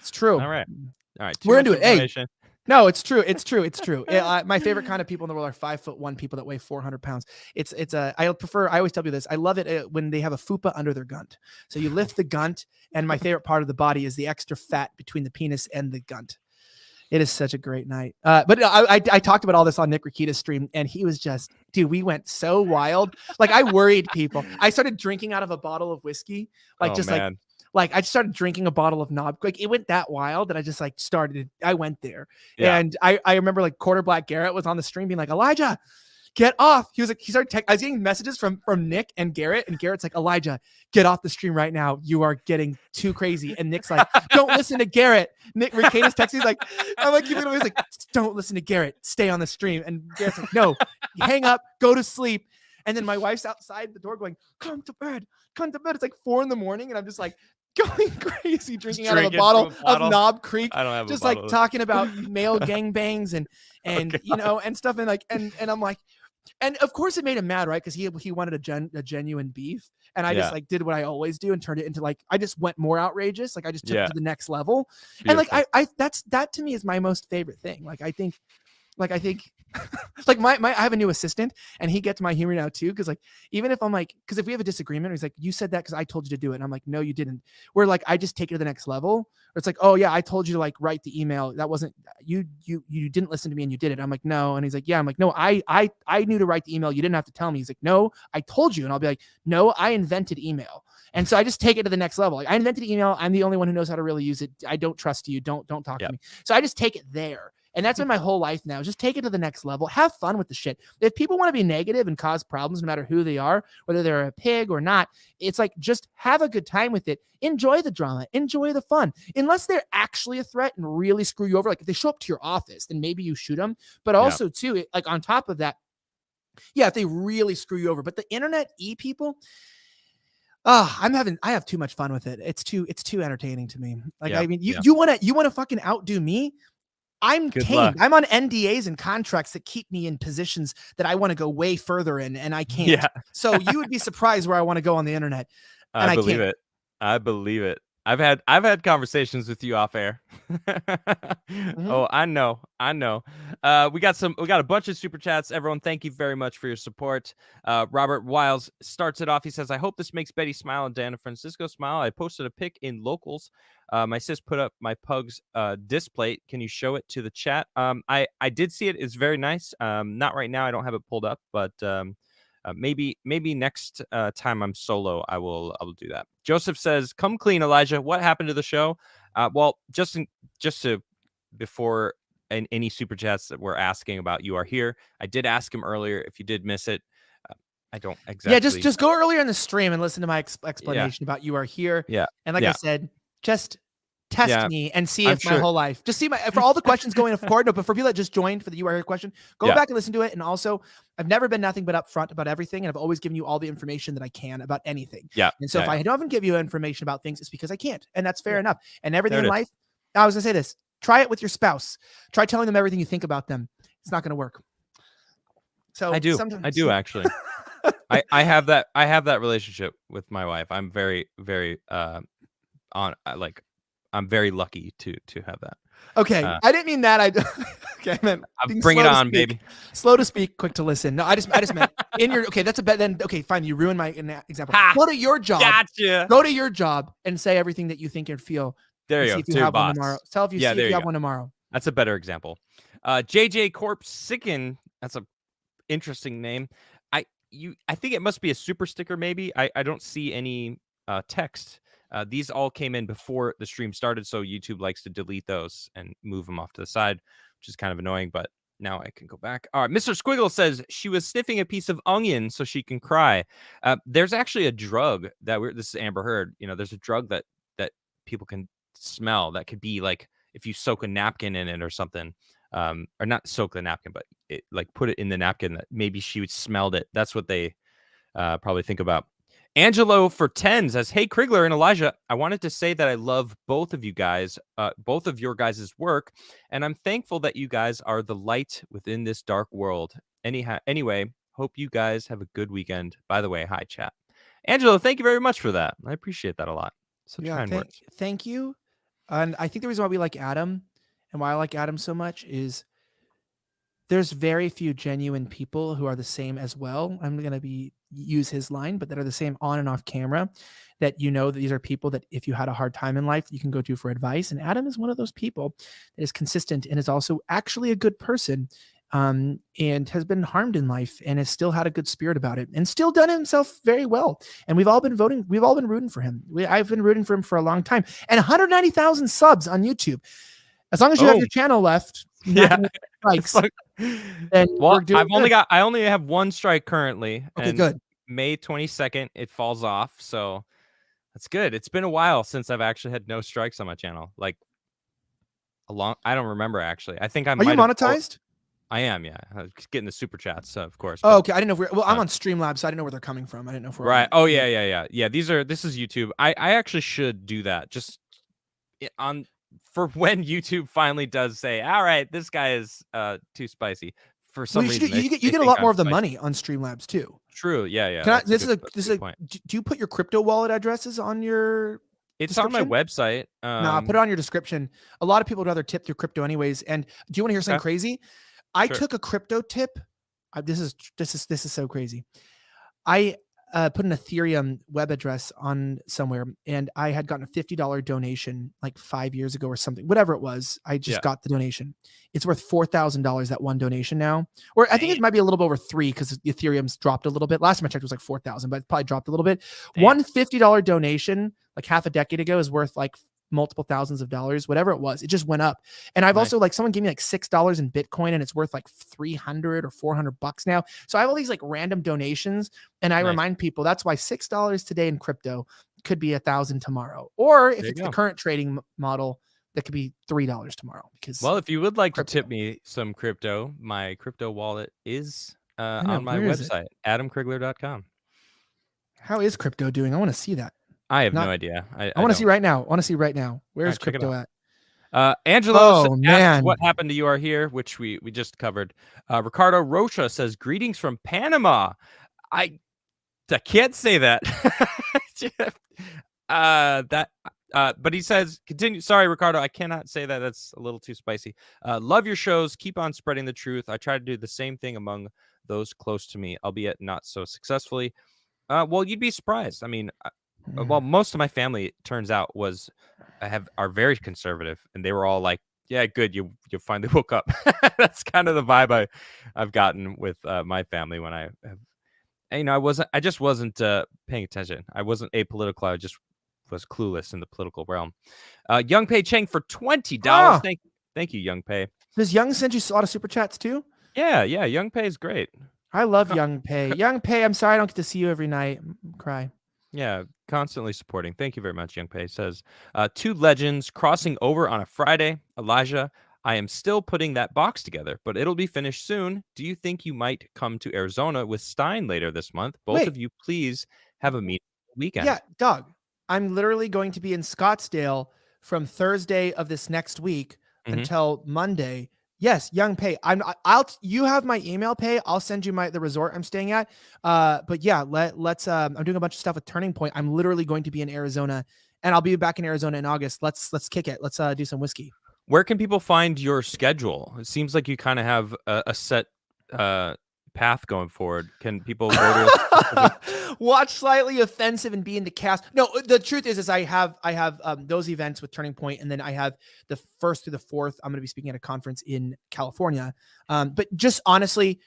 it's true. All right. We're into it. Hey, no, it's true. It's true. It's true. My favorite kind of people in the world are 5'1" people that weigh 400 pounds. I always tell you this. I love it when they have a fupa under their gunt. So you lift the gunt, and my favorite part of the body is the extra fat between the penis and the gunt. It is such a great night. But I talked about all this on Nick Rekieta's stream, and he was just, dude, we went so wild. Like, I worried people. I started drinking out of a bottle of whiskey. Like, like I just started drinking a bottle of knob. Like, it went that wild that I just I went there. Yeah. And I remember like Quarter Black Garrett was on the stream being like, Elijah, get off. He was like, I was getting messages from Nick and Garrett's like, Elijah, get off the stream right now. You are getting too crazy. And Nick's like, don't listen to Garrett. Nick Rekieta's texting. He's like, I'm like, he's like, don't listen to Garrett. Stay on the stream. And Garrett's like, no, hang up, go to sleep. And then my wife's outside the door going, come to bed. It's like 4 a.m. and I'm just like going crazy, drinking out of a bottle of Knob Creek. I don't have just like talking about male gangbangs and you know, and stuff. And like, and I'm like, and of course it made him mad, right? Because he wanted a genuine beef, and I just like did what I always do and turned it into like, I just went more outrageous. Like, I just took it to the next level. Beautiful. And like that to me is my most favorite thing. Like, I think like I have a new assistant, and he gets my humor now too. Cause like, even if I'm like, cause if we have a disagreement, he's like, you said that cause I told you to do it. And I'm like, no, you didn't. Where like, I just take it to the next level. Or it's like, oh yeah, I told you to like write the email. That wasn't you didn't listen to me and you did it. I'm like, no. And he's like, yeah. I'm like, no, I knew to write the email. You didn't have to tell me. He's like, no, I told you. And I'll be like, no, I invented email. And so I just take it to the next level. Like, I invented email. I'm the only one who knows how to really use it. I don't trust you. Don't talk to me. So I just take it there. And that's been my whole life now. Just take it to the next level. Have fun with the shit. If people want to be negative and cause problems, no matter who they are, whether they're a pig or not, it's like, just have a good time with it. Enjoy the drama. Enjoy the fun. Unless they're actually a threat and really screw you over. Like, if they show up to your office, then maybe you shoot them. But also too, like on top of that, if they really screw you over. But the internet people, I have too much fun with it. It's too entertaining to me. Like, I mean, you want to fucking outdo me? I'm tamed. I'm on NDAs and contracts that keep me in positions that I want to go way further in, and I can't. Yeah. So you would be surprised where I want to go on the internet. And I believe it. I believe it. I've had conversations with you off air. Oh, I know. We got a bunch of super chats. Everyone, thank you very much for your support. Robert Wiles starts it off. He says, I hope this makes Betty smile and Dan in Francisco smile. I posted a pic in locals. My sis put up my pug's display. Can you show it to the chat? I did see it. It's very nice. Not right now. I don't have it pulled up, but maybe next time I'm solo, I will do that. Joseph says, come clean, Elijah. What happened to the show? Well, before any super chats that we're asking about, you are here. I did ask him earlier if you did miss it. I don't exactly. Yeah, just go earlier in the stream and listen to my explanation about You Are Here. Yeah. And like I said, just test me and see if my whole life, just see for all the questions going forward. No, but for people that just joined for the You Are Here question, go back and listen to it. And also, I've never been nothing but upfront about everything, and I've always given you all the information that I can about anything. Yeah. And so if I don't give you information about things, it's because I can't, and that's fair enough. And everything in life, I was gonna say this: try it with your spouse. Try telling them everything you think about them. It's not gonna work. So I do actually. I have that relationship with my wife. I'm very, very I'm very lucky to have that. Okay, I didn't mean that. Okay, man. Bring it on, baby. Slow to speak, quick to listen. No, I just meant in your. Okay, that's a bet. Then okay, fine. You ruined my example. Go to your job. Gotcha. Go to your job and say everything that you think and feel. There you go. If you have one tomorrow. Tell if you have one tomorrow. That's a better example. JJ Corp Sicken. That's a interesting name. I think it must be a super sticker. Maybe I don't see any text. These all came in before the stream started, so YouTube likes to delete those and move them off to the side, which is kind of annoying, but now I can go back. All right, Mr. Squiggle says she was sniffing a piece of onion so she can cry. There's actually a drug that this is Amber Heard. There's a drug that people can smell that could be like if you soak a napkin in it or something, or not soak the napkin, but put it in the napkin that maybe she would smelled it. That's what they probably think about. Angelo for 10 says, hey, Crigler and Elijah, I wanted to say that I love both of you guys, both of your guys' work, and I'm thankful that you guys are the light within this dark world. Anyway, hope you guys have a good weekend. By the way, hi, chat. Angelo, thank you very much for that. I appreciate that a lot. Such kind words. Thank you. And I think the reason why we like Adam and why I like Adam so much is there's very few genuine people who are the same as well. I'm going to use his line, but that are the same on and off camera, that that these are people that if you had a hard time in life, you can go to for advice. And Adam is one of those people that is consistent and is also actually a good person, and has been harmed in life and has still had a good spirit about it and still done himself very well. And we've all been rooting for him. I've been rooting for him for a long time. And 190,000 subs on YouTube. As long as you have your channel left, strikes. And I only have one strike currently. Okay, good. May 22nd, it falls off, so that's good. It's been a while since I've actually had no strikes on my channel. I don't remember actually. I think I'm. Are you monetized? I am, yeah. I'm getting the super chats, of course. Oh, okay. I didn't know if I'm on Streamlabs, so I didn't know where they're coming from. I didn't know if we're right. Oh, yeah. This is YouTube. I actually should do that just for when YouTube finally does say, all right, this guy is too spicy. For some reason, you get a lot more of the money on Streamlabs too. True. Yeah. Do you put your crypto wallet addresses on your? It's on my website. No, put it on your description. A lot of people would rather tip through crypto anyways. And do you want to hear something crazy? I took a crypto tip. This is so crazy. I put an Ethereum web address on somewhere, and I had gotten a $50 donation like 5 years ago or something, whatever it was. I just got the donation. It's worth $4,000, that one donation now, or I think it might be a little bit over 3 because Ethereum's dropped a little bit. Last time I checked, it was like 4,000, but it's probably dropped a little bit. Damn. One $50 donation like half a decade ago is worth like multiple thousands of dollars, whatever it was. It just went up. And I've also someone gave me like $6 in Bitcoin, and it's worth like 300 or 400 bucks now. So I have all these like random donations, and I remind people that's why $6 today in crypto could be 1,000 tomorrow. Or if it's the current trading model, that could be $3 tomorrow. Because if you would like to tip me some crypto, my crypto wallet is on my website, adamcrigler.com. How is crypto doing? I want to see that. I have no idea. I want to see right now. Where's crypto at? Angelo asks what happened to You Are Here, which we just covered. Ricardo Rocha says, greetings from Panama. I can't say that. But he says, continue. Sorry, Ricardo, I cannot say that. That's a little too spicy. Love your shows. Keep on spreading the truth. I try to do the same thing among those close to me, albeit not so successfully. Well, you'd be surprised. I mean, most of my family, it turns out, are very conservative, and they were all like, "Yeah, good, you finally woke up." That's kind of the vibe I've gotten with my family when I just wasn't paying attention. I wasn't apolitical. I just was clueless in the political realm. Young Pei Cheng for $20. Thank you, Young Pei. Does Young send you a lot of super chats too? Yeah, Young Pei is great. I love Young Pei. Young Pei, I'm sorry I don't get to see you every night. Cry. Yeah, constantly supporting. Thank you very much, Young Pei. Says, two legends crossing over on a Friday. Elijah, I am still putting that box together, but it'll be finished soon. Do you think you might come to Arizona with Stein later this month? Both Wait. of you, please have a meeting weekend. Yeah, Doug, I'm literally going to be in Scottsdale from Thursday of this next week until Monday. Yes, Young Pei. You have my email, Pei. I'll send you the resort I'm staying at. But yeah, let's I'm doing a bunch of stuff with Turning Point. I'm literally going to be in Arizona, and I'll be back in Arizona in August. Let's kick it. Let's do some whiskey. Where can people find your schedule? It seems like you kind of have a set path going forward. Can people go to watch Slightly Offensive and be into cast? No, the truth is I have those events with Turning Point, and then I have the 1st through the 4th. I'm going to be speaking at a conference in California. But just honestly,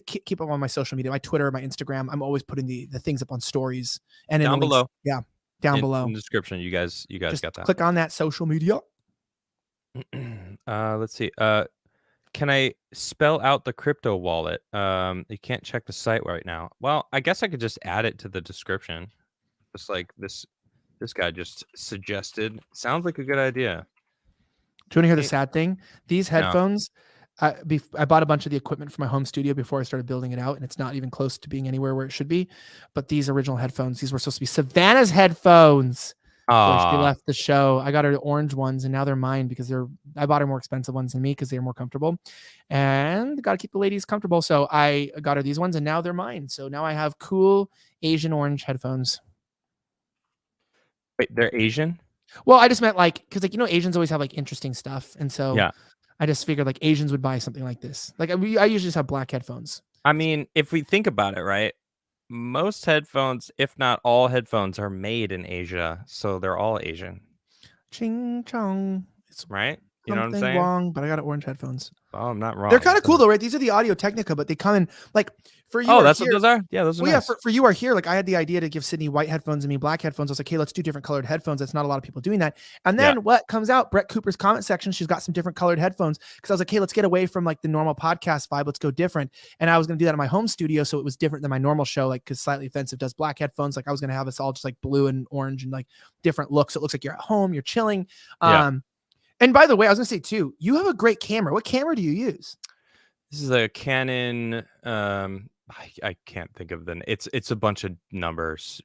keep up on my social media, my Twitter, my Instagram. I'm always putting the things up on stories and down below. Yeah, down below in the description. You guys just got that. Click on that social media. Let's see. Can I spell out the crypto wallet? You can't check the site right now. Well, I guess I could just add it to the description. Just like this guy just suggested. Sounds like a good idea. Do you want to hear the sad thing? These headphones, I bought a bunch of the equipment for my home studio before I started building it out, and it's not even close to being anywhere where it should be. But these original headphones, these were supposed to be Savannah's headphones. Before she left the show. I got her the orange ones, and now they're mine because I bought her more expensive ones than me because they're more comfortable, and got to keep the ladies comfortable. So I got her these ones, and now they're mine. So now I have cool Asian orange headphones. Wait, they're Asian? Well, I just meant because Asians always have interesting stuff, and so yeah, I just figured Asians would buy something like this. I usually just have black headphones. I mean, if we think about it, right? Most headphones, if not all headphones, are made in Asia, so they're all Asian. Ching chong. It's right. You know what I'm saying? Wrong, but I got orange headphones. Oh, I'm not wrong. They're kind of cool though, right? These are the Audio Technica, but they come in for you. Oh, that's what those are? Yeah, those are nice. Yeah, for you are here. I had the idea to give Sydney white headphones and me black headphones. I was like, hey, let's do different colored headphones. That's not a lot of people doing that. And then what comes out? Brett Cooper's comment section. She's got some different colored headphones because I was like, hey, let's get away from the normal podcast vibe. Let's go different. And I was going to do that in my home studio, so it was different than my normal show. Because Slightly Offensive does black headphones. I was going to have us all just blue and orange and different looks. It looks like you're at home, you're chilling. And by the way, I was going to say too, you have a great camera. What camera do you use? This is a Canon. I can't think of the. It's a bunch of numbers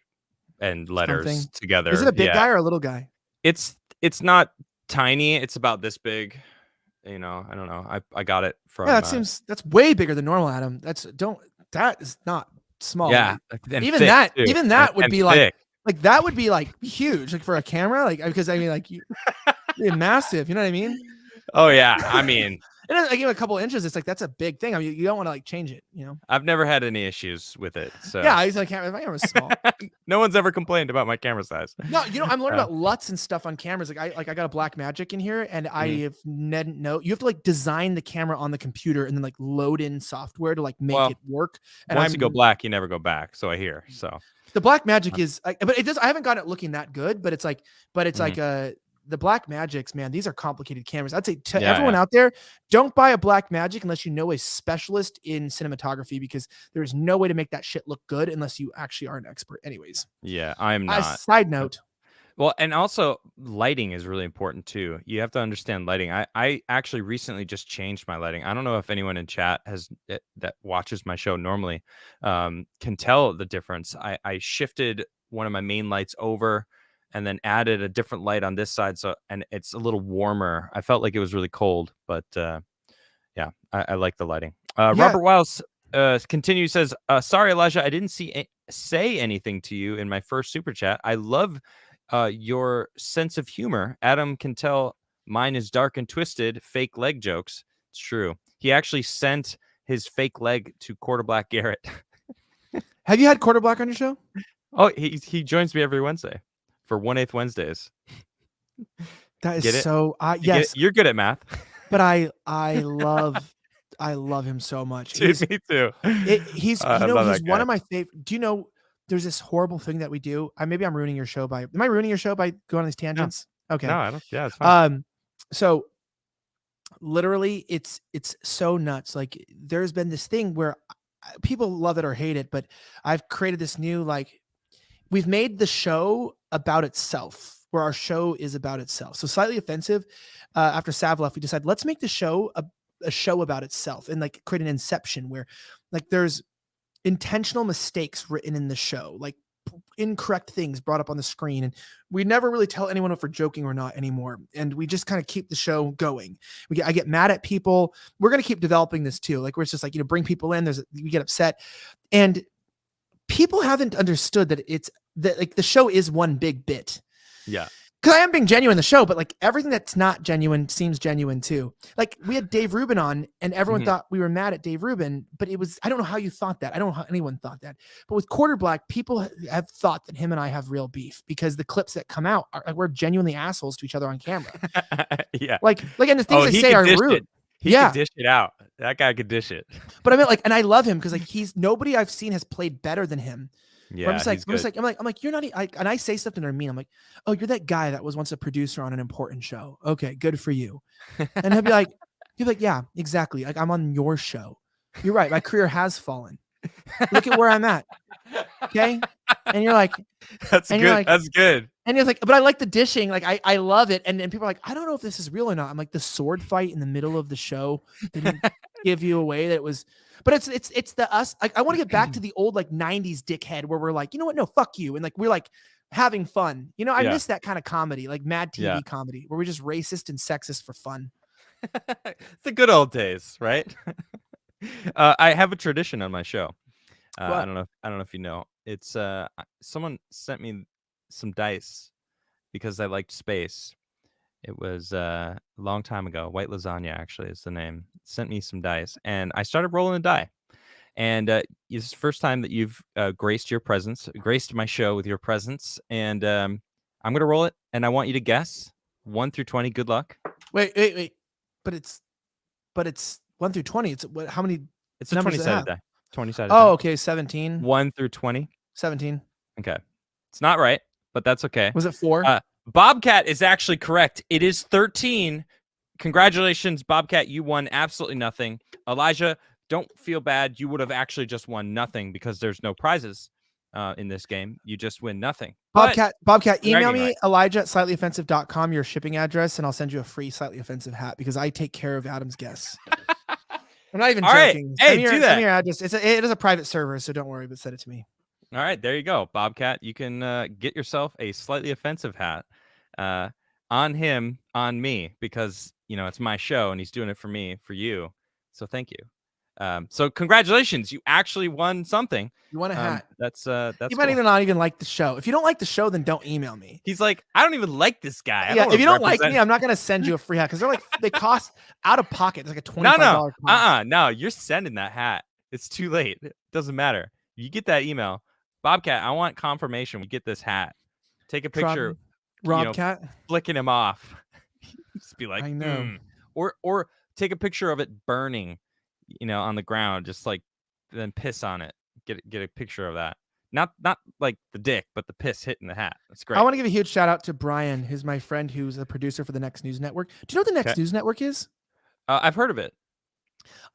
and letters together. Is it a big guy or a little guy? It's not tiny. It's about this big. I don't know. I got it from. Yeah, that's way bigger than normal, Adam. That is not small. Yeah, even that would be that would be huge for a camera. Because you're massive. You know what I mean? Oh yeah, I mean. And I give it a couple inches. It's that's a big thing. I mean, you don't want to change it. I've never had any issues with it. So yeah, my camera's small. No one's ever complained about my camera size. No, I'm learning about LUTs and stuff on cameras. I got a Black Magic in here, and I have you have to design the camera on the computer and then load in software to make it work. And once you go black, you never go back. So I hear. So the Black Magic is, but it does. I haven't got it looking that good, but it's the Black Magics, man, these are complicated cameras. I'd say to everyone out there, don't buy a Black Magic unless you know a specialist in cinematography, because there is no way to make that shit look good unless you actually are an expert. Anyways. Yeah, I'm not. Side note. Well, and also lighting is really important too. You have to understand lighting. I actually recently just changed my lighting. I don't know if anyone in chat that watches my show normally can tell the difference. I shifted one of my main lights over and then added a different light on this side. And it's a little warmer. I felt like it was really cold, but yeah, I like the lighting. Robert Wiles continues, says, sorry, Elijah, I didn't say anything to you in my first super chat. I love your sense of humor. Adam can tell mine is dark and twisted, fake leg jokes. It's true. He actually sent his fake leg to Quarter Black Garrett. Have you had Quarter Black on your show? Oh, he joins me every Wednesday for 1/8 Wednesdays. That is so yes. You're good at math. But I love him so much. Dude, me too. He's one of my favorite. Do you know there's this horrible thing that we do? Maybe I'm ruining your show am I ruining your show by going on these tangents? No. Okay. No, I don't. Yeah, it's fine. So literally it's so nuts. There's been this thing where people love it or hate it, but I've created this new, like, we've made the show about itself, where our show is about itself. So Slightly Offensive, after Sav left, we decided, let's make the show a show about itself, and like create an inception where like there's intentional mistakes written in the show, like incorrect things brought up on the screen, and we never really tell anyone if we're joking or not anymore, and we just kind of keep the show going. I get mad at people. We're going to keep developing this too, like, where it's just like, bring people in, we get upset, and people haven't understood that it's that, like, the show is one big bit. Yeah. Because I am being genuine in the show, but like everything that's not genuine seems genuine too. Like, we had Dave Rubin on, and everyone thought we were mad at Dave Rubin, but it was, I don't know how you thought that. I don't know how anyone thought that. But with Quarter Black, people have thought that him and I have real beef, because the clips that come out are like, we're genuinely assholes to each other on camera. Yeah. Like, and the things they say are rude. He could dish it out. That guy could dish it. But I mean, like, and I love him because like nobody I've seen has played better than him. Yeah, I'm like, you're not, and I say something to mean, I'm like, oh, you're that guy that was once a producer on an important show. Okay, good for you. And he'll be like, yeah, exactly. Like, I'm on your show. You're right. My career has fallen. Look at where I'm at. Okay. And you're like, that's good. Like, that's good. And he's like, but I like the dishing. Like, I love it. And people are like, I don't know if this is real or not. I'm like, the sword fight in the middle of the show didn't give you away that it was. But it's the us. Like, I want to get back to the old like 90s dickhead where we're like, you know what? No, fuck you. And like, we're like having fun. I miss that kind of comedy, like Mad TV comedy, where we're just racist and sexist for fun. It's the good old days, right? I have a tradition on my show. I don't know if you know. It's someone sent me some dice because I liked space. It was a long time ago. White Lasagna, actually, is the name. Sent me some dice, and I started rolling a die. And it's the first time that you've graced my show with your presence. And I'm going to roll it, and I want you to guess 1 through 20. Good luck. Wait. But it's 1 through 20. It's what? How many? It's a 20-sided die. 20-sided. Oh, okay. 17. 1 through 20. 17. Okay. It's not right, but that's okay. Was it 4? Bobcat is actually correct. It is 13. Congratulations, Bobcat. You won absolutely nothing. Elijah, don't feel bad. You would have actually just won nothing because there's no prizes in this game. You just win nothing. Bobcat, email me, Elijah@slightlyoffensive.com, your shipping address, and I'll send you a free Slightly Offensive hat because I take care of Adam's guests. I'm not even joking. Right. Hey, do that. Send me your address. It is a private server, so don't worry, but send it to me. All right, there you go, Bobcat. You can get yourself a Slightly Offensive hat on him, on me, because it's my show and he's doing it for me, for you. So thank you. So congratulations, you actually won something. You won a hat. That's you might even not even like the show. If you don't like the show, then don't email me. He's like, I don't even like this guy. If you don't like me, I'm not gonna send you a free hat because they cost out of pocket. It's like a $25 cost. No, you're sending that hat. It's too late. It doesn't matter. You get that email. Bobcat, I want confirmation. We get this hat. Take a picture. Robcat, flicking him off. Just be like, I know. Or take a picture of it burning, on the ground. Just like, then piss on it. Get a picture of that. Not like the dick, but the piss hitting the hat. That's great. I want to give a huge shout out to Brian, who's my friend, who's a producer for the Next News Network. Do you know what the Next News Network is? I've heard of it.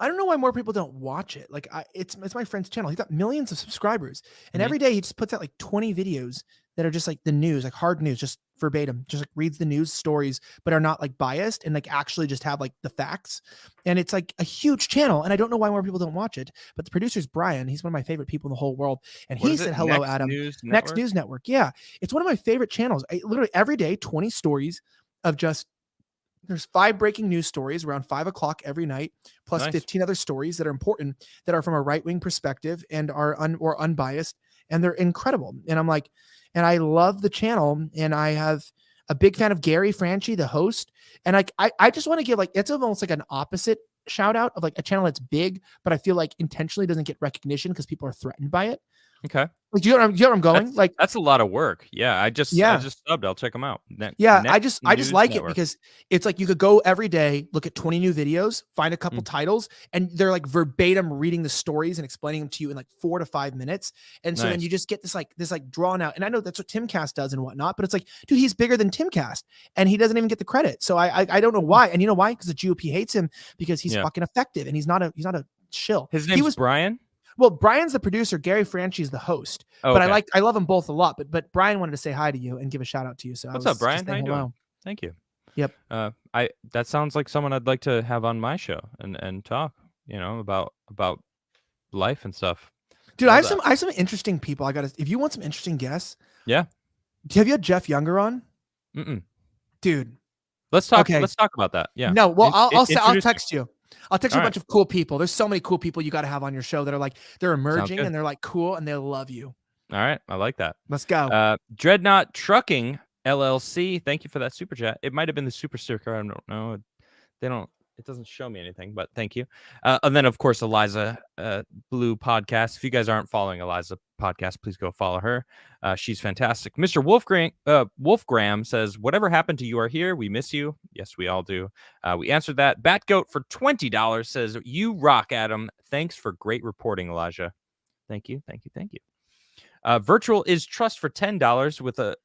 I don't know why more people don't watch it. Like, it's my friend's channel. He's got millions of subscribers, and every day he just puts out like 20 videos that are just like the news, like hard news, just verbatim, just like reads the news stories, but are not like biased and like actually just have like the facts. And it's like a huge channel, and I don't know why more people don't watch it. But the producer's Brian. He's one of my favorite people in the whole world, and he said, "Hello, Adam." Next News Network. Yeah, it's one of my favorite channels. Literally every day, 20 stories of just. There's 5 breaking news stories around 5 o'clock every night, plus 15 other stories that are important, that are from a right-wing perspective and are unbiased, and they're incredible. And I'm like, and I love the channel, and I have a big fan of Gary Franchi, the host. And like, I just want to give like, it's almost like an opposite shout out of like a channel that's big, but I feel like intentionally doesn't get recognition because people are threatened by it. Okay. Like, you know where I'm going? That's a lot of work. Yeah. I just subbed. I'll check them out. I just like it because it's like you could go every day, look at 20 new videos, find a couple titles, and they're like verbatim reading the stories and explaining them to you in like 4 to 5 minutes. And so then you just get this drawn out. And I know that's what Timcast does and whatnot, but it's like, dude, he's bigger than Timcast and he doesn't even get the credit. So I don't know why. And you know why? Because the GOP hates him because he's fucking effective and he's not a shill. His name's Brian. Well, Brian's the producer. Gary Franchi's the host. Oh, but okay. I love them both a lot. But Brian wanted to say hi to you and give a shout out to you. So What's I was up, Brian? just How saying you hello. doing? Thank you. Yep. That sounds like someone I'd like to have on my show and talk, about life and stuff. Dude, I have some interesting people. If you want some interesting guests. Yeah. Have you had Jeff Younger on? Mm-mm. Dude. Let's talk. Okay. Let's talk about that. Yeah. No, well, I'll text you. I'll text you a All bunch of cool people. There's so many cool people you got to have on your show that are like, they're emerging and they're like cool and they love you. All right. I like that. Let's go. Dreadnought Trucking LLC. Thank you for that super chat. It might have been the super sticker. I don't know. It doesn't show me anything, but thank you. And then, of course, Eliza Blue Podcast. If you guys aren't following Eliza Podcast, please go follow her. She's fantastic. Mr. Wolfgram says, whatever happened to You Are Here? We miss you. Yes, we all do. We answered that. Batgoat for $20 says, you rock, Adam. Thanks for great reporting, Elijah. Thank you. Thank you. Thank you. Virtual is Trust for $10 with a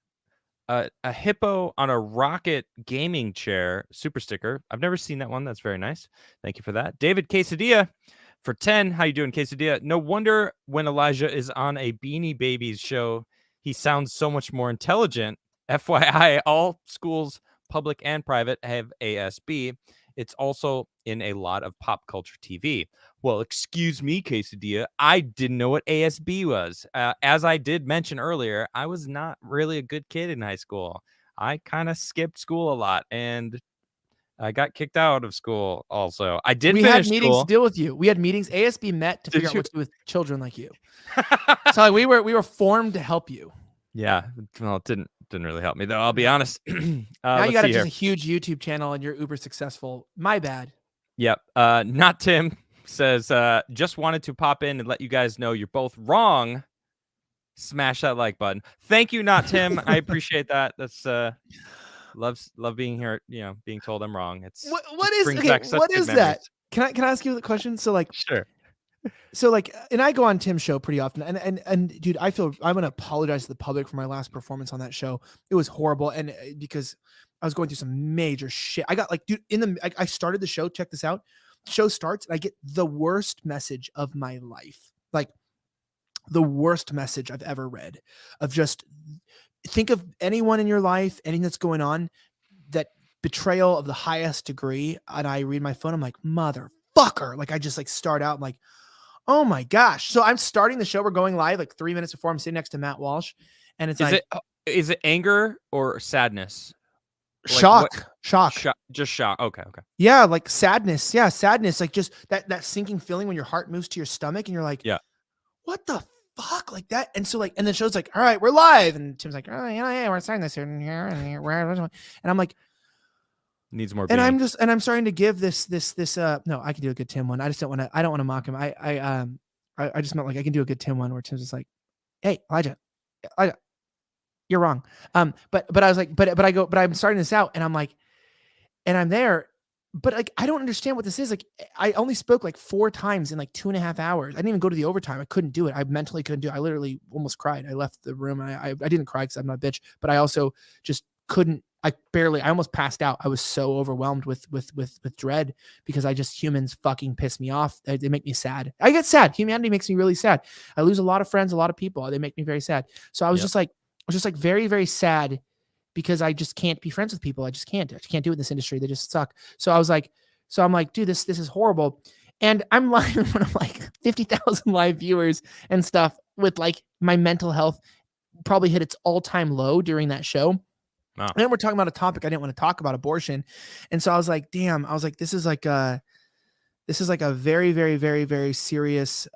hippo on a rocket gaming chair super sticker. I've never seen that one. That's very nice. Thank you for that. David Quesadilla for 10. How you doing, Quesadilla? No wonder when Elijah is on a Beanie Babies show, he sounds so much more intelligent. FYI, all schools, public and private, have ASB. It's also in a lot of pop culture TV. Well, excuse me, Quesadilla. I didn't know what ASB was. As I did mention earlier, I was not really a good kid in high school. I kind of skipped school a lot, and I got kicked out of school also. We had meetings to deal with you. We had meetings. ASB met to figure out what to do with children like you. So we were formed to help you. Yeah. Well, it didn't really help me, though. I'll be honest. Now you got a huge YouTube channel and you're uber successful. My bad. Yep. Not Tim says, just wanted to pop in and let you guys know you're both wrong. Smash that like button. Thank you, Not Tim. I appreciate that. That's love being here, being told I'm wrong. It's what is that? Can I ask you the question? So like, sure. So like, and I go on Tim's show pretty often, and dude, I'm gonna apologize to the public for my last performance on that show. It was horrible, and because I was going through some major shit. I got like, dude, I started the show. Check this out. The show starts, and I get the worst message of my life, like the worst message I've ever read. Of just think of anyone in your life, anything that's going on, that betrayal of the highest degree. And I read my phone. I'm like, motherfucker. Like I just like start out. I'm like, oh my gosh. So I'm starting the show. We're going live like 3 minutes before. I'm sitting next to Matt Walsh. And it's is it anger or sadness? Shock. Just shock. Okay. Yeah. Like sadness. Yeah. Sadness. Like just that sinking feeling when your heart moves to your stomach and you're like, yeah, what the fuck? Like that. And so like, and the show's like, all right, we're live. And Tim's like, oh yeah, we're starting this here and here and here. And I'm like, needs more. And I'm starting to give this no, I can do a good Tim one. I don't want to mock him. I just meant like I can do a good Tim one where Tim's just like, hey, Elijah, you're wrong. But I was like, but I'm starting this out and I'm like, and I'm there, but like I don't understand what this is. Like I only spoke like 4 times in like 2.5 hours. I didn't even go to the overtime. I couldn't do it. I mentally couldn't do it. I literally almost cried. I left the room and I didn't cry because I'm not a bitch, but I also just couldn't. I almost passed out. I was so overwhelmed with dread because humans fucking piss me off. They make me sad. I get sad. Humanity makes me really sad. I lose a lot of friends, a lot of people. They make me very sad. So I was just like very, very sad because I just can't be friends with people. I just can't do it in this industry. They just suck. So I'm like, dude, this is horrible. And I'm live in front of like 50,000 live viewers and stuff with like my mental health probably hit its all-time low during that show. Wow. And then we're talking about a topic I didn't want to talk about, abortion. And so I was like, damn, this is like a very, very, very, very serious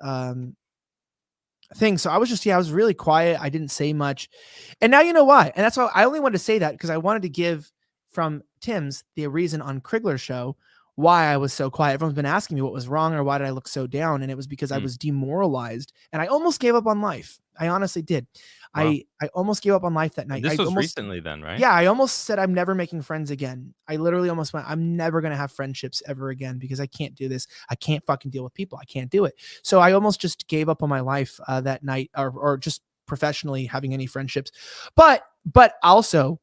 thing. So I was really quiet. I didn't say much. And now you know why. And that's why I only wanted to say that because I wanted to give from Tim's the reason on Crigler's show why I was so quiet. Everyone's been asking me what was wrong or why did I look so down? And it was because I was demoralized and I almost gave up on life. I honestly did. Wow. I almost gave up on life that night. And this was recently then, right? Yeah. I almost said I'm never making friends again. I literally almost went, I'm never going to have friendships ever again because I can't do this. I can't fucking deal with people. I can't do it. So I almost just gave up on my life that night or just professionally having any friendships. But also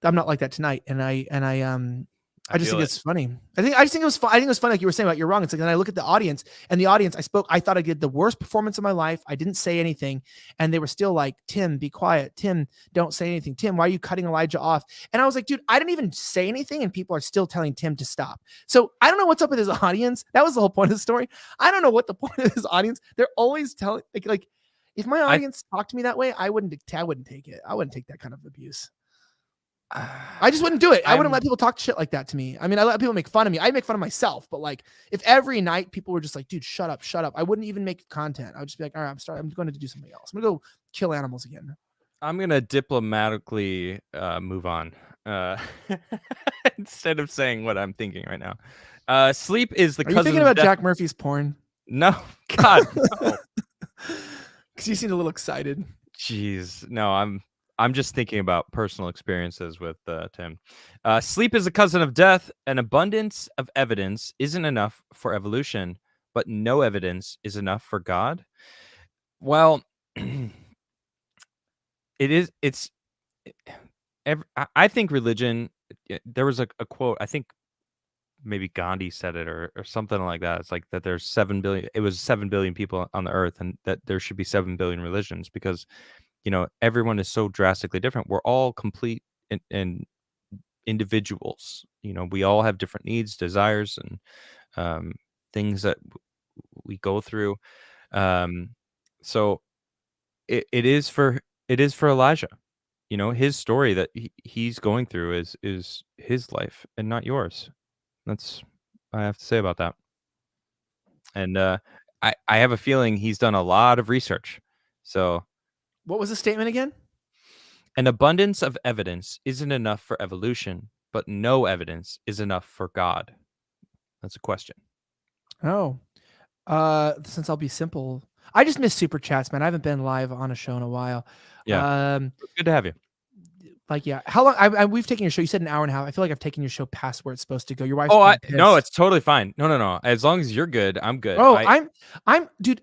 I'm not like that tonight. And I I just think it's funny. I just think it was fun. I think it was funny, like you were saying about you're wrong. It's like, then I look at the audience, and the audience, I thought I did the worst performance of my life. I didn't say anything, and they were still like, Tim, be quiet. Tim, don't say anything. Tim, why are you cutting Elijah off? And I was like, dude, I didn't even say anything, and people are still telling Tim to stop. So I don't know what's up with his audience. That was the whole point of the story. I don't know what the point of his audience. They're always telling like if my audience talked to me that way, I wouldn't take it. I wouldn't take that kind of abuse. I just wouldn't do it. I wouldn't let people talk shit like that to me. I mean, I let people make fun of me. I make fun of myself, but like if every night people were just like, dude, shut up. I wouldn't even make content. I would just be like, all right, I'm going to do something else. I'm going to go kill animals again. I'm going to diplomatically move on instead of saying what I'm thinking right now. Sleep is the cousin. Are you thinking about Jack Murphy's porn? No, God, no. Because you seemed a little excited. Jeez, no, I'm just thinking about personal experiences with Tim. Sleep is a cousin of death. An abundance of evidence isn't enough for evolution, but no evidence is enough for God. Well, I think religion, there was a quote, I think maybe Gandhi said it or something like that. It's like that there's 7 billion people on the earth, and that there should be 7 billion religions, because everyone is so drastically different. We're all complete and individuals. We all have different needs, desires, and things that we go through. So it is for Elijah. His story that he's going through is his life and not yours. That's what I have to say about that. And I have a feeling he's done a lot of research. So what was the statement again? An abundance of evidence isn't enough for evolution, but no evidence is enough for God. That's a question. Oh, since I'll be simple, I just miss super chats, man. I haven't been live on a show in a while. Yeah, good to have you. Like, yeah. How long? We've taken your show. You said an hour and a half. I feel like I've taken your show past where it's supposed to go. Your wife's no, it's totally fine. No. As long as you're good, I'm good. Oh, I'm, dude.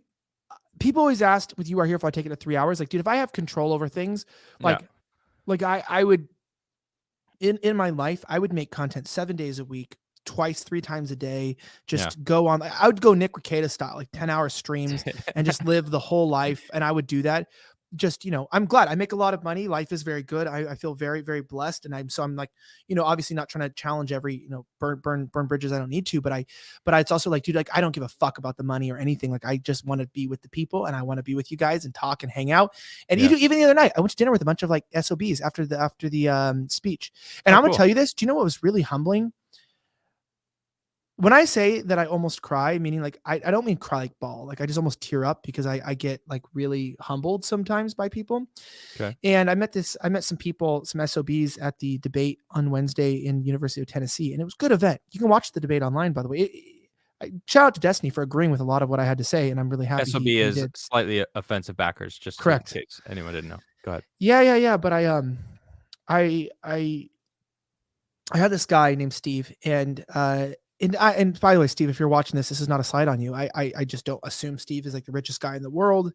People always asked with You Are Here if I take it at 3 hours. Like, dude, if I have control over things, like I would, in my life, I would make content 7 days a week, twice, 3 times a day. Just go on. I would go Nick Rekieta style, like 10-hour streams, and just live the whole life. And I would do that. Just, I'm glad I make a lot of money. Life is very good. I feel very, very blessed. And I'm like, obviously not trying to challenge every, burn bridges I don't need to, but it's also like, dude, like, I don't give a fuck about the money or anything. Like, I just want to be with the people, and I want to be with you guys and talk and hang out. And even the other night, I went to dinner with a bunch of like SOBs after the speech. And I'm going to tell you this. Do you know what was really humbling? When I say that I almost cry, meaning like, I don't mean cry like bawl. Like, I just almost tear up because I get like really humbled sometimes by people. Okay. And I met some people, some SOBs at the debate on Wednesday in University of Tennessee. And it was a good event. You can watch the debate online, by the way. Shout out to Destiny for agreeing with a lot of what I had to say. And I'm really happy. SOB is slightly offensive backers, just correct. In case anyone didn't know. Go ahead. Yeah. But I had this guy named Steve, and by the way, Steve, if you're watching this is not a slight on you. I just don't assume Steve is like the richest guy in the world.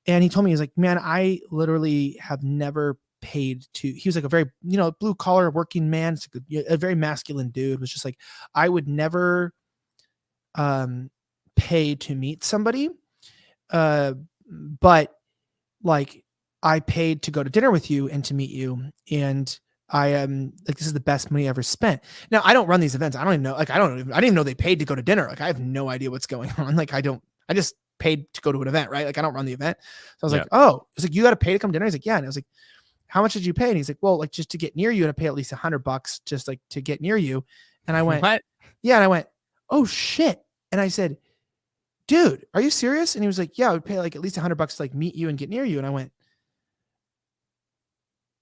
And he told me, he's like, man, I literally have never paid to, he was like a very, blue collar working man. It's a very masculine dude. Was just like, I would never pay to meet somebody. But like, I paid to go to dinner with you and to meet you. And I am like, this is the best money I ever spent. Now, I don't run these events. I don't even know. Like, I didn't even know they paid to go to dinner. Like, I have no idea what's going on. Like, I just paid to go to an event, right? Like, I don't run the event. So I was like, oh, it's like, you got to pay to come to dinner. He's like, yeah. And I was like, how much did you pay? And he's like, well, like, just to get near you, and I pay at least $100 just like to get near you. And I went, what? Yeah. And I went, oh shit. And I said, dude, are you serious? And he was like, yeah, I would pay like at least $100 to like meet you and get near you. And I went,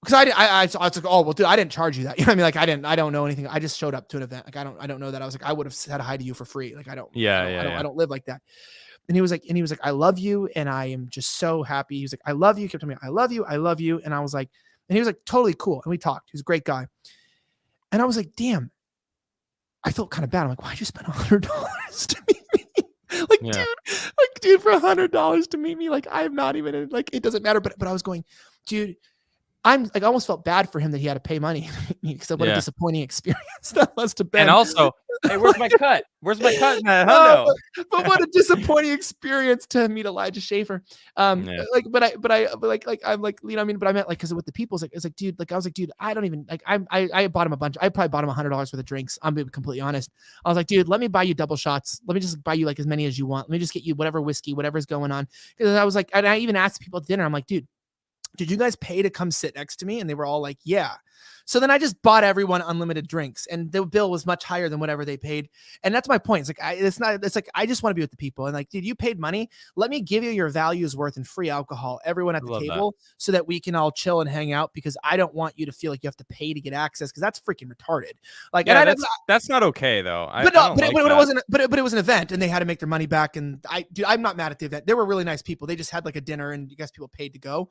because I was like, oh, well, dude, I didn't charge you that. You know what I mean? Like, I don't know anything. I just showed up to an event. Like, I don't know that. I was like, I would have said hi to you for free. Like, I don't live like that. And he was like, I love you. And I am just so happy. He was like, I love you. He kept telling me, I love you. I love you. And I was like, and he was like, totally cool. And we talked. He was a great guy. And I was like, damn, I felt kind of bad. I'm like, why'd you spend $100 to meet me? Dude, for $100 to meet me, like, I'm not even like, it doesn't matter. But I was going, dude, I'm like, I almost felt bad for him that he had to pay money because what a disappointing experience that must have been. And also, hey, where's my cut? Where's my cut in that hundo? But what a disappointing experience to meet Elijah Schaffer. I'm like, you know, I mean, but I meant like, because with the people, it's like, dude, like, I was like, dude, I don't even like, I bought him a bunch. I probably bought him $100 worth of drinks. I'm being completely honest. I was like, dude, let me buy you double shots. Let me just buy you like as many as you want. Let me just get you whatever whiskey, whatever's going on. Because I was like, and I even asked people at dinner, I'm like, dude, did you guys pay to come sit next to me? And they were all like, yeah. So then I just bought everyone unlimited drinks, and the bill was much higher than whatever they paid. And that's my point. It's like, it's like, I just want to be with the people. And like, dude, you paid money. Let me give you your values worth in free alcohol, everyone at the table, so that we can all chill and hang out, because I don't want you to feel like you have to pay to get access, because that's freaking retarded. Like, yeah, that's not okay though. But it wasn't, but it was an event, and they had to make their money back. And I'm not mad at the event. They were really nice people. They just had like a dinner, and you guys people paid to go.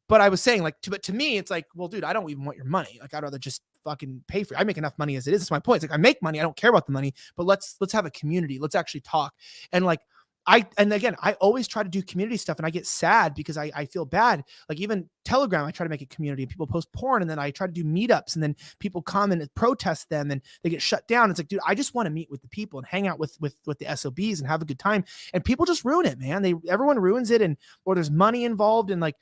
But I was saying, like, to me, it's like, well, dude, I don't even want your money. Like, I'd rather just fucking pay for it. I make enough money as it is. That's my point. It's like, I make money. I don't care about the money, but let's have a community. Let's actually talk. And like, and again, I always try to do community stuff, and I get sad because I feel bad. Like, even Telegram, I try to make a community, and people post porn, and then I try to do meetups, and then people come and protest them, and they get shut down. It's like, dude, I just want to meet with the people and hang out with the SOBs and have a good time. And people just ruin it, man. Everyone ruins it. Or there's money involved, and like,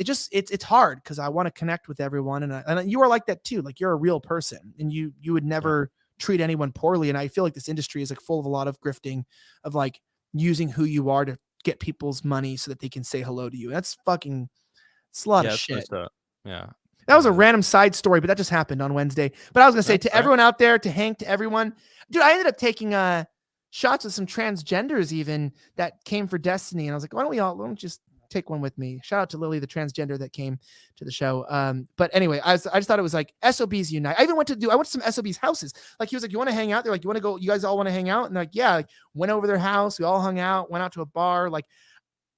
it's hard, because I want to connect with everyone. And you are like that too. Like, you're a real person, and you would never treat anyone poorly. And I feel like this industry is like full of a lot of grifting, of like using who you are to get people's money so that they can say hello to you. That's it's a lot of shit. Yeah. That was a random side story, but that just happened on Wednesday. But I was going to say to everyone out there, to Hank, to everyone, dude, I ended up taking shots with some transgenders even that came for Destiny. And I was like, why don't just take one with me? Shout out to Lily, the transgender that came to the show. But anyway, I just thought it was like, SOBs unite. I went to some SOBs houses. Like, he was like, you want to hang out? They're like, you want to go? You guys all want to hang out? And they're like, yeah. Like, went over their house. We all hung out, went out to a bar. Like,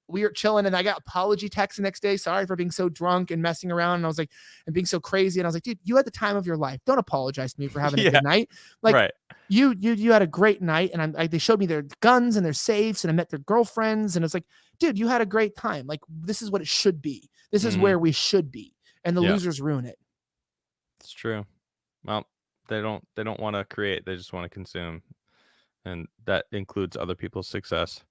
we were chilling, and I got apology text the next day. Sorry for being so drunk and messing around. And I was like, and being so crazy. And I was like, dude, you had the time of your life. Don't apologize to me for having a good night. Like, you had a great night. And they showed me their guns and their safes, and I met their girlfriends. And it's like, dude, you had a great time. Like, this is what it should be. This is where we should be. And the losers ruin it. It's true. Well, they don't want to create. They just want to consume. And that includes other people's success.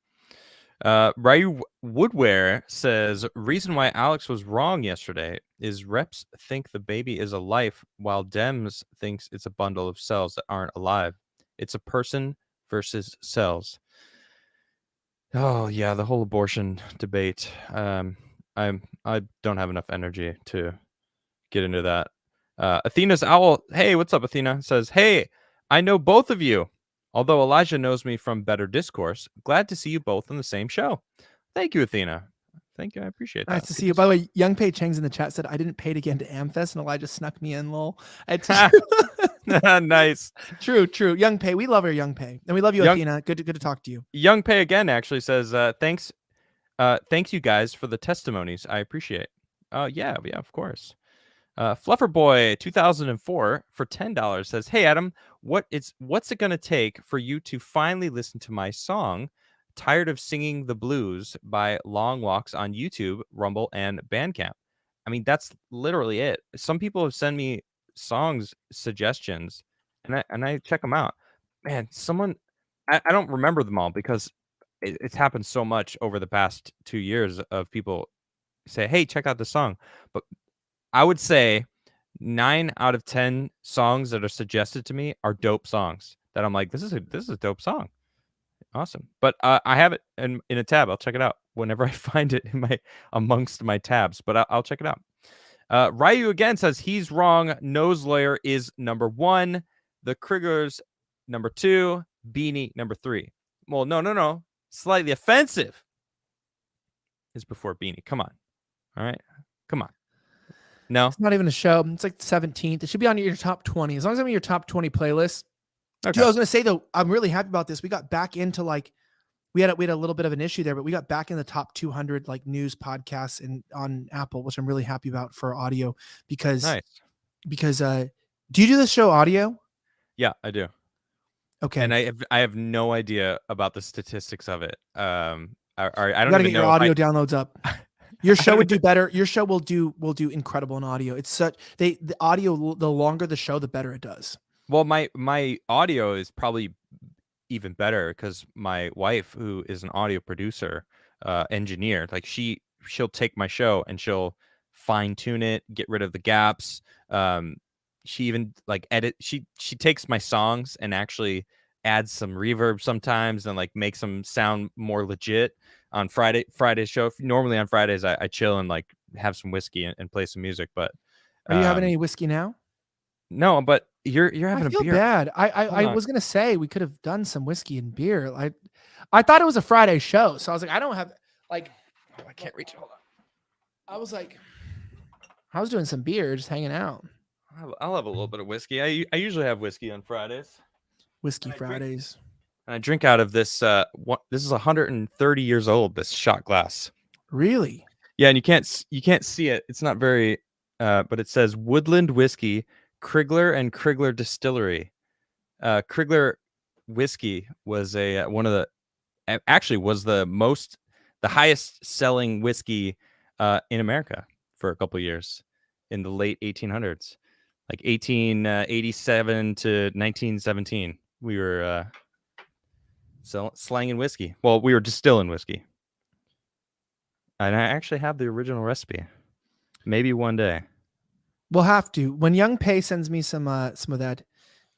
Ryu Woodware says, reason why Alex was wrong yesterday is reps think the baby is a life, while Dems thinks it's a bundle of cells that aren't alive. It's a person versus cells. Oh yeah, the whole abortion debate. I don't have enough energy to get into that. Athena's Owl, hey, what's up, Athena? Says, hey, I know both of you. Although Elijah knows me from Better Discourse, glad to see you both on the same show. Thank you, Athena. Thank you. I appreciate that. Nice to see you. By the way, Young Pei Cheng's in the chat said, I didn't pay to get into Amfest, and Elijah snuck me in, lol. Nice. True. Young Pei. We love her, Young Pei. And we love you, Athena. Good to talk to you. Young Pei again actually says, thanks you guys for the testimonies. I appreciate. Yeah, of course. Fluffer Boy 2004 for $10 says, hey Adam, what's it gonna take for you to finally listen to my song Tired of Singing the Blues by Long Walks on YouTube, Rumble, and Bandcamp? I mean, that's literally it. Some people have sent me songs suggestions, and I check them out. Man, I don't remember them all, because it's happened so much over the past 2 years of people say, hey, check out this song. But I would say 9 out of 10 songs that are suggested to me are dope songs that I'm like, this is a dope song. Awesome. But I have it in a tab. I'll check it out whenever I find it amongst my tabs, but I'll check it out. Ryu again says he's wrong. Nose Lawyer is number 1. The Kriglers number 2. Beanie number 3. Well, no. Slightly Offensive is before Beanie. Come on. All right. Come on. No, it's not even a show. It's like the 17th. It should be on your top 20. As long as I'm in your top 20 playlist. Okay. Dude, I was going to say though, I'm really happy about this. We got back into like, we had a little bit of an issue there, but we got back in the top 200 like news podcasts on Apple, which I'm really happy about for audio because do you do this show audio? Yeah, I do. Okay. And I have no idea about the statistics of it. I don't even know. Your audio downloads up. Your show would do better. Your show will do incredible in audio. It's such the audio. The longer the show, the better it does. Well, my audio is probably even better because my wife, who is an audio producer, engineer, like she'll take my show and she'll fine tune it, get rid of the gaps. She even like edit. She takes my songs and actually adds some reverb sometimes and like makes them sound more legit. On Friday's show, normally on Fridays I chill and like have some whiskey and play some music. But are you having any whiskey now? No, but you're having a beer. I feel bad. I was gonna say we could have done some whiskey and beer. I thought it was a Friday show, so I was like, I don't have like. Oh, I can't reach it. Hold on. I was like, I was doing some beer, just hanging out. I'll have a little bit of whiskey. I usually have whiskey on Fridays. Whiskey Fridays. And I drink out of this. This is 130 years old. This shot glass. Really? Yeah, and you can't see it. It's not very. But it says Woodland Whiskey, Crigler and Crigler Distillery. Crigler whiskey was the highest selling whiskey in America for a couple years in the late 1800s, like 1887 to 1917. We were slanging whiskey. Well, we were distilling whiskey, and I actually have the original recipe. Maybe one day. We'll have to. When Young Pei sends me some of that,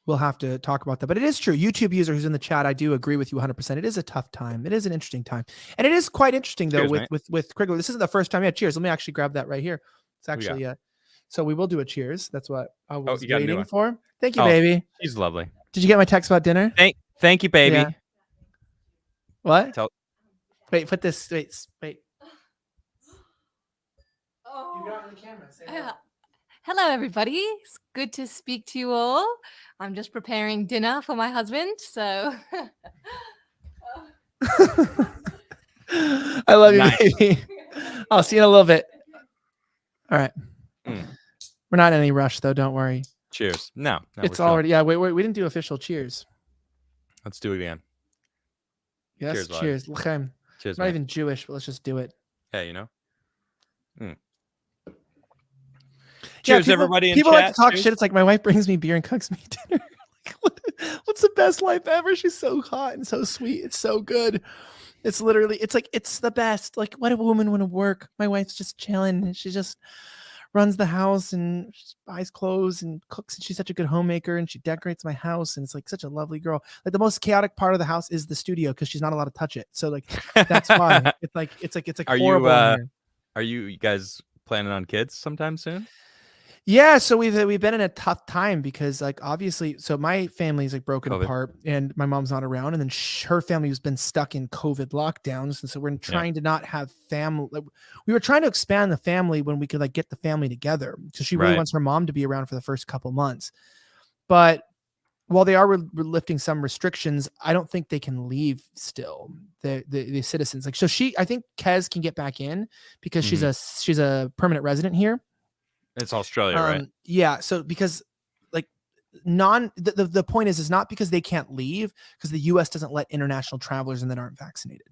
we'll have to talk about that. But it is true. YouTube user who's in the chat, I do agree with you 100%. It is a tough time. It is an interesting time. And it is quite interesting, though, cheers, with Crigler. This isn't the first time. Yeah, cheers. Let me actually grab that right here. It's actually, so we will do a cheers. That's what I was waiting for. Thank you, baby. She's lovely. Did you get my text about dinner? Thank you, baby. Yeah. What? Wait, put this. Wait. Oh. You got on the camera. Say hello. Hello, everybody. It's good to speak to you all. I'm just preparing dinner for my husband, so. I love you, baby. I'll see you in a little bit. All right. We're not in any rush, though. Don't worry. Cheers. No it's already. Yeah. Wait. We didn't do official cheers. Let's do it again. Yes. Cheers. L'chaim. Cheers. I'm not even Jewish, but let's just do it. Hey, Cheers, everybody in people chat. Like to talk shit. It's like my wife brings me beer and cooks me dinner. What's the best life ever? She's so hot and so sweet. It's so good. It's literally, it's the best. Like, what a woman want to work. My wife's just chilling. She just runs the house and she buys clothes and cooks. And she's such a good homemaker and she decorates my house. And it's like such a lovely girl. Like the most chaotic part of the house is the studio because she's not allowed to touch it. So like that's why it's like horrible. Are you guys planning on kids sometime soon? Yeah, so we've been in a tough time because like obviously, so my family's like broken apart and my mom's not around, and then her family has been stuck in COVID lockdowns, and so we're trying to not have family. Like, we were trying to expand the family when we could like get the family together. So she really wants her mom to be around for the first couple months, but while they are lifting some restrictions, I don't think they can leave still. The citizens, like, so I think Kez can get back in because she's a permanent resident here. It's Australia, right? Yeah. So because like the point is not because they can't leave, because the US doesn't let international travelers in that aren't vaccinated.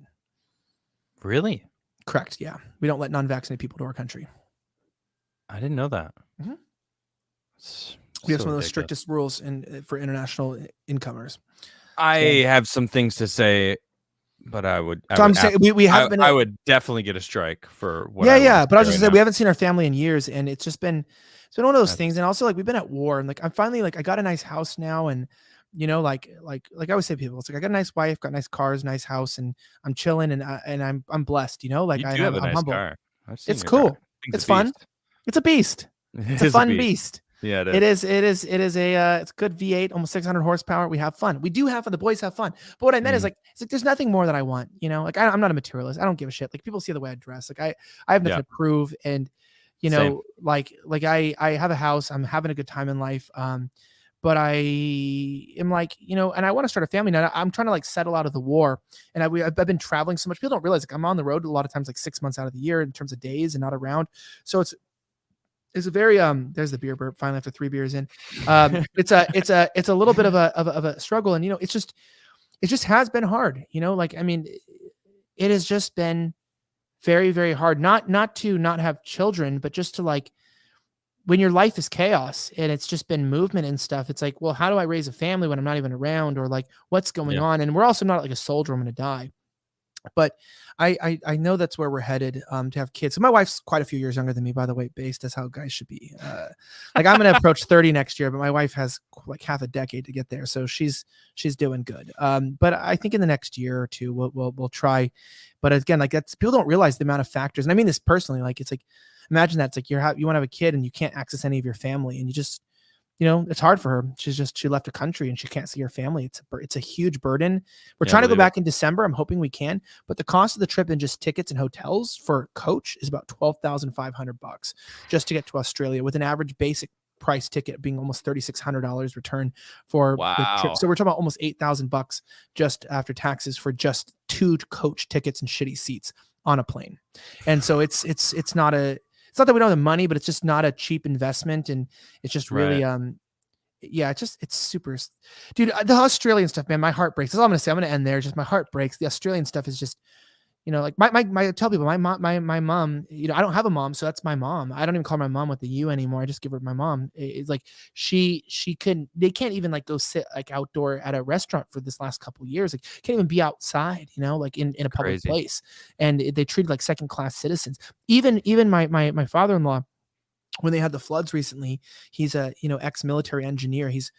Really? Correct. Yeah. We don't let non-vaccinated people to our country. I didn't know that. Mm-hmm. We have some of the strictest rules for international incomers. I have some things to say, but I would definitely get a strike for what. Yeah. But I was just saying, we haven't seen our family in years, and it's been one of those things. And also, like, we've been at war, and like I'm finally like I got a nice house now, and like I always say to people, it's like I got a nice wife, got nice cars, nice house, and I'm chilling, and I'm blessed. Like you have a nice humble. car. It's cool. It's fun. It's a beast. It's a fun beast. Yeah, it is it's good V8, almost 600 horsepower. We have fun. We do have fun. The boys have fun. But what I meant is like, it's like, there's nothing more that I want, like I'm not a materialist. I don't give a shit. Like, people see the way I dress. Like I have nothing to prove. And, like I have a house, I'm having a good time in life. But I am like, and I want to start a family now. I'm trying to like settle out of the war. And I've been traveling so much. People don't realize like I'm on the road a lot of times, like 6 months out of the year in terms of days and not around. So it's a very there's the beer burp finally after 3 beers in. It's a little bit of a struggle, and it just has been hard. Like, I mean, it has just been very, very hard. Not to not have children, but just to like, when your life is chaos and it's just been movement and stuff, it's like, well, how do I raise a family when I'm not even around, or like what's going on? And we're also not like a soldier, I'm going to die. But I know that's where we're headed, to have kids. So my wife's quite a few years younger than me, by the way, based as how guys should be. Like I'm going to approach 30 next year, but my wife has like half a decade to get there. So she's doing good. But I think in the next year or two, we'll try. But again, like that's, people don't realize the amount of factors. And I mean this personally, like, it's like, imagine that's like you want to have a kid and you can't access any of your family, and you just, it's hard for her. She left the country and she can't see her family. It's a huge burden. We're trying to go back in December. I'm hoping we can, but the cost of the trip and just tickets and hotels for coach is about $12,500 just to get to Australia, with an average basic price ticket being almost $3,600 return for the trip. So we're talking about almost $8,000 just after taxes for just 2 coach tickets and shitty seats on a plane. And so it's not that we don't have the money, but it's just not a cheap investment. And it's just really, it's super, dude, the Australian stuff, man, my heart breaks. That's all I'm going to say. I'm going to end there. Just my heart breaks. The Australian stuff is just, like I tell people, my mom, I don't have a mom. So that's my mom. I don't even call my mom with the U anymore. I just give her my mom. It's like, they can't even like go sit like outdoor at a restaurant for this last couple of years. Like can't even be outside, like in a public place. And they treated like second-class citizens. Even my father-in-law, when they had the floods recently, he's a ex-military engineer. He's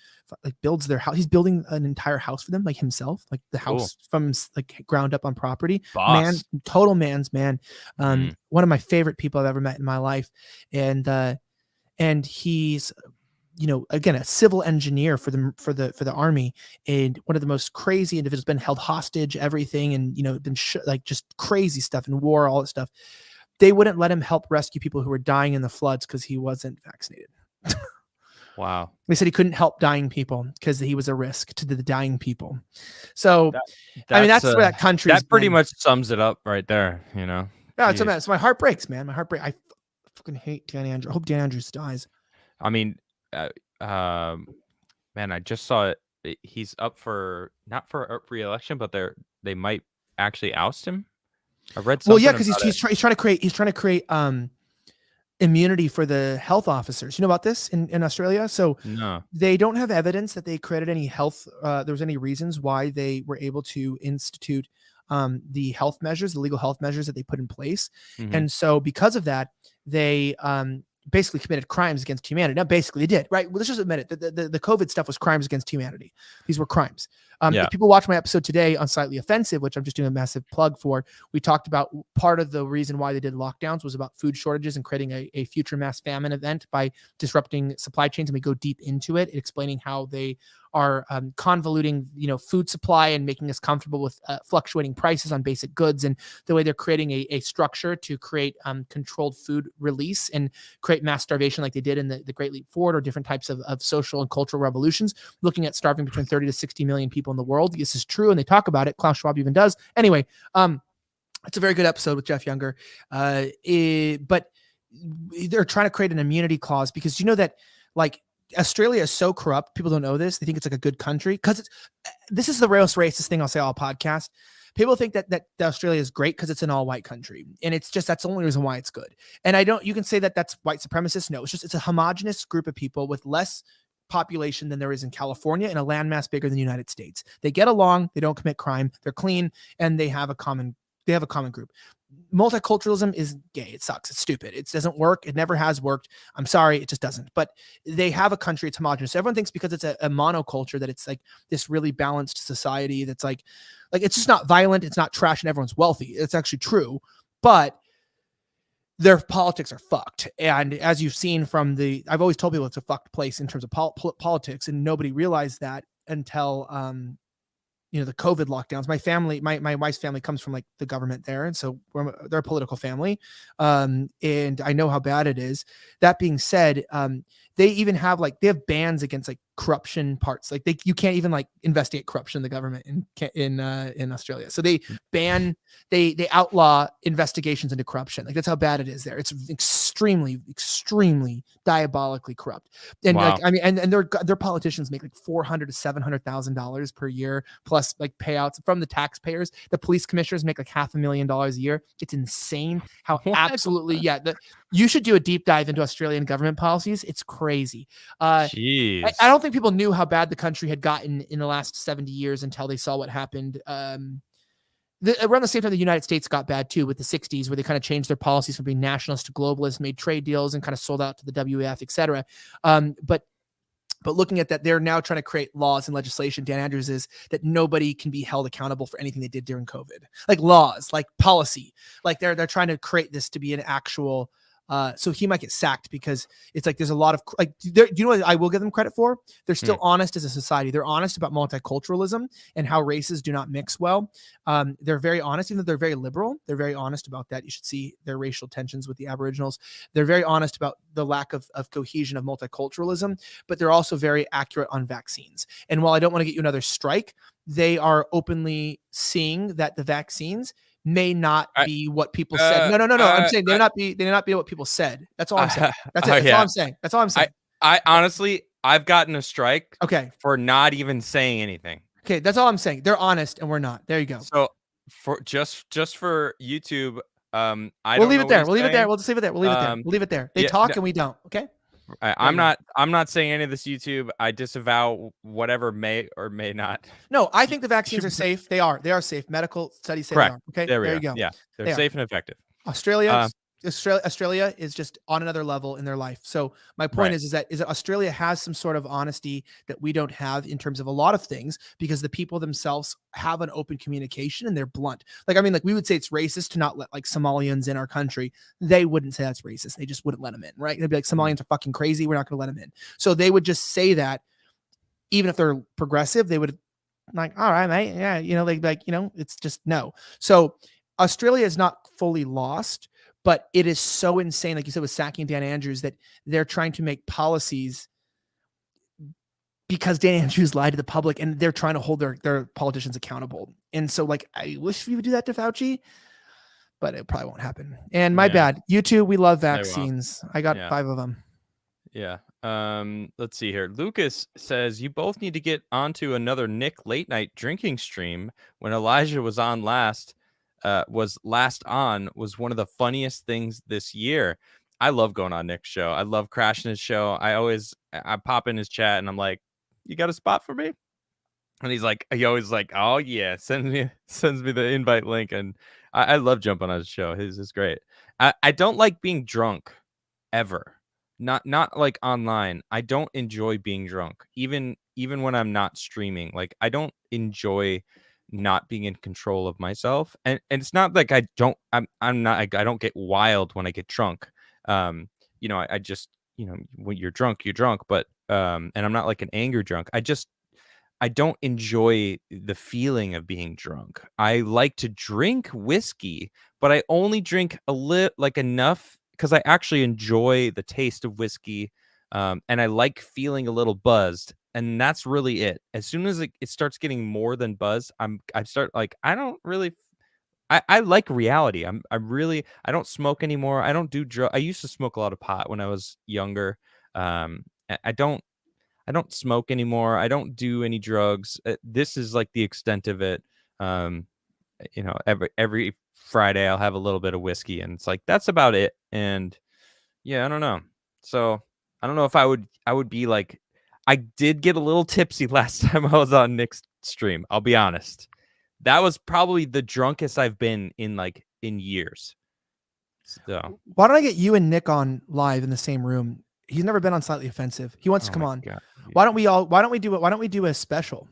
like builds their house. He's building an entire house for them, like himself, like the house from like ground up on property. Boss. Man, total man's man. One of my favorite people I've ever met in my life, and he's again a civil engineer for the army, and one of the most crazy individuals, been held hostage, everything, and been like just crazy stuff in war, all that stuff. They wouldn't let him help rescue people who were dying in the floods because he wasn't vaccinated. Wow. They said he couldn't help dying people because he was a risk to the dying people. So, that's where that country. That pretty much sums it up right there. Yeah, so my heart breaks, man. My heart breaks. I fucking hate Dan Andrews. I hope Dan Andrews dies. I mean, man, I just saw it. He's up for not for re-election, but they might actually oust him. I read something. Well, yeah, because he's trying to create immunity for the health officers. You know about this in Australia? So no, they don't have evidence that they created any health. There was any reasons why they were able to institute the health measures, the legal health measures that they put in place. Mm-hmm. And so because of that, they basically committed crimes against humanity. Now, basically, they did, right? Well, let's just admit it. The COVID stuff was crimes against humanity. These were crimes. If people watch my episode today on Slightly Offensive, which I'm just doing a massive plug for, we talked about part of the reason why they did lockdowns was about food shortages and creating a future mass famine event by disrupting supply chains. And we go deep into it, explaining how they are convoluting, food supply and making us comfortable with fluctuating prices on basic goods, and the way they're creating a structure to create controlled food release and create mass starvation like they did in the Great Leap Forward, or different types of social and cultural revolutions, looking at starving between 30 to 60 million people in the world. This is true, and they talk about it. Klaus Schwab even does. Anyway, it's a very good episode with Jeff Younger. But they're trying to create an immunity clause because that, like, Australia is so corrupt. People don't know this. They think it's like a good country because this is the most racist thing I'll say all podcast. People think that Australia is great because it's an all white country. And it's just, that's the only reason why it's good. And you can say that that's white supremacist. No, it's a homogenous group of people with less population than there is in California and a landmass bigger than the United States. They get along, they don't commit crime, they're clean, and they have a common group. Multiculturalism is gay. It sucks. It's stupid. It doesn't work. It never has worked. I'm sorry. It just doesn't. But they have a country. It's homogenous. So everyone thinks because it's a monoculture that it's like this really balanced society that's like it's just not violent. It's not trash and everyone's wealthy. It's actually true. But their politics are fucked. And as you've seen from I've always told people it's a fucked place in terms of politics, and nobody realized that until the COVID lockdowns. My family, my wife's family comes from like the government there. And so they're a political family. And I know how bad it is. That being said, they even have they have bans against like corruption parts. Like you can't even like investigate corruption in the government in Australia. So they ban, they outlaw investigations into corruption. Like that's how bad it is there. It's extremely, extremely diabolically corrupt. And Wow. like, I mean, and their politicians make like $400,000 to $700,000 per year, plus like payouts from the taxpayers. The police commissioners make like $500,000 a year. It's insane how absolutely, you should do a deep dive into Australian government policies. It's crazy. Jeez. I don't think people knew how bad the country had gotten in the last 70 years until they saw what happened. Around the same time, the United States got bad too with the 60s, where they kind of changed their policies from being nationalist to globalist, made trade deals, and kind of sold out to the WEF, et cetera. But looking at that, they're now trying to create laws and legislation. Dan Andrews is that nobody can be held accountable for anything they did during COVID, like laws, like policy, like they're trying to create this to be an actual. So he might get sacked because it's like there's a lot of like, do you know what I will give them credit for? They're still honest as a society. They're honest about multiculturalism and how races do not mix well. They're very honest, even though they're very liberal. They're very honest about that. You should see their racial tensions with the Aboriginals. They're very honest about the lack of cohesion of multiculturalism, but they're also very accurate on vaccines. And while I don't want to get you another strike, they are openly seeing that the vaccines may not be what people said. No. I'm saying they may not be what people said. That's all I'm saying. That's it. That's all I'm saying. That's all I'm saying. I honestly, I've gotten a strike. Okay. For not even saying anything. Okay, that's all I'm saying. They're honest and we're not. There you go. So for just for YouTube, we'll leave it there. We'll leave it there. We'll just leave it there. We'll leave it there. We'll leave it there. They talk and we don't. Okay. I'm not saying any of this YouTube. I disavow whatever may or may not. No, I think the vaccines are safe. They are safe. Medical studies say Correct. they are. Okay. There you go. Yeah. They're safe and effective. Australia is just on another level in their life. So my point is that Australia has some sort of honesty that we don't have in terms of a lot of things, because the people themselves have an open communication and they're blunt. Like, I mean, like we would say it's racist to not let like Somalians in our country. They wouldn't say that's racist. They just wouldn't let them in, right? They'd be like, Somalians are fucking crazy. We're not going to let them in. So they would just say that, even if they're progressive, they would like, all right, mate. Yeah. It's just no. So Australia is not fully lost, but it is so insane, like you said, with sacking Dan Andrews, that they're trying to make policies because Dan Andrews lied to the public, and they're trying to hold their politicians accountable. And so, like, I wish we would do that to Fauci, but it probably won't happen. And my bad. You too, we love vaccines. I got 5 of them. Yeah. Let's see here. Lucas says, you both need to get onto another Nick late night drinking stream. When Elijah was on was one of the funniest things this year. I love going on Nick's show. I love crashing his show. I pop in his chat and I'm like, you got a spot for me? And he always like, oh yeah, sends me the invite link. And I love jumping on his show. His is great. I don't like being drunk ever. Not like online. I don't enjoy being drunk. Even when I'm not streaming. Like, I don't enjoy not being in control of myself, and it's not like I don't get wild when I get drunk. I just, when you're drunk, but and I'm not like an anger drunk. I don't enjoy the feeling of being drunk. I like to drink whiskey, but I only drink a little, like enough, because I actually enjoy the taste of whiskey, and I like feeling a little buzzed. And that's really it. As soon as it starts getting more than buzz, I start like, I don't really, I like reality. I don't smoke anymore. I don't do drugs. I used to smoke a lot of pot when I was younger. I don't smoke anymore. I don't do any drugs. This is like the extent of it. Every Friday I'll have a little bit of whiskey, and it's like, that's about it. And yeah, I don't know. So I don't know if I would be like, I did get a little tipsy last time I was on Nick's stream. I'll be honest. That was probably the drunkest I've been in years. So why don't I get you and Nick on live in the same room? He's never been on Slightly Offensive. He wants to come on. God. Why don't we do a special?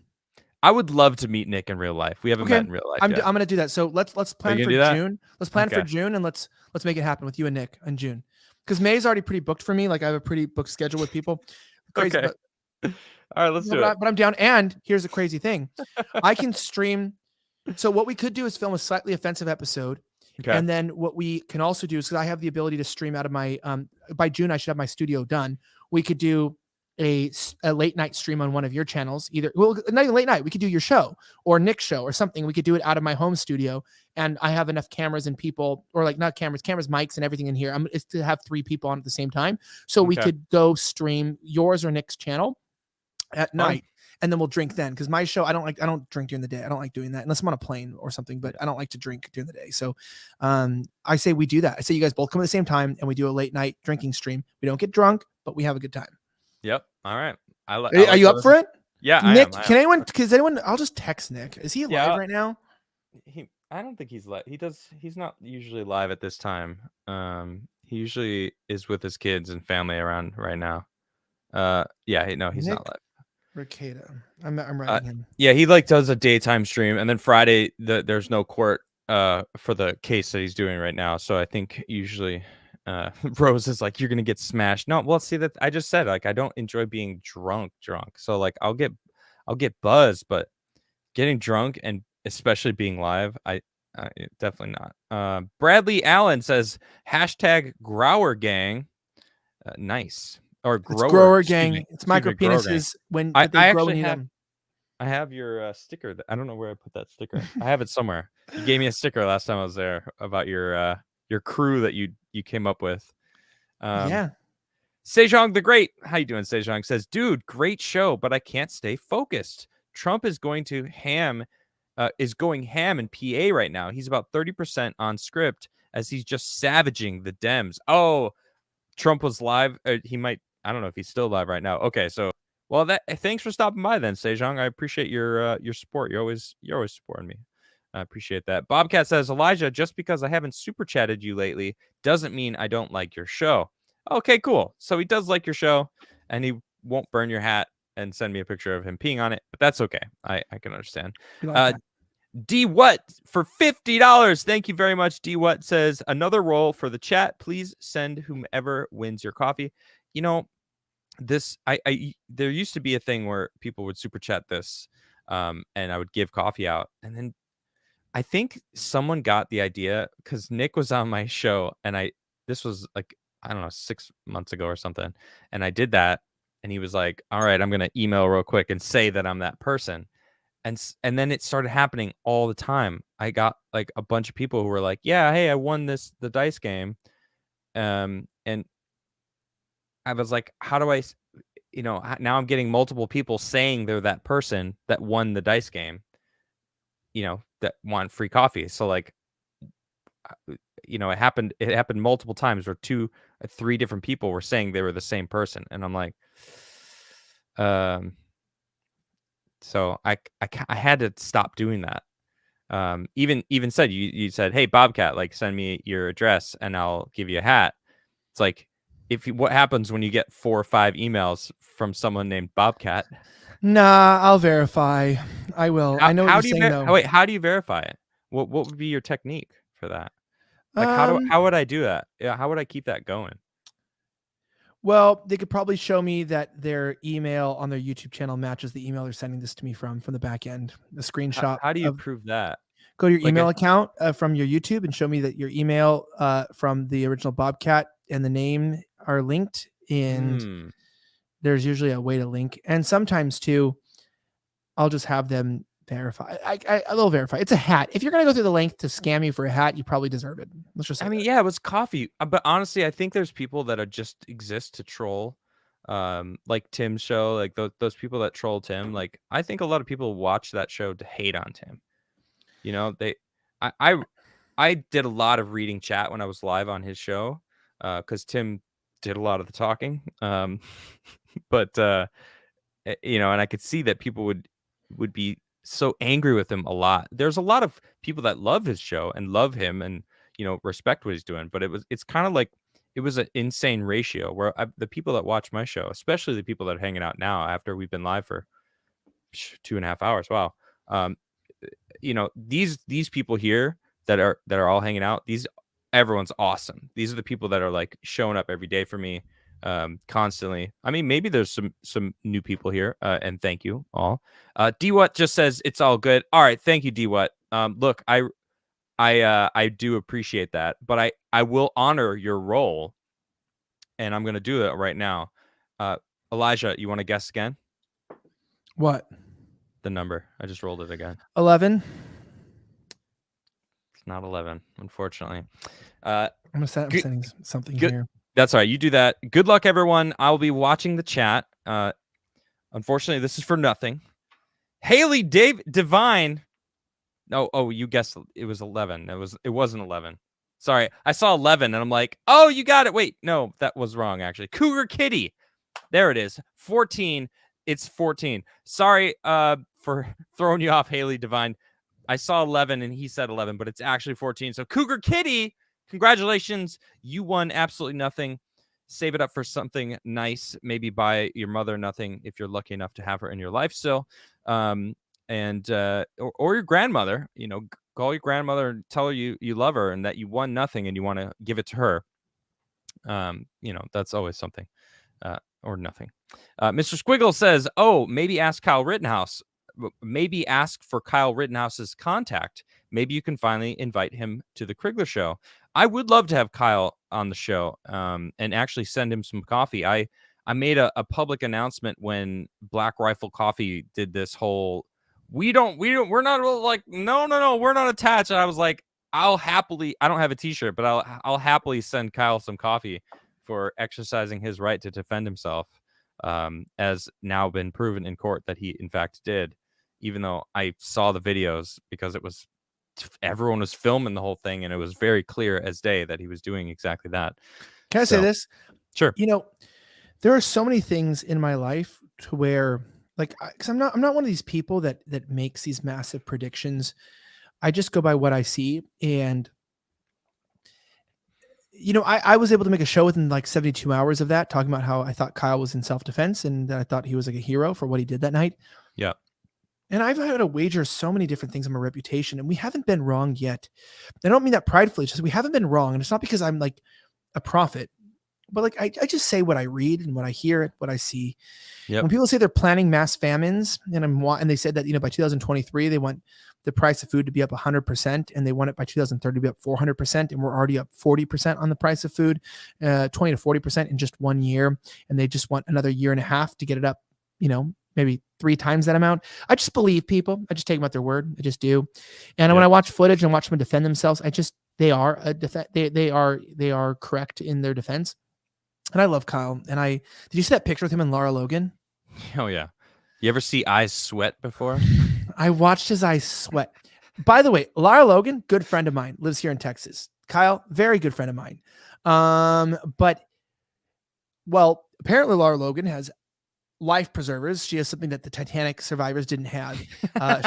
I would love to meet Nick in real life. We haven't met in real life. I'm going to do that. So let's plan for June. Let's plan for June, and let's make it happen with you and Nick in June. Because May's already pretty booked for me. Like, I have a pretty booked schedule with people. Crazy, okay. All right, let's do it. But I'm down. And here's a crazy thing. I can stream. So what we could do is film a Slightly Offensive episode. Okay. And then what we can also do is, because I have the ability to stream out of my, by June, I should have my studio done. we could do a late night stream on one of your channels, either, well, not even late night. We could do your show or Nick's show or something. We could do it out of my home studio, and I have enough cameras and people, or like not cameras, mics and everything in here. It's to have 3 people on at the same time. So we could go stream yours or Nick's channel at night, and then we'll drink then. Cause my show, I don't drink during the day. I don't like doing that unless I'm on a plane or something, but I don't like to drink during the day. So I say we do that. I say you guys both come at the same time and we do a late night drinking stream. We don't get drunk, but we have a good time. Yep. All right. Are you up for it? Yeah. Nick, can anyone, I'll just text Nick. Is he live right now? I don't think he's live. He's not usually live at this time. He usually is with his kids and family around right now. He's Nick not live. Ricada. I'm writing him. Yeah, he does a daytime stream, and then Friday there's no court for the case that he's doing right now. So I think usually Rose is like, you're gonna get smashed. No, well, see, that I just said, like, I don't enjoy being drunk. So like I'll get buzzed, but getting drunk and especially being live, I definitely not. Bradley Allen says #Grower Gang. Nice. Or grower gang. It's micro penises when they grow in them. I have your sticker. I don't know where I put that sticker. I have it somewhere. You gave me a sticker last time I was there about your crew that you came up with. Sejong the Great. How you doing, Sejong? Says, dude, great show, but I can't stay focused. Trump is going ham in PA right now. He's about 30% on script as he's just savaging the Dems. Oh, Trump was live. He might. I don't know if he's still live right now. Okay, so thanks for stopping by then, Sejong. I appreciate your support. You're always supporting me. I appreciate that. Bobcat says, Elijah, just because I haven't super chatted you lately doesn't mean I don't like your show. Okay, cool. So he does like your show, and he won't burn your hat and send me a picture of him peeing on it, but that's okay. I can understand. D What for $50. Thank you very much. D What says, another role for the chat. Please send whomever wins your coffee. You know, this there used to be a thing where people would super chat this, and I would give coffee out, and then I think someone got the idea because Nick was on my show, and this was like, I don't know, 6 months ago or something, and I did that, and he was like, all right, I'm gonna email real quick and say that I'm that person. And then it started happening all the time. I got like a bunch of people who were like, yeah, hey, I won the dice game. And I was like, how do I, now I'm getting multiple people saying they're that person that won the dice game, that want free coffee. So like, it happened multiple times where 2 or 3 different people were saying they were the same person. And I'm like, so I had to stop doing that. Even said, you said, hey, Bobcat, like, send me your address and I'll give you a hat. It's like, what happens when you get 4 or 5 emails from someone named Bobcat? Nah, I'll verify. I will. I know what you're saying, though. Wait, how do you verify it? What would be your technique for that? Like, how would I do that? Yeah, how would I keep that going? Well, they could probably show me that their email on their YouTube channel matches the email they're sending this to me from the back end. The screenshot. How do you prove that? Go to your email account from your YouTube and show me that your email from the original Bobcat and the name are linked. And there's usually a way to link. And sometimes too, I'll just have them verify. They'll verify. It's a hat. If you're going to go through the length to scam you for a hat, you probably deserve it. Let's just say it was coffee. But honestly, I think there's people that are just exist to troll. Like Tim's show, like those people that troll Tim. Like, I think a lot of people watch that show to hate on Tim. I did a lot of reading chat when I was live on his show, because Tim did a lot of the talking. But and I could see that people would be so angry with him a lot. There's a lot of people that love his show and love him and respect what he's doing, but it's kind of like it was an insane ratio where the people that watch my show, especially the people that are hanging out now after we've been live for 2.5 hours. Wow. These people here that are all hanging out, everyone's awesome. These are the people that are like showing up every day for me, constantly. I mean, maybe there's some new people here, and thank you all. D What just says it's all good. All right, thank you, D What. Look, I do appreciate that, but I will honor your role, and I'm gonna do it right now. Elijah, you want to guess again? What? The number. I just rolled it again. 11. It's not 11, unfortunately. I'm sending something here. That's all right. You do that. Good luck, everyone. I will be watching the chat. Unfortunately, this is for nothing. Haley Divine. Oh, you guessed it was 11. It wasn't 11. Sorry, I saw 11 and I'm like, oh, you got it. Wait, no, that was wrong actually. Cougar Kitty. There it is. 14. It's 14. Sorry for throwing you off, Haley Divine. I saw 11 and he said 11, but it's actually 14. So Cougar Kitty, congratulations. You won absolutely nothing. Save it up for something nice. Maybe buy your mother nothing if you're lucky enough to have her in your life still. Or your grandmother, call your grandmother and tell her you love her and that you won nothing and you want to give it to her. That's always something. Or nothing. Mr. Squiggle says, maybe ask Kyle Rittenhouse. Maybe ask for Kyle Rittenhouse's contact. Maybe you can finally invite him to the Crigler show. I would love to have Kyle on the show and actually send him some coffee. I made a public announcement when Black Rifle Coffee did this whole we're not like no we're not attached. And I was like, I don't have a t-shirt, but I'll happily send Kyle some coffee for exercising his right to defend himself, as now been proven in court that he in fact did, even though I saw the videos because everyone was filming the whole thing and it was very clear as day that he was doing exactly that. Can I say this? Sure. There are so many things in my life to where, like, because I'm not one of these people that makes these massive predictions. I just go by what I see. And, I was able to make a show within like 72 hours of that, talking about how I thought Kyle was in self-defense and that I thought he was like a hero for what he did that night. Yeah. And I've had to wager so many different things on my reputation, and we haven't been wrong yet. I don't mean that pridefully, just we haven't been wrong. And it's not because I'm like a prophet, but like I just say what I read and what I hear, what I see. Yep. When people say they're planning mass famines, and they said that by 2023 they want the price of food to be up 100%, and they want it by 2030 to be up 400%, and we're already up 40% on the price of food, 20 to 40% in just 1 year, and they just want another year and a half to get it up, maybe 3 times that amount. I just believe people. I just take them at their word. I just do. And when I watch footage and watch them defend themselves, they are correct in their defense. And I love Kyle. And did you see that picture with him and Lara Logan? Oh yeah. You ever see eyes sweat before? I watched his eyes sweat. By the way, Lara Logan, good friend of mine, lives here in Texas. Kyle, very good friend of mine. Apparently Lara Logan has life preservers. She has something that the Titanic survivors didn't have.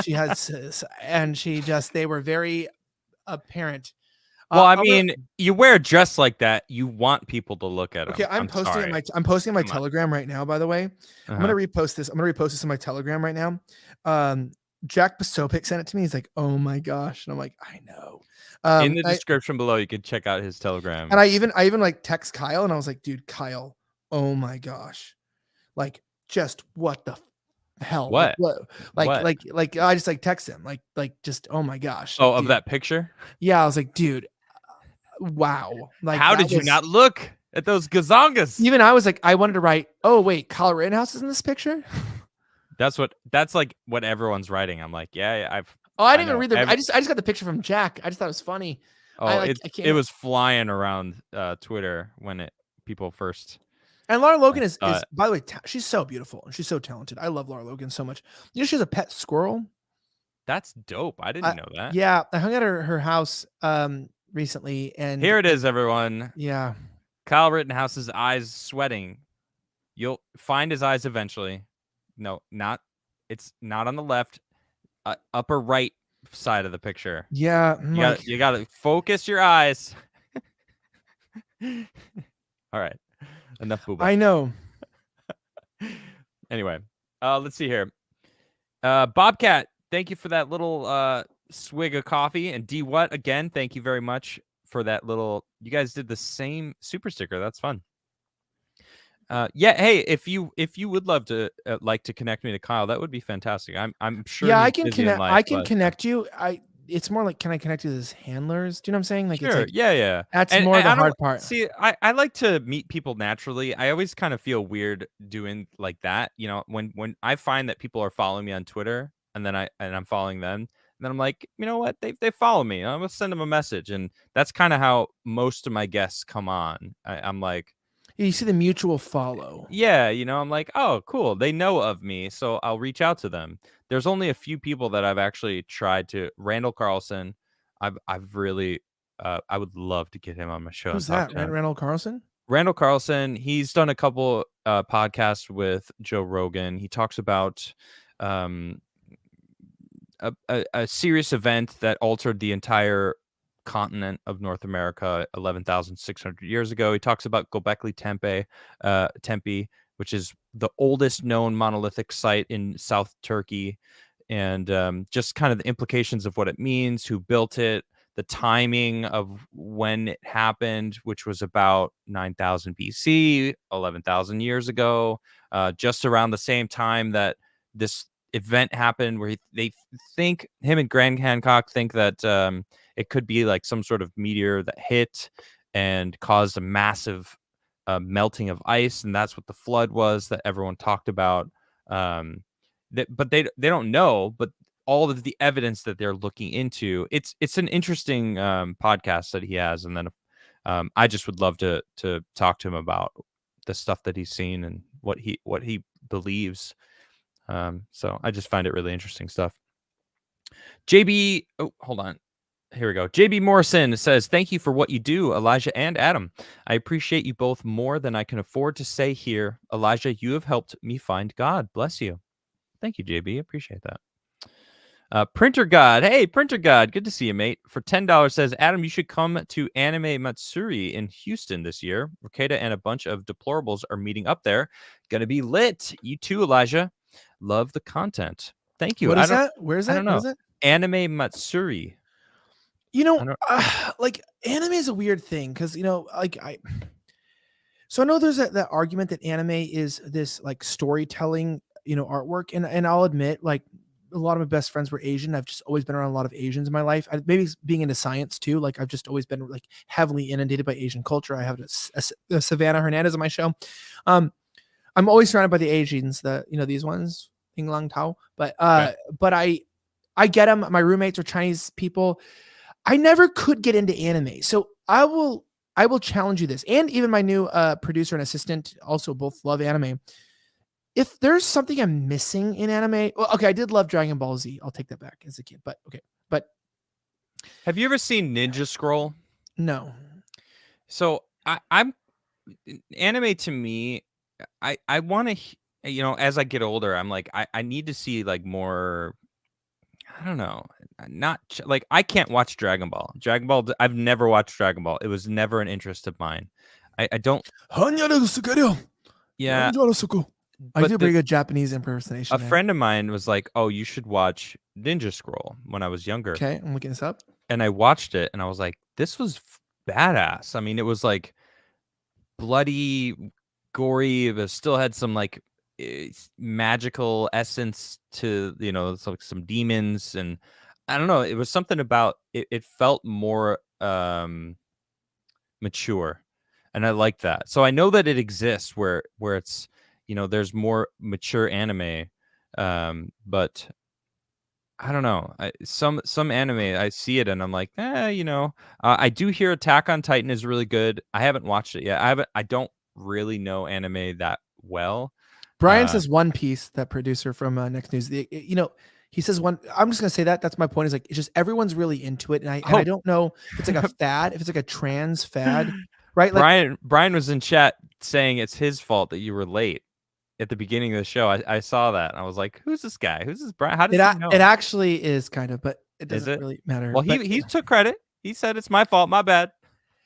She has, and they were very apparent. Well, I mean, you wear a dress like that, you want people to look at it. Okay, I'm posting my Telegram right now, by the way. I'm going to repost this. I'm going to repost this on my Telegram right now. Jack Posobiec sent it to me. He's like, oh my gosh. And I'm like, I know. In the description below, you can check out his Telegram. And I even like text Kyle and I was like, dude, Kyle, oh my gosh. Like, just what the hell? What? Like I just like text him. Like just, oh my gosh. Oh, dude. Of that picture? Yeah. I was like, dude, wow. Like, how did you not look at those gazongas? Even I was like, I wanted to write, oh wait, Kyle Rittenhouse is in this picture. That's like what everyone's writing. I'm like, yeah, I didn't even read the. I just got the picture from Jack. I just thought it was funny. Oh, it was flying around Twitter when people first. And Lara Logan is by the way, she's so beautiful and she's so talented. I love Lara Logan so much. She has a pet squirrel. That's dope. I didn't know that. Yeah, I hung out at her house recently, and here it is, everyone. Yeah, Kyle Rittenhouse's eyes sweating. You'll find his eyes eventually. No, it's not on the left, upper right side of the picture. Yeah, you got to focus your eyes. All right, enough booba. I know. Anyway, let's see here. Bobcat, thank you for that little swig of coffee. And D what again? Thank you very much for that little. You guys did the same super sticker. That's fun. Yeah, hey, if you would love to like to connect me to Kyle, that would be fantastic. I'm sure. Yeah, I can connect. I can connect you. it's more like, can I connect with his handlers? Do you know what I'm saying? Like, it's Sure. like, Yeah. that's And more the I hard don't part. see. I like to meet people naturally. I always kind of feel weird doing like that. You know, when I find that people are following me on Twitter, and then I'm following them, and then I'm like, you know what? They follow me. I'm gonna send them a message, and that's kind of how most of my guests come on. I'm like, You see the mutual follow. yeah, you know, I'm like, oh, cool. They know of me, so I'll reach out to them. There's only a few people that I've actually tried to. Randall Carlson, I've really, I would love to get him on my show and Who's talk that? to him. Randall Carlson? Randall Carlson, he's done a couple podcasts with Joe Rogan. He talks about um, a serious event that altered the entire continent of North America 11,600 years ago. He talks about Göbekli Tempe, which is the oldest known monolithic site in South Turkey, and just kind of the implications of what it means, who built it, the timing of when it happened, which was about 9,000 BC, 11,000 years ago, just around the same time that this event happened, where they think, him and Grant Hancock think that it could be like some sort of meteor that hit and caused a massive melting of ice, and that's what the flood was that everyone talked about. But they don't know, but all of the evidence that they're looking into, it's an interesting podcast that he has, and then I just would love to talk to him about the stuff that he's seen and what he believes. So I just find it really interesting stuff. JB, oh, hold on. Here we go. JB Morrison says, thank you for what you do, Elijah and Adam. I appreciate you both more than I can afford to say here. Elijah, you have helped me find God. Bless you. Thank you, JB. Appreciate that. Printer God. Hey, Printer God. Good to see you, mate. For $10 says, Adam, you should come to Anime Matsuri in Houston this year. Rokeda and a bunch of deplorables are meeting up there. Gonna be lit. You too, Elijah. Love the content. Thank you. What is that? Where is that? I don't know. What is it? Anime Matsuri. You know, like anime is a weird thing because, you know, like so I know there's that argument that anime is this like storytelling, you know, artwork. And I'll admit, like, a lot of my best friends were Asian. I've just always been around a lot of Asians in my life. Maybe it's being into science too. Like, I've just always been like heavily inundated by Asian culture. I have a Savannah Hernandez on my show. I'm always surrounded by the Asians, these ones, Ying Lang Tao. But I get them. My roommates are Chinese people. I never could get into anime. So I will challenge you this. And even my new producer and assistant also both love anime. If there's something I'm missing in anime, well, okay, I did love Dragon Ball Z. I'll take that back as a kid, but okay. But have you ever seen Ninja Scroll? No. So I'm anime to me. I want to, you know, as I get older, I'm like, I need to see like more. I don't know. Not like I can't watch Dragon Ball. I've never watched Dragon Ball. It was never an interest of mine. I don't. Yeah. I do a pretty good Japanese impersonation. A friend of mine was like, "Oh, you should watch Ninja Scroll." When I was younger. Okay, I'm looking this up. And I watched it, and I was like, "This was badass." I mean, it was like bloody, gory, but still had some like magical essence to, you know, it's like some demons, and I don't know. It was something about it. It felt more mature, and I like that. So I know that it exists where it's, you know, there's more mature anime, but I don't know. Some anime, I see it and I'm like, you know. I do hear Attack on Titan is really good. I haven't watched it yet. I don't really know anime that well. Brian says One Piece, that producer from Next News. You know, he says one. I'm just gonna say that. That's my point. Is like, it's just everyone's really into it, and I don't know if it's like a fad, if it's like a trans fad, right? Like, Brian was in chat saying it's his fault that you were late at the beginning of the show. I saw that and I was like, who's this guy? Who's this Brian? How does he know? It actually is kind of, but it doesn't really matter. Well, he took credit. He said it's my fault, my bad.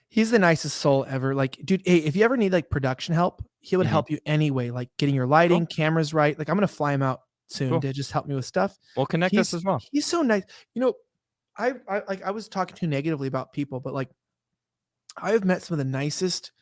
He's the nicest soul ever. Like, dude, hey, if you ever need like production help, he would help you anyway. Like getting your lighting, cameras right. Like, I'm gonna fly him out soon to just help me with stuff. We'll connect us as well. He's so nice. You know, I was talking too negatively about people, but like, I have met some of the nicest,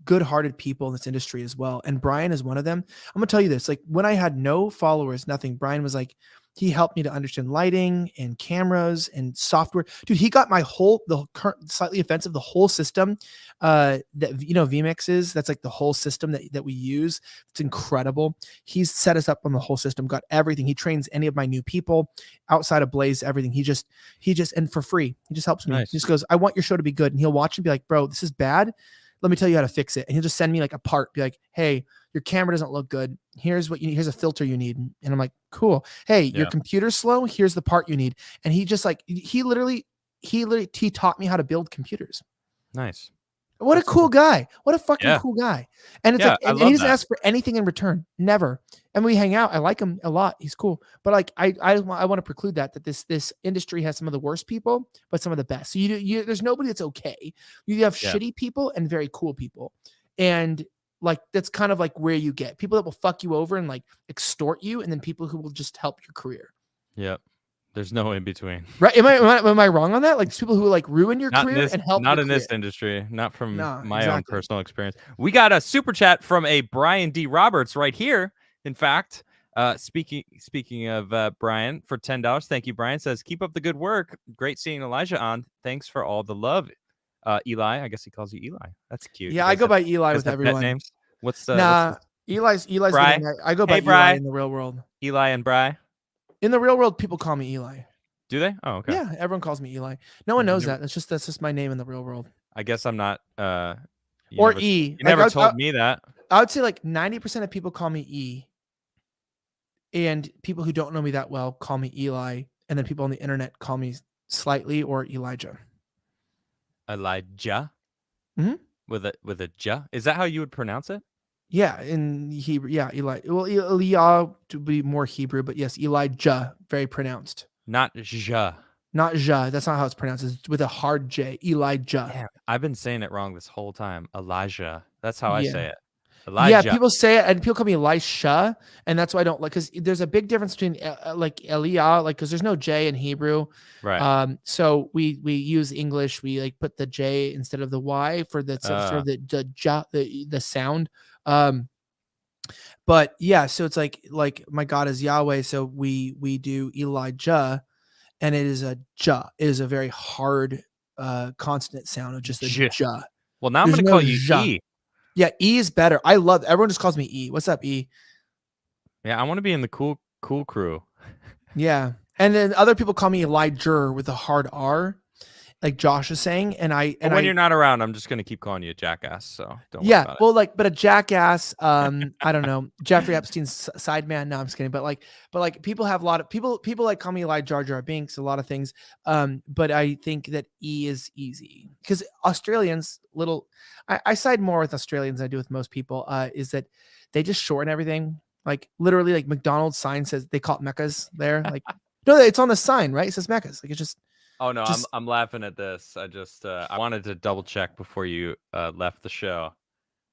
good-hearted people in this industry as well. And Brian is one of them. I'm gonna tell you this, like, when I had no followers, nothing, Brian was like, He helped me to understand lighting and cameras and software. Dude, he got the current Slightly Offensive, the whole system that, vMix is. That's like the whole system that we use. It's incredible. He's set us up on the whole system, got everything. He trains any of my new people outside of Blaze, everything. He just, and for free, he just helps me. Nice. He just goes, I want your show to be good. And he'll watch and be like, bro, this is bad. Let me tell you how to fix it. And he'll just send me like a part, be like, hey, your camera doesn't look good. Here's what you need. Here's a filter you need. And I'm like, cool. Hey, your computer's slow. Here's the part you need. And he just like, he taught me how to build computers. Nice. What a cool guy. What a fucking cool guy. And it's and he doesn't ask for anything in return. Never. And we hang out. I like him a lot. He's cool. But like, I want to preclude that this industry has some of the worst people, but some of the best. So there's nobody that's okay. You have shitty people and very cool people. And like, that's kind of like where you get people that will fuck you over and like extort you. And then people who will just help your career. Yep. There's no in between. Right. Am I wrong on that? Like people who like ruin your career and help not your in career. this industry, not from my own personal experience. We got a super chat from a Brian D. Roberts right here. In fact, speaking of Brian, for $10. Thank you, Brian. Says, keep up the good work. Great seeing Elijah on. Thanks for all the love. Eli, I guess he calls you Eli. That's cute. Yeah, I go by Eli with everyone. Names? What's Eli's Bri? the name. I go by Eli Bri. in the real world. Eli and Bri. In the real world, people call me Eli. Do they? Oh, okay. Yeah, everyone calls me Eli. No one knows that. That's just my name in the real world. I guess I'm not. E. You never told me that. I would say like 90% of people call me E, and people who don't know me that well call me Eli, and then people on the internet call me Slightly or Elijah. Elijah. Mm-hmm. With a J. Is that how you would pronounce it? Yeah, in Hebrew. Yeah, Eli. Well, Eliah to be more Hebrew, but yes, Elijah, very pronounced. Not Ja. Not Ja. That's not how it's pronounced. It's with a hard J. Elijah. Damn, I've been saying it wrong this whole time. Elijah. That's how I say it. Elijah. Yeah, people say it, and people call me Elisha, and that's why I don't like, because there's a big difference between like Eliah, like because there's no J in Hebrew. Right. So we use English. We like put the J instead of the Y for the the sound. But yeah, so it's like my God is Yahweh. So we do Elijah, and it is a ja. It is a very hard consonant sound of just a ja. Well, now I'm going to call you E. Yeah, E is better. I love everyone just calls me E. What's up, E? Yeah, I want to be in the cool crew. Yeah. And then other people call me Elijah with a hard R, like Josh is saying. And when you're not around, I'm just gonna keep calling you a jackass. So don't worry about it. Well, but a jackass, I don't know, Jeffrey Epstein's side man. No, I'm just kidding. But people have a lot of people like call me Elijah Jar Jar Binks, a lot of things. But I think that E is easy because Australians I side more with Australians than I do with most people, is that they just shorten everything. Like literally, like McDonald's sign says, they call it Mecca's there. Like, no, it's on the sign, right? It says Mecca's. Like, it's just. Oh no, I'm laughing at this. I just I wanted to double check before you left the show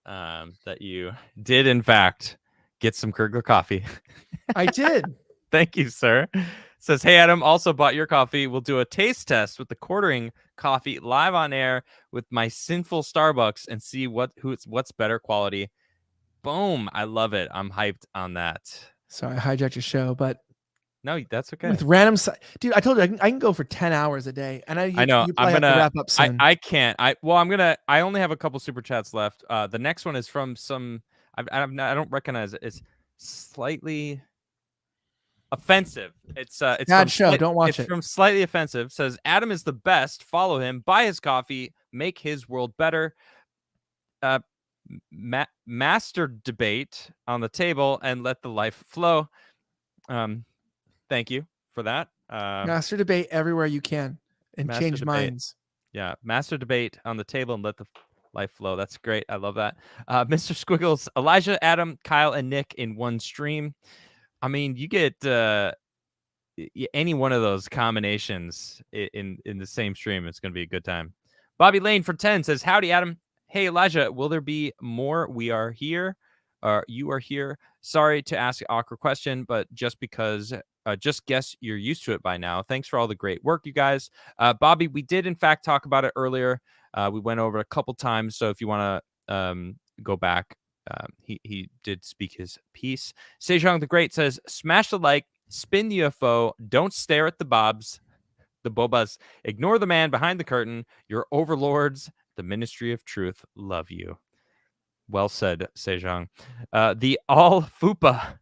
that you did in fact get some Crigler coffee. I did. Thank you, sir. Says, hey Adam, also bought your coffee. We'll do a taste test with the quartering coffee live on air with my sinful Starbucks and see what's better quality. Boom. I love it. I'm hyped on that. Sorry, I hijacked your show, but no, that's okay. With random, dude, I told you I can go for 10 hours a day, and I know I'm gonna have to wrap up soon. I can't. I only have a couple super chats left. The next one is from some I don't recognize it. It's slightly offensive. It's bad show. Don't watch it. It's from Slightly Offensive. Says Adam is the best. Follow him. Buy his coffee. Make his world better. Master debate on the table and let the life flow. Thank you for that. Master debate everywhere you can and change minds. Yeah, master debate on the table and let the life flow. That's great. I love that. Mr. Squiggles, Elijah, Adam, Kyle, and Nick in one stream. I mean, you get any one of those combinations in the same stream. It's going to be a good time. Bobby Lane for 10 says, howdy, Adam. Hey, Elijah, will there be more? We are here. You are here. Sorry to ask an awkward question, but just guess you're used to it by now. Thanks for all the great work, you guys. Bobby, we did, in fact, talk about it earlier. We went over it a couple times, so if you want to go back, he did speak his piece. Sejong the Great says, smash the like, spin the UFO. Don't stare at the bobas. Ignore the man behind the curtain. Your overlords, the Ministry of Truth, love you. Well said, Sejong. The All Fupa.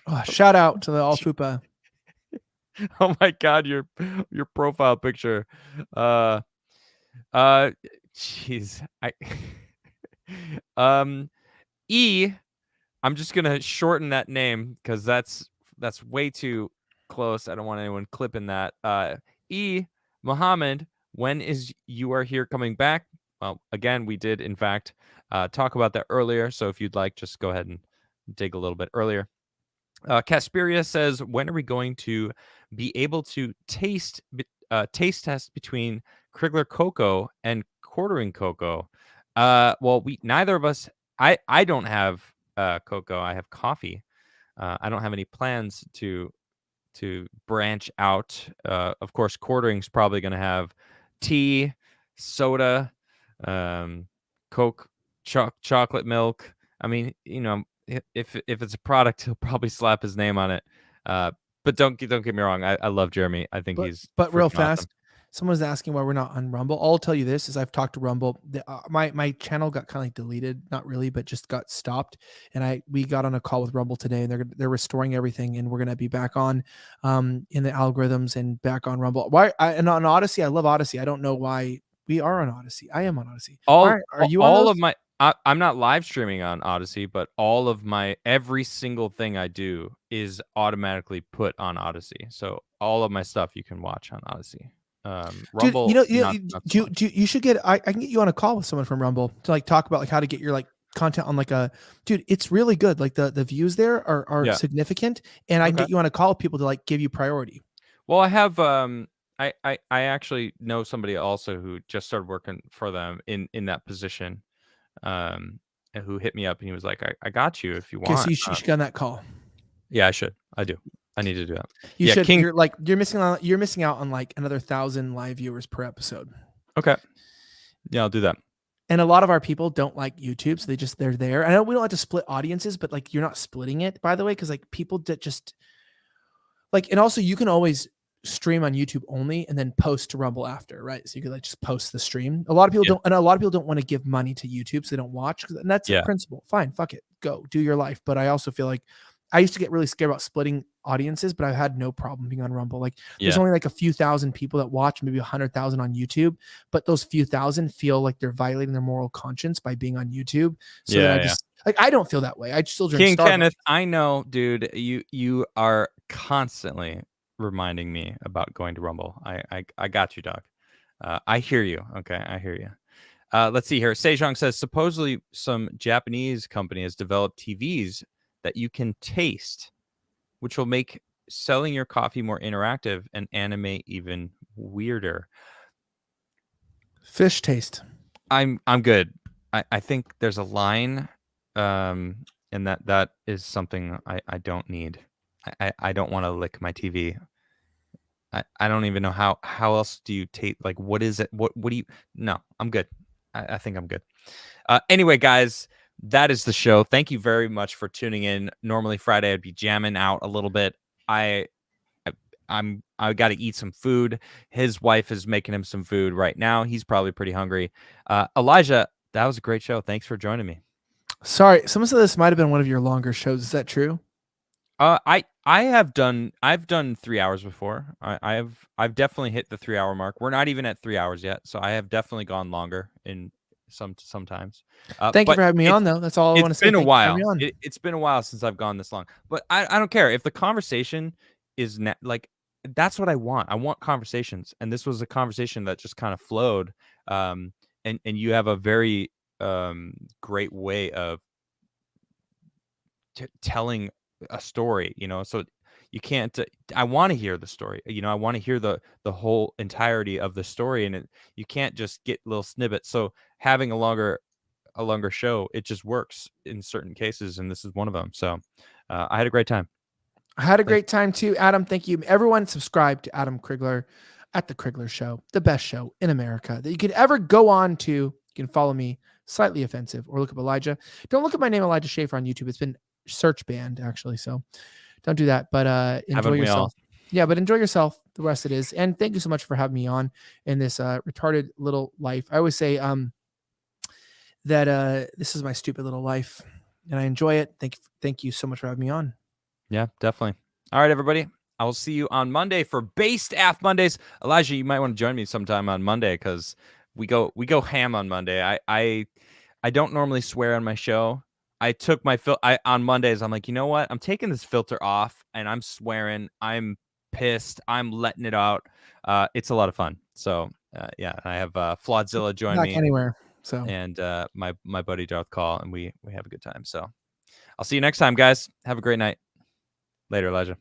Oh, shout out to the All Fupa. Oh my God, your profile picture. Jeez. E. I'm just gonna shorten that name because that's way too close. I don't want anyone clipping that. E. Muhammad, when is You Are Here coming back? Well, again, we did in fact talk about that earlier. So if you'd like, just go ahead and dig a little bit earlier. Casperia says, when are we going to be able to taste test between Crigler cocoa and quartering cocoa? Well, we neither of us. I don't have cocoa. I have coffee. I don't have any plans to branch out. Of course, quartering's probably going to have tea, soda, Coke, chocolate milk. I mean, if it's a product, he'll probably slap his name on it. But don't get me wrong. I love Jeremy. I think he's real freaking fast. awesome. Someone's asking why we're not on Rumble. I'll tell you this: is I've talked to Rumble. My channel got kind of like deleted, not really, but just got stopped. And we got on a call with Rumble today, and they're restoring everything, and we're gonna be back on in the algorithms and back on Rumble. And on Odyssey, I love Odyssey. I don't know why we are on Odyssey. I am on Odyssey. Are you on all those? of my? I'm not live streaming on Odyssey, but all of my every single thing I do is automatically put on Odyssey. So all of my stuff you can watch on Odyssey. Rumble, dude, you should get. I can get you on a call with someone from Rumble to like talk about like how to get your like content on like a. Dude, it's really good. Like the views there are significant, and I can get you on a call with people to like give you priority. Well, I have I actually know somebody also who just started working for them in that position, who hit me up and he was like, I got you if you want. Okay, so you should get on that call. Yeah, I should. I do. I need to do that. You should. King, you're missing out on like another 1,000 live viewers per episode. Okay. Yeah, I'll do that. And a lot of our people don't like YouTube, so they're there. I know we don't like to split audiences, but like you're not splitting it, by the way, because like people that just like, and also you can always stream on YouTube only and then post to Rumble after, right? So you could like just post the stream. A lot of people don't want to give money to YouTube, so they don't watch, and that's the principle. Fine, fuck it, go do your life. But I also feel like I used to get really scared about splitting audiences, but I've had no problem being on Rumble. Like there's only like a few thousand people that watch, maybe 100,000 on YouTube, but those few thousand feel like they're violating their moral conscience by being on YouTube. So I just like, I don't feel that way. I still drink King Starbucks. Kenneth, I know, dude, you are constantly reminding me about going to Rumble. I got you, dog. I hear you. Okay, I hear you. Let's see here. Sejong says, supposedly some Japanese company has developed TVs that you can taste, which will make selling your coffee more interactive and anime even weirder. Fish taste. I'm good. I think there's a line, and that is something I don't need. I don't want to lick my TV. I don't even know how else do you take, like, what is it? What do you, no, I'm good. I think I'm good. Anyway, guys, that is the show. Thank you very much for tuning in. Normally Friday I'd be jamming out a little bit. I got to eat some food. His wife is making him some food right now. He's probably pretty hungry. Elijah, that was a great show. Thanks for joining me. Sorry, someone said this might have been one of your longer shows. Is that true? I've done 3 hours before. I've definitely hit the 3 hour mark. We're not even at 3 hours yet, so I have definitely gone longer in sometimes. Thank you for having me on, though. That's all I want to say. It's been a while. It's been a while since I've gone this long, but I don't care if the conversation is like, that's what I want. I want conversations, and this was a conversation that just kind of flowed. And you have a very great way of telling a story, so you can't I want to hear the story, I want to hear the whole entirety of the story, and you can't just get little snippets. So having a longer show, it just works in certain cases, and this is one of them. So I had a great time. I had a great time too, Adam. Thank you. Everyone subscribe to Adam Crigler at the Crigler Show, the best show in America that you could ever go on to. You can follow me, Slightly Offensive, or look up Elijah. Don't look at my name, Elijah Schaffer, on YouTube. It's been search banned, actually. So Don't do that. But enjoy Haven't we yourself. all? Yeah, but enjoy yourself the rest it is. And thank you so much for having me on in this retarded little life. I always say that this is my stupid little life, and I enjoy it. Thank you so much for having me on. Yeah, definitely. All right, everybody. I will see you on Monday for Based Af Mondays. Elijah, you might want to join me sometime on Monday because we go ham on Monday. I don't normally swear on my show. I took my on Mondays. I'm like, you know what? I'm taking this filter off and I'm swearing. I'm pissed. I'm letting it out. It's a lot of fun. So yeah, I have Flawdzilla join Not me anywhere. So and my buddy Darth Call, and we have a good time. So I'll see you next time, guys. Have a great night. Later, Elijah.